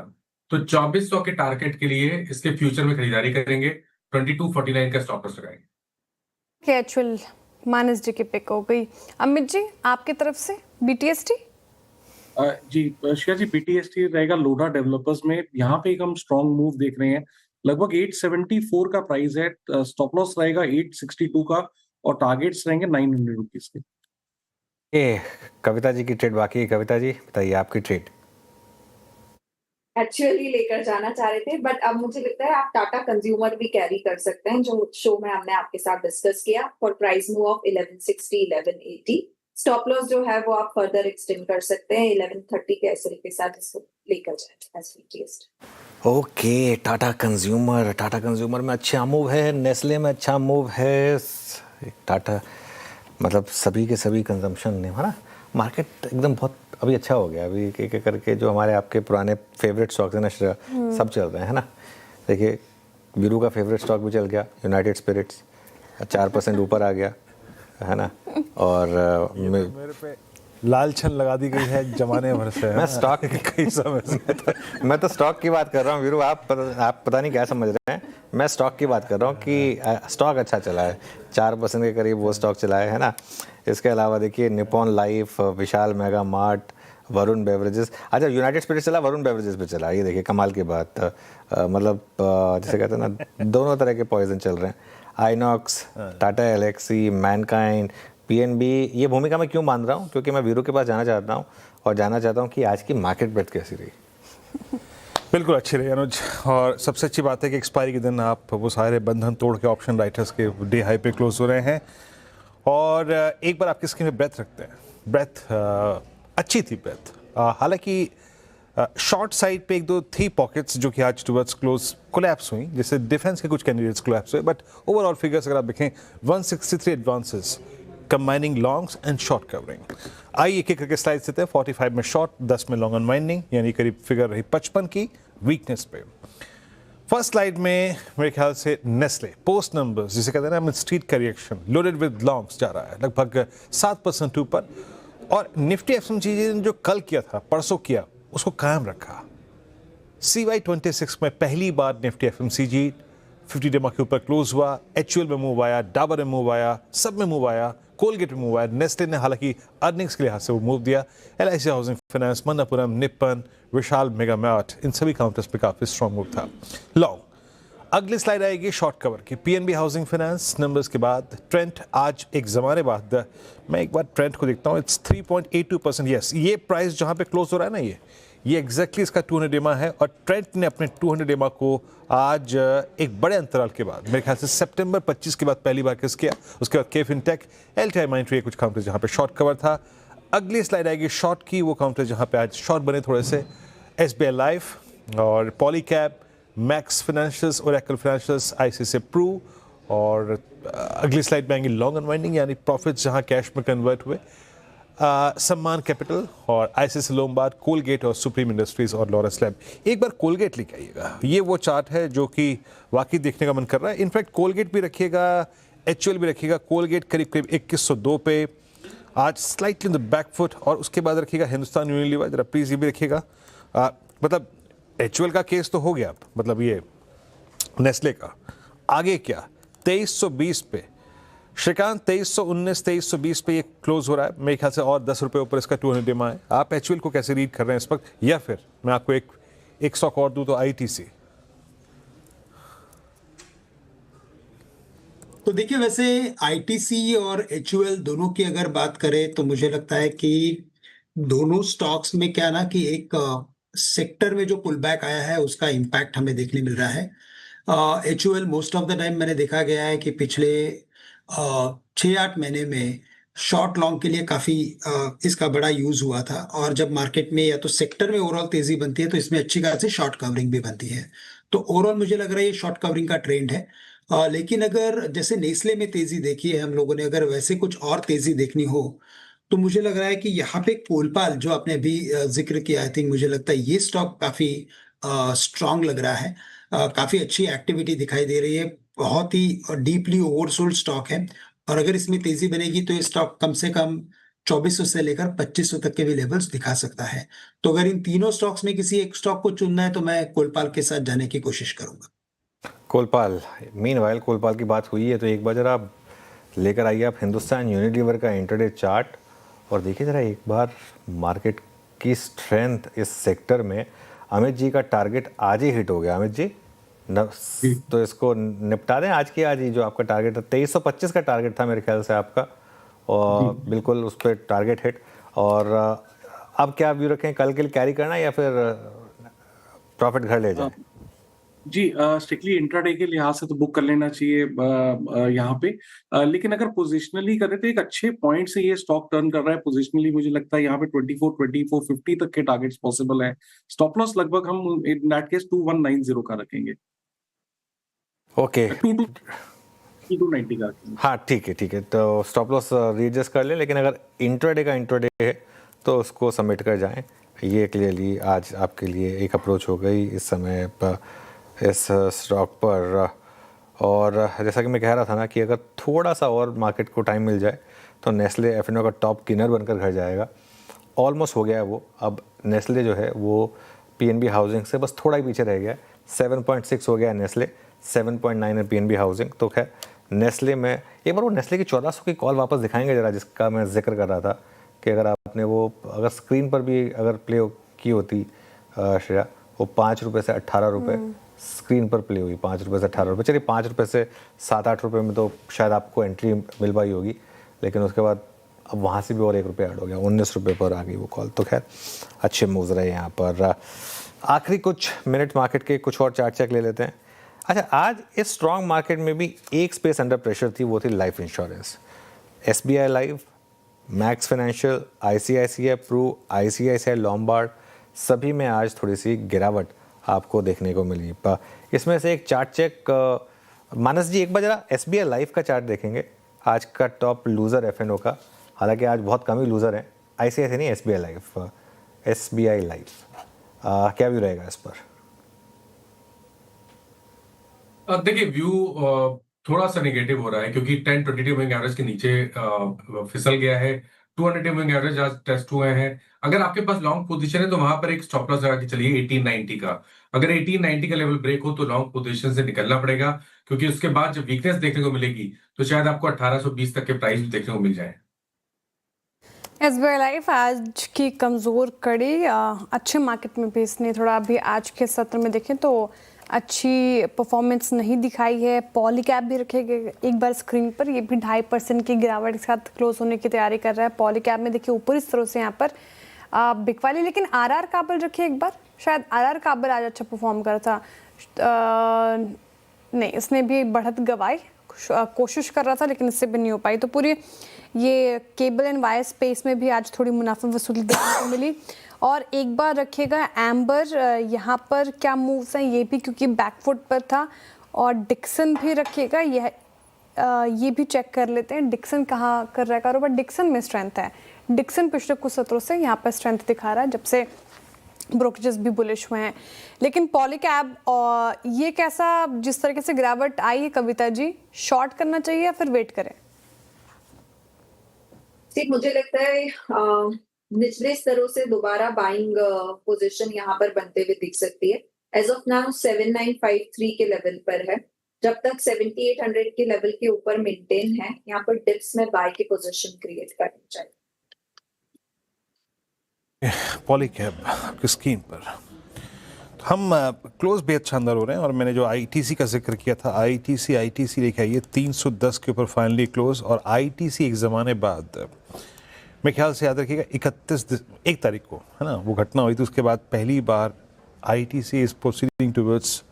तो 2400 के टारगेट के लिए इसके फ्यूचर में खरीदारी करेंगे। 2249 का स्टॉप लॉस लगाएंगे। HUL मानस जी की पिक हो गई। अमित जी, आपकी तरफ से BTST? जी श्रेया जी, BTST रहेगा लोढ़ा डेवलपर्स में। यहाँ पे एक हम स्ट्रॉन्ग मूव देख रहे हैं। लगभग 874 का प्राइस है। स्टॉप लॉस रहेगा 862 का और टारगेट्स रहेंगे 900 रुपीज के। कविता जी की ट्रेड बाकी है। कविता जी बताइए आपकी ट्रेड। एक्चुअली लेकर जाना चाह रहे थे, बट अब मुझे लगता है आप टाटा कंज्यूमर भी कैरी कर सकते हैं, जो शो में हमने आपके साथ डिस्कस किया, for price move of 1160 1180। Stop loss जो है वो आप फर्दर एक्सटेंड कर सकते हैं 1130 के एसएल के साथ इसको लेकर जाए as BTST। Okay, Tata consumer में अच्छा मूव है, नेस्ले में अच्छा मूव है। टाटा मतलब सभी के सभी कंजम्पशन ने, है ना, मार्केट एकदम बहुत अभी अच्छा हो गया। अभी एक करके जो हमारे आपके पुराने फेवरेट स्टॉक्स हैं ना, सब चल रहे हैं, है ना। देखिए, वीरू का फेवरेट स्टॉक भी चल गया, यूनाइटेड स्पिरिट्स 4% ऊपर आ गया, है ना। और लाल छन लगा दी गई है जमाने भर से। मैं स्टॉक कई समय से मैं तो स्टॉक की बात कर रहा हूँ वीरू, आप पता नहीं क्या समझ रहे हैं। मैं स्टॉक की बात कर रहा हूँ कि स्टॉक अच्छा चला है, 4% के करीब वो स्टॉक चला है ना। इसके अलावा देखिए निप्पॉन लाइफ, विशाल मेगा मार्ट, वरुण बेवरेजेस, अच्छा यूनाइटेड स्पिरिट्स चला, वरुण बेवरेजेस पे चला। ये देखिए कमाल की बात, मतलब जैसे कहते हैं ना, दोनों तरह के पॉइजन चल रहे हैं। Inox, Tata Elxsi, Mankind, PNB. ये भूमिका मैं क्यों मान रहा हूँ, क्योंकि मैं वीरू के पास जाना चाहता हूँ और जानना चाहता हूँ कि आज की मार्केट ब्रेथ कैसी रही। बिल्कुल अच्छी रही अनुज, और सबसे अच्छी बात है कि एक्सपायरी के दिन आप वो सारे बंधन तोड़ के ऑप्शन राइटर्स के डे हाई पे क्लोज हो रहे हैं। और एक बार आपकी स्क्रीन पे ब्रेथ रखते हैं। ब्रेथ अच्छी थी ब्रेथ, हालांकि शॉर्ट साइड पे एक दो थी पॉकेट्स जो कि आज टुवर्ड्स क्लोज कोलैप्स हुई, जैसे डिफेंस के कुछ कैंडिडेट्स कोलैप्स हुए, बट ओवरऑल फिगर्स अगर आप देखें 163 advances combining longs and short covering. आई एक एक करके स्लाइड्स देते हैं। 45 में शॉर्ट, 10 में लॉन्ग अनवाइंडिंग, यानी करीब फिगर रही 55 की वीकनेस पे। फर्स्ट स्लाइड में मेरे ख्याल से नेस्ले पोस्ट नंबर्स जिसे कहते हैं ना स्ट्रीट का रिएक्शन लोडेड विद लॉन्ग्स जा रहा है लगभग 7% ऊपर, और निफ्टी एफएमसीजी ने जो कल किया था, परसों किया, उसको कायम रखा। CY26 में पहली बार निफ्टी एफएमसीजी 50 डेमा के ऊपर क्लोज हुआ। HUL में मूव आया, डाबर में मूव आया, सब में मूव आया, कोलगेट में मूव आया। नेस्ले ने हालांकि अर्निंग्स के लिहाज से वो मूव दिया। LIC housing finance, Manappuram, Nippon, Vishal Mega Mart, इन सभी काउंटर्स पे काफी स्ट्रॉन्ग मूव था। लॉन्ग अगली स्लाइड आएगी शॉर्ट कवर की। PNB हाउसिंग फाइनेंस नंबर्स के बाद ट्रेंड आज एक जमाने बाद, मैं एक बार ट्रेंड को देखता हूँ, इट्स 3.82%। यस, ये प्राइस जहाँ पे क्लोज हो रहा है ना, ये एग्जैक्टली इसका 200 डेमा है, और ट्रेंड ने अपने 200 डेमा को आज एक बड़े अंतराल के बाद, मेरे ख्याल से सितंबर 25 के बाद पहली बार किस किया। उसके बाद केफिन टेक, LTI माइंट्री, कुछ काउंटर जहाँ पे शॉर्ट कवर था। अगली स्लाइड आएगी शॉर्ट की, वो काउंटर जहाँ पे आज शॉर्ट बने थोड़े से, SBI लाइफ और Polycab, Max Financials, Oracle Financials, ICICI Pru. और अगली स्लाइड में आएंगी लॉन्ग अनवाइंडिंग, यानी प्रॉफिट्स जहाँ कैश में कन्वर्ट हुए, सम्मान कैपिटल और ICICI लोम्बार्ड, कोलगेट और सुप्रीम इंडस्ट्रीज और लॉरेंस लैब। एक बार कोलगेट लेके आइएगा, ये वो चार्ट है जो कि वाकई देखने का मन कर रहा है। इनफैक्ट कोलगेट भी रखिएगा, HUL भी रखिएगा। कोलगेट करीब करीब 2102 पे आज slightly in the back foot, और उसके बाद रखिएगा हिंदुस्तान यूनिलीवर, जरा प्लीज ये भी रखिएगा। मतलब HUL का केस तो हो गया, मतलब ये नेस्ले का। आगे क्या 2320 पे श्रीकांत, 2319, 2320 पे ये क्लोज हो रहा है। मेरे ख्याल से और 10 रुपए ऊपर इसका 200 डेमा है। आप HUL को कैसे रीड कर रहे हैं इस वक्त, या फिर मैं आपको एक स्टॉक और दूं तो ITC। तो देखिए, वैसे ITC और HUL दोनों की अगर बात करें तो मुझे लगता है कि दोनों स्टॉक्स में क्या ना कि एक सेक्टर में जो पुल बैक आया है उसका इम्पैक्ट हमें देखने मिल रहा है। HUL most of the time मैंने देखा गया है कि पिछले 6-8 महीने में शॉर्ट लॉन्ग के लिए काफ़ी इसका बड़ा यूज़ हुआ था, और जब मार्केट में या तो सेक्टर में ओवरऑल तेज़ी बनती है तो इसमें अच्छी खासी शॉर्ट कवरिंग भी बनती है। तो ओवरऑल मुझे लग रहा है ये शॉर्ट कवरिंग का ट्रेंड है। लेकिन अगर जैसे नेस्ले में तेज़ी देखी है हम लोगों ने, अगर वैसे कुछ और तेज़ी देखनी हो तो मुझे लग रहा है कि यहाँ पे कोलपाल जो आपने अभी जिक्र किया, आई थिंक मुझे लगता है ये स्टॉक काफ़ी स्ट्रांग लग रहा है। काफ़ी अच्छी एक्टिविटी दिखाई दे रही है, बहुत ही डीपली ओवरसोल्ड स्टॉक है, और अगर इसमें तेजी बनेगी तो ये स्टॉक कम से कम 2400 से लेकर 2500 तक के भी लेवल्स दिखा सकता है। तो अगर इन तीनों स्टॉक्स में किसी एक स्टॉक को चुनना है तो मैं कोलपाल के साथ जाने की कोशिश करूंगा। कोलपाल, मीनवाइल कोलपाल की बात हुई है तो एक बार जरा आप लेकर आइए आप हिंदुस्तान यूनिलीवर का इंटरडे चार्ट, और देखिए जरा एक बार मार्केट की स्ट्रेंथ इस सेक्टर में। अमित जी का टारगेट आज ही हिट हो गया। अमित जी तो इसको निपटा दें आज ही जो आपका टारगेट था 2325 का टारगेट था मेरे ख्याल से आपका, और बिल्कुल उस पर टारगेट हिट। और अब क्या व्यू रखें, कल के लिए कैरी करना या फिर प्रॉफिट घर ले जाए? जी, स्ट्रिक्टली इंट्राडे के लिहाज से तो बुक कर लेना चाहिए यहाँ पे, लेकिन अगर पोजिशनली करें तो एक अच्छे पॉइंट से ये स्टॉक टर्न कर रहा है। पोजिशनली मुझे लगता है यहाँ पे 2450 तक के टारगेट्स पॉसिबल है। स्टॉप लॉस लगभग हम इन दैट केस 2190 का रखेंगे। ओके, 2290 का रखेंगे। हाँ ठीक है, तो स्टॉप लॉस रीएडजस्ट कर लें, लेकिन अगर इंट्राडे का इंट्राडे है तो उसको सबमिट कर जाएं। ये क्लियरली आज आपके लिए एक अप्रोच हो गई इस समय पर इस स्टॉक पर। और जैसा कि मैं कह रहा था ना कि अगर थोड़ा सा और मार्केट को टाइम मिल जाए तो नेस्ले F&O का टॉप किनर बनकर घर जाएगा। ऑलमोस्ट हो गया है वो। अब नेस्ले जो है वो पीएनबी हाउसिंग से बस थोड़ा ही पीछे रह गया है। 7.6 हो गया है नेस्ले, 7.9 है पीएनबी हाउसिंग। तो खैर नेस्ले में एक बार वो नेस्ले की 1400 की कॉल वापस दिखाएंगे ज़रा, जिसका मैं जिक्र कर रहा था कि अगर आपने वो अगर स्क्रीन पर भी अगर प्ले की होती श्रेया, वो 5 रुपये से 18 रुपये स्क्रीन पर प्ले हुई, 5 रुपये से 18 रुपये। चलिए 5 रुपये से 7-8 रुपये में तो शायद आपको एंट्री मिल पाई होगी, लेकिन उसके बाद अब वहाँ से भी और 1 रुपये ऐड हो गया, 19 रुपये पर आ गई वो कॉल। तो खैर अच्छे मूव्स रहे यहाँ पर। आखिरी कुछ मिनट मार्केट के कुछ और चार्ट चेक ले लेते हैं। अच्छा, आज इस स्ट्रॉन्ग मार्केट में भी एक स्पेस अंडर प्रेशर थी, वो थी life insurance. SBI life, Max financial, ICICI Pru, ICICI Lombard, सभी में आज थोड़ी सी गिरावट आपको देखने को मिली। इसमें से एक चार्ट चेक मानस जी, एक बार जरा SBI लाइफ का चार्ट देखेंगे, आज का टॉप लूज़र F&O का। हालांकि आज बहुत कम ही लूज़र हैं, ICICI नहीं, SBI लाइफ। SBI लाइफ क्या व्यू रहेगा इस पर? देखिए व्यू थोड़ा सा नेगेटिव हो रहा है क्योंकि 10-20 मूविंग एवरेज के नीचे फिसल गया है। 200 मूविंग एवरेज आज टेस्ट हुए हैं। अगर आपके पास लॉन्ग पोजीशन है तो वहां पर एक स्टॉप लॉस लगा के चलिए 1890 का। अगर 1890 का लेवल ब्रेक हो तो लॉन्ग पोजीशन से निकलना पड़ेगा, क्योंकि उसके बाद जब वीकनेस देखने को मिलेगी तो शायद आपको 1820 तक के प्राइस भी देखने को मिल जाए। SBI लाइफ आज की कमज़ोर कड़ी, अच्छे मार्केट में भी इसने थोड़ा अभी आज के सत्र में देखें तो अच्छी परफॉर्मेंस नहीं दिखाई है। पॉलीकैब भी रखेगा एक बार स्क्रीन पर, ये भी 2.5% की गिरावट के साथ क्लोज होने की तैयारी कर रहा है। पॉलीकैब में देखिए ऊपर इस तरह से यहाँ पर बिक वाली, लेकिन RR काबल रखिए एक बार, शायद RR काबल आज अच्छा परफॉर्म कर था। नहीं, इसने भी बढ़त गवाई, कोशिश कर रहा था लेकिन इससे भी नहीं हो पाई। तो पूरी ये केबल एंड वायर स्पेस में भी आज थोड़ी मुनाफा वसूली देखने को मिली। और एक बार रखिएगा एम्बर, यहाँ पर क्या मूव्स हैं ये भी, क्योंकि बैकफुट पर था। और डिक्सन भी रखिएगा, ये भी चेक कर लेते हैं डिक्सन कहाँ कर रहा है कारोबार। डिक्सन में स्ट्रेंथ है, डिक्सन पिछले कुछ सत्रों से यहाँ पर स्ट्रेंथ दिखा रहा है जब से ब्रोकरेजेस भी बुलिश हुए हैं। लेकिन पॉलीकैब और ये कैसा, जिस तरीके से गिरावट आई है कविता जी, शॉर्ट करना चाहिए या फिर वेट करें? मुझे लगता है निचले स्तरों से दोबारा बाइंग पोजीशन यहाँ पर बनते हुए दिख सकती है। एज ऑफ नाउ 7953 के लेवल पर है। जब तक 7800 के लेवल के ऊपर मेंटेन है, यहाँ पर डिप्स में बाय की पोजीशन क्रिएट करनी चाहिए। पॉलीकैब की स्क्रीन पर हम क्लोज बेहद शानदार हो रहे हैं। और मैंने जो ITC का जिक्र किया था, ITC लेके आइए 310 के ऊपर फाइनली क्लोज। और ITC एक ज़माने बाद, मेरे ख्याल से याद रखिएगा 1 तारीख को, है ना, वो घटना हुई थी। उसके बाद पहली बार ITC is proceeding towards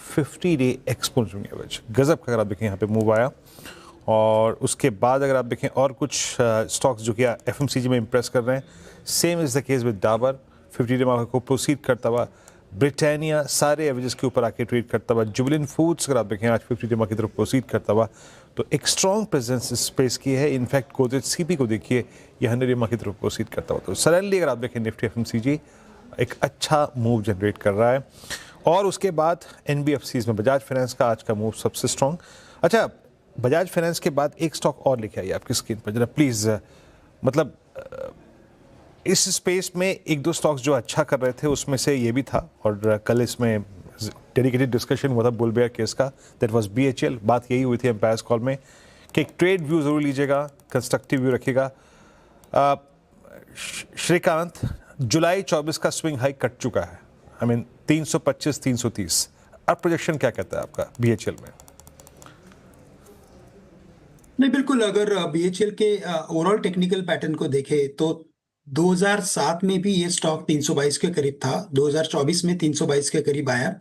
50-day exponential average. गजब का अगर आप देखें यहाँ पे मूव आया। और उसके बाद अगर आप देखें और कुछ स्टॉक्स जो कि FMCG में इंप्रेस कर रहे हैं, same is the case with Dabur, 50-day mark को प्रोसीड करता हुआ। ब्रिटानिया सारे एवरेजेस के ऊपर आके ट्रेड करता हुआ। जुबिलेंट फूड्स अगर आप देखें आज 50-day मार्क की तरफ प्रोसीड करता हुआ। तो एक स्ट्रॉन्ग प्रेजेंस इस स्पेस की है। इनफैक्ट गोदरेज CP को देखिए, ये 100-day मार्क की तरफ प्रोसीड करता हुआ। तो सडनली अगर आप देखें निफ्टी FMCG एक अच्छा मूव जनरेट कर रहा है। और उसके बाद NBFCs में बजाज फाइनेंस का आज का मूव सबसे स्ट्रॉन्ग। अच्छा, बजाज फाइनेंस के बाद एक स्टॉक और लेके आइए आपकी स्क्रीन पर जरा प्लीज़। मतलब इस स्पेस में 1-2 स्टॉक्स जो अच्छा कर रहे थे उसमें से ये भी था। और कल इसमें डेडिकेटेड डिस्कशन हुआ था बुल बेयर केस का, दैट वाज BHL। बात यही हुई थी एम्पायर्स कॉल में कि एक ट्रेड व्यू ज़रूर लीजिएगा, कंस्ट्रक्टिव व्यू रखिएगा। श्रीकांत, जुलाई 24 का स्विंग हाई कट चुका है, आई मीन 325-330। अब प्रोजेक्शन क्या कहता है आपका BHL में? नहीं, बिल्कुल, अगर BHL के ओवरऑल टेक्निकल पैटर्न को देखें तो 2007 में भी ये स्टॉक 322 के करीब था, 2024 में 322 के करीब आया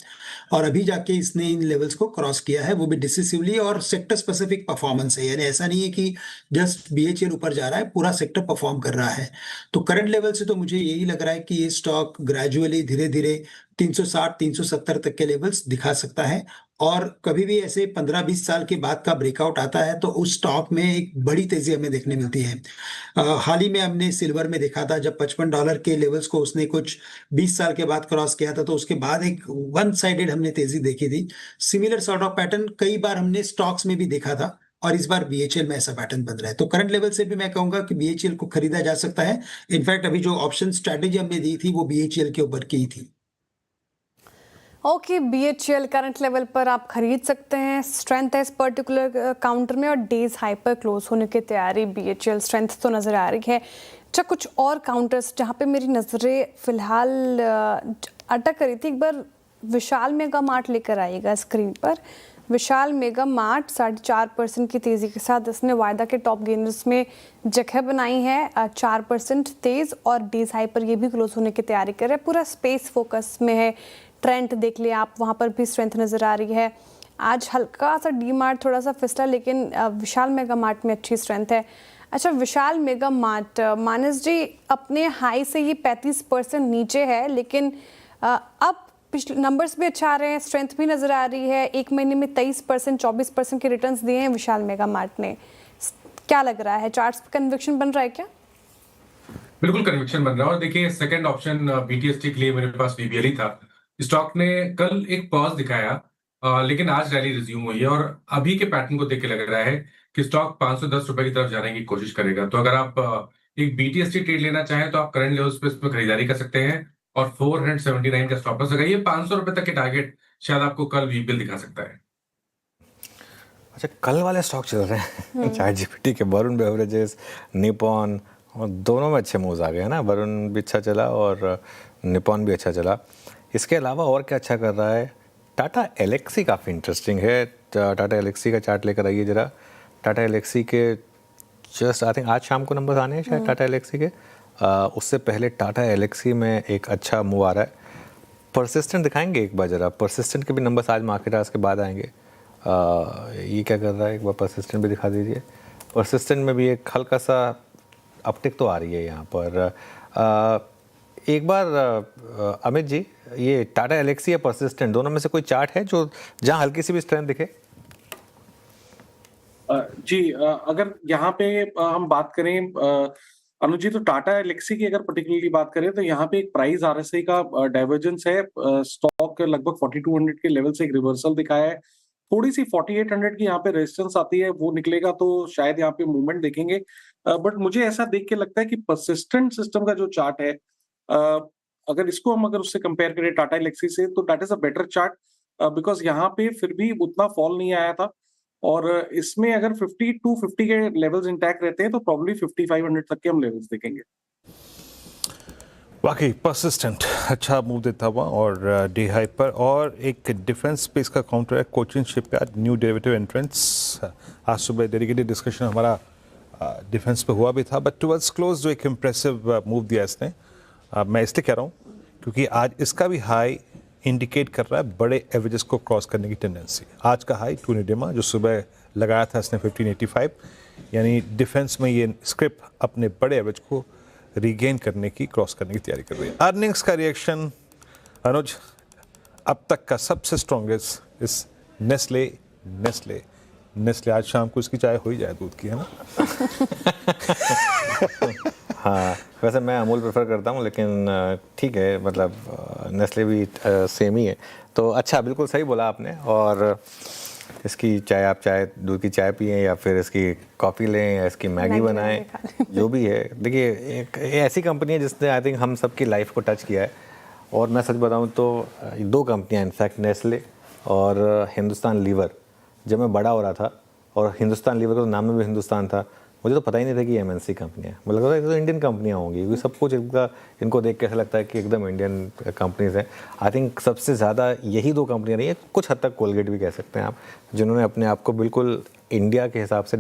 और अभी जाके इसने इन लेवल्स को क्रॉस किया है, वो भी डिसिसिवली। और सेक्टर स्पेसिफिक परफॉर्मेंस है, यानी ऐसा नहीं है कि जस्ट BHL ऊपर जा रहा है, पूरा सेक्टर परफॉर्म कर रहा है। तो करंट लेवल से तो मुझे यही लग रहा है कि ये स्टॉक ग्रेजुअली धीरे धीरे 360-370 तक के लेवल्स दिखा सकता है। और कभी भी ऐसे 15-20 साल के बाद का ब्रेकआउट आता है तो उस स्टॉक में एक बड़ी तेजी हमें देखने मिलती है। हाल ही में हमने सिल्वर में देखा था, जब $55 के लेवल्स को उसने कुछ 20 साल के बाद क्रॉस किया था तो उसके बाद एक वन साइडेड हमने तेजी देखी थी। सिमिलर सॉर्ट ऑफ पैटर्न कई बार हमने स्टॉक्स में भी देखा था और इस बार BHL में ऐसा पैटर्न बन रहा है। तो करंट लेवल से भी मैं कहूंगा कि BHL को खरीदा जा सकता है। इनफैक्ट अभी जो ऑप्शन स्ट्रैटेजी हमने दी थी वो BHL के ऊपर की थी। ओके, BHL करंट लेवल पर आप खरीद सकते हैं, स्ट्रेंथ है इस पर्टिकुलर काउंटर में और डेज हाई पर क्लोज होने की तैयारी BHL स्ट्रेंथ तो नज़र आ रही है। अच्छा, कुछ और काउंटर्स जहाँ पे मेरी नज़रें फिलहाल अटक रही थी, एक बार विशाल मेगा मार्ट लेकर आइएगा स्क्रीन पर। विशाल मेगा मार्ट 4.5% की तेज़ी के साथ इसने वायदा के टॉप गेनर्स में जगह बनाई है, 4% तेज़ और डेज हाई पर ये भी क्लोज होने की तैयारी कर रहे हैं। पूरा स्पेस फोकस में है। ट्रेंड देख लिया आप, वहाँ पर भी स्ट्रेंथ नज़र आ रही है। आज हल्का सा डी मार्ट थोड़ा सा फिसला, लेकिन विशाल मेगा मार्ट में अच्छी स्ट्रेंथ है। अच्छा, विशाल मेगा मार्ट मानस जी अपने हाई से ये 35% नीचे है, लेकिन अब पिछले नंबर्स भी अच्छा आ रहे हैं, स्ट्रेंथ भी नज़र आ रही है। एक महीने में 23% 24% के रिटर्न्स दिए हैं विशाल मेगा मार्ट ने। क्या लग रहा है, चार्ट्स पे कन्विक्शन बन रहा है क्या? बिल्कुल कन्विक्शन बन रहा है। और देखिए, सेकंड ऑप्शन BTST के लिए मेरे पास VBL ही था। स्टॉक ने कल एक पॉज दिखाया, लेकिन आज रैली रिज्यूम हुई है और अभी के पैटर्न को देख के लग रहा है कि स्टॉक 510 रुपए की तरफ जाने की कोशिश करेगा। तो अगर आप एक BTST ट्रेड लेना चाहें तो आप करंट लेवल्स पे इसमें खरीदारी कर सकते हैं और 479 का स्टॉप लॉस लगाइए। 500 रुपए तक के टारगेट शायद आपको कल VBL दिखा सकता है। अच्छा, कल वाले स्टॉक चल रहे हैं ChatGPT के, वरुण बेवरेजेस, निपॉन, और दोनों में अच्छे मूव्स आ गए हैं ना। वरुण भी अच्छा चला और निपॉन भी अच्छा चला। इसके अलावा और क्या अच्छा कर रहा है, टाटा एलेक्सी काफ़ी इंटरेस्टिंग है। टाटा एलेक्सी का चार्ट लेकर आइए जरा। टाटा एलेक्सी के जस्ट आई थिंक आज शाम को नंबर आने हैं शायद टाटा एलेक्सी के। उससे पहले टाटा एलेक्सी में एक अच्छा मूव आ रहा है। परसिस्टेंट दिखाएंगे एक बार जरा, परसिस्टेंट के भी नंबर्स आज मार्केट आज के बाद आएंगे। ये क्या कर रहा है, एक बार परसिस्टेंट भी दिखा दीजिए। परसिस्टेंट में भी एक हल्का सा अपटिक तो आ रही है यहाँ पर। एक बार अमित जी, ये टाटा एलेक्सी या परसिस्टेंट दोनों में से कोई चार्ट है जो जहां हल्की सी भी स्ट्रेंथ दिखे? जी, अगर यहाँ पे हम बात करें अनुज जी, तो टाटा एलेक्सी की अगर पर्टिकुलरली बात करें तो यहाँ पे एक प्राइस RSI का डाइवर्जेंस है। स्टॉक लगभग 4200 के लेवल से एक रिवर्सल दिखाया है। थोड़ी सी 4800 की यहाँ पे रेजिस्टेंस आती है, वो निकलेगा तो शायद यहाँ पे मूवमेंट देखेंगे। बट मुझे ऐसा देख के लगता है कि परसिस्टेंट सिस्टम का जो चार्ट है, अगर इसको हम उससे कंपेयर करें टाटा एलेक्सी से, तो that is a better chart because यहाँ पे फिर भी उतना फॉल नहीं आया था और इसमें अगर 5250 के लेवल्स इंटैक्ट रहते हैं तो प्रॉब्ली 5500 तक के हम लेवल्स देखेंगे। वाकई परसिस्टेंट अच्छा मूव देता हुआ और डे हाई पर। और एक डिफेंस स्पेस का काउंटर है Cochin shipyard, new derivative entrance. आज सुबह डेडिकेटेड डिस्कशन हमारा डिफेंस पे हुआ भी था, बट टुवर्ड्स क्लोज जो एक इम्प्रेसिव मूव दिया इसने। मैं इसलिए कह रहा हूँ क्योंकि आज इसका भी हाई इंडिकेट कर रहा है बड़े एवरेजेस को क्रॉस करने की टेंडेंसी। आज का हाई टू निडेमा जो सुबह लगाया था इसने 1585, यानी डिफेंस में ये स्क्रिप्ट अपने बड़े एवरेज को रीगेन करने की, क्रॉस करने की तैयारी कर रही है। अर्निंग्स का रिएक्शन अनुज अब तक का सबसे स्ट्रॉन्गेस्ट इस नेस्ले आज शाम को इसकी चाय हो ही जाए दूध की, है ना? हाँ, वैसे मैं अमूल प्रेफर करता हूँ, लेकिन ठीक है, मतलब नेस्ले भी सेम ही है। तो अच्छा, बिल्कुल सही बोला आपने। और इसकी चाय, आप चाय दूध की चाय पिएं या फिर इसकी कॉफ़ी लें या इसकी मैगी बनाएं, जो भी है। देखिए, एक ऐसी कंपनी है जिसने आई थिंक हम सबकी लाइफ को टच किया है। और मैं सच बताऊं तो दो कंपनियां, इनफैक्ट नेस्ले और हिंदुस्तान लीवर। जब मैं बड़ा हो रहा था और हिंदुस्तान लीवर का तो नाम में भी हिंदुस्तान था, मुझे तो पता ही नहीं था कि MNC कंपनी है। मुझे लगा था तो इंडियन कंपनियाँ होंगी, क्योंकि सब कुछ इनको देख के ऐसा लगता है कि एकदम इंडियन कंपनीज हैं। आई थिंक सबसे ज़्यादा यही दो कंपनियाँ रही हैं, कुछ हद तक कोलगेट भी कह सकते हैं आप, जिन्होंने अपने आप को बिल्कुल इंडिया के हिसाब से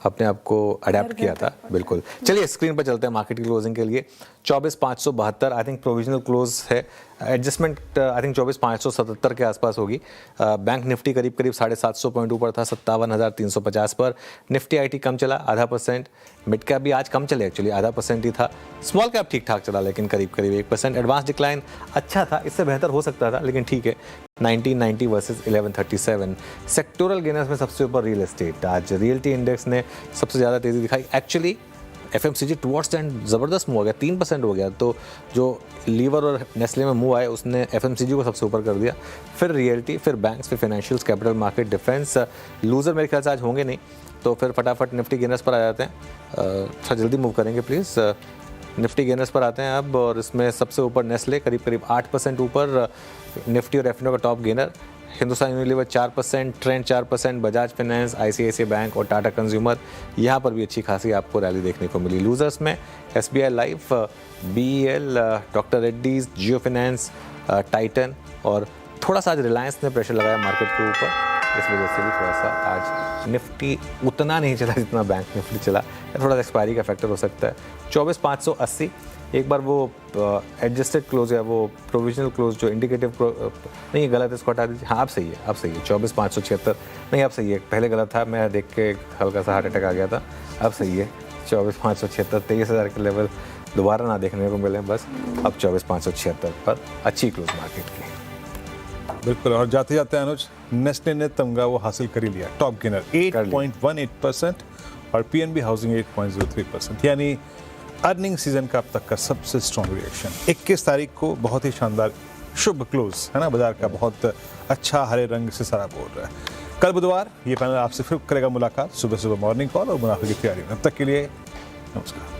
अपने आप को अडेप्ट किया था। बिल्कुल। चलिए स्क्रीन पर चलते हैं मार्केट की क्लोजिंग के लिए। 24,572 आई थिंक प्रोविजनल क्लोज है। एडजस्टमेंट आई थिंक 24,577 के आसपास होगी। बैंक निफ्टी करीब 750 पॉइंट ऊपर था, 57,350 पर। निफ्टी IT कम चला 0.5%। मिड कैप भी आज कम चले, एक्चुअली 0.5% ही था। स्मॉल कैप ठीक ठाक चला, लेकिन करीब 1%। एडवांस डिक्लाइन अच्छा था, इससे बेहतर हो सकता था, लेकिन ठीक है। 1990 वर्सेस 1137। सेक्टोरल गेनर्स में सबसे ऊपर रियल एस्टेट। आज रियल्टी इंडेक्स ने सबसे ज़्यादा तेज़ी दिखाई। एक्चुअली FMCG टुवर्ड्स एंड ज़बरदस्त मूव हो गया, 3% हो गया। तो जो लीवर और नेस्ले में मूव आए उसने FMCG को सबसे ऊपर कर दिया, फिर रियल्टी, फिर बैंक्स, फिर financials, capital market, defence. Loser मेरे ख्याल से आज होंगे नहीं, तो फिर फटाफट निफ्टी गेनर्स पर आ जाते हैं। थोड़ा जल्दी मूव करेंगे प्लीज़। निफ्टी गेनर्स पर आते हैं अब, और इसमें सबसे ऊपर नेस्ले करीब 8% ऊपर, निफ्टी और एफनो का top gainer. Hindustan Unilever 4%, trend 4%, Bajaj finance, ICICI bank और टाटा कंज्यूमर, यहाँ पर भी अच्छी खासी आपको रैली देखने को मिली। लूजर्स में SBI life, BEL, doctor Reddy's, Jio finance, Titan, और थोड़ा सा आज रिलायंस ने प्रेशर लगाया मार्केट के ऊपर, इस वजह से भी थोड़ा सा आज निफ्टी उतना नहीं चला जितना बैंक निफ्टी चला। थोड़ा सा एक्सपायरी का फैक्टर हो सकता है। 24,580 एक बार वो एडजस्टेड क्लोज या वो प्रोविजनल क्लोज जो इंडिकेटिव नहीं, गलत है, इसको हटा दीजिए। हाँ, अब सही है, अब सही है। 24,576 नहीं, अब सही है। पहले गलत था, मैं देख के हल्का सा हार्ट अटैक आ गया था। अब सही है 24,576, 23,000 के लेवल दोबारा ना देखने को मिले बस। अब 24,576 पर अच्छी क्लोज मार्केट की। बिल्कुल। और जाते जाते अनुज, नेस्ले ने तमगा वो हासिल कर ही लिया, टॉप गेनर 8.18% और PNB हाउसिंग 8.03%, यानी अर्निंग सीजन का अब तक का सबसे स्ट्रॉन्ग रिएक्शन। 21 तारीख को बहुत ही शानदार शुभ क्लोज है ना, बाजार का बहुत अच्छा हरे रंग से सारा बोल रहा है। कल बुधवार ये पैनल आपसे फिर करेगा मुलाकात सुबह सुबह मॉर्निंग कॉल और मुनाफे की तैयारी में। अब तक के लिए नमस्कार।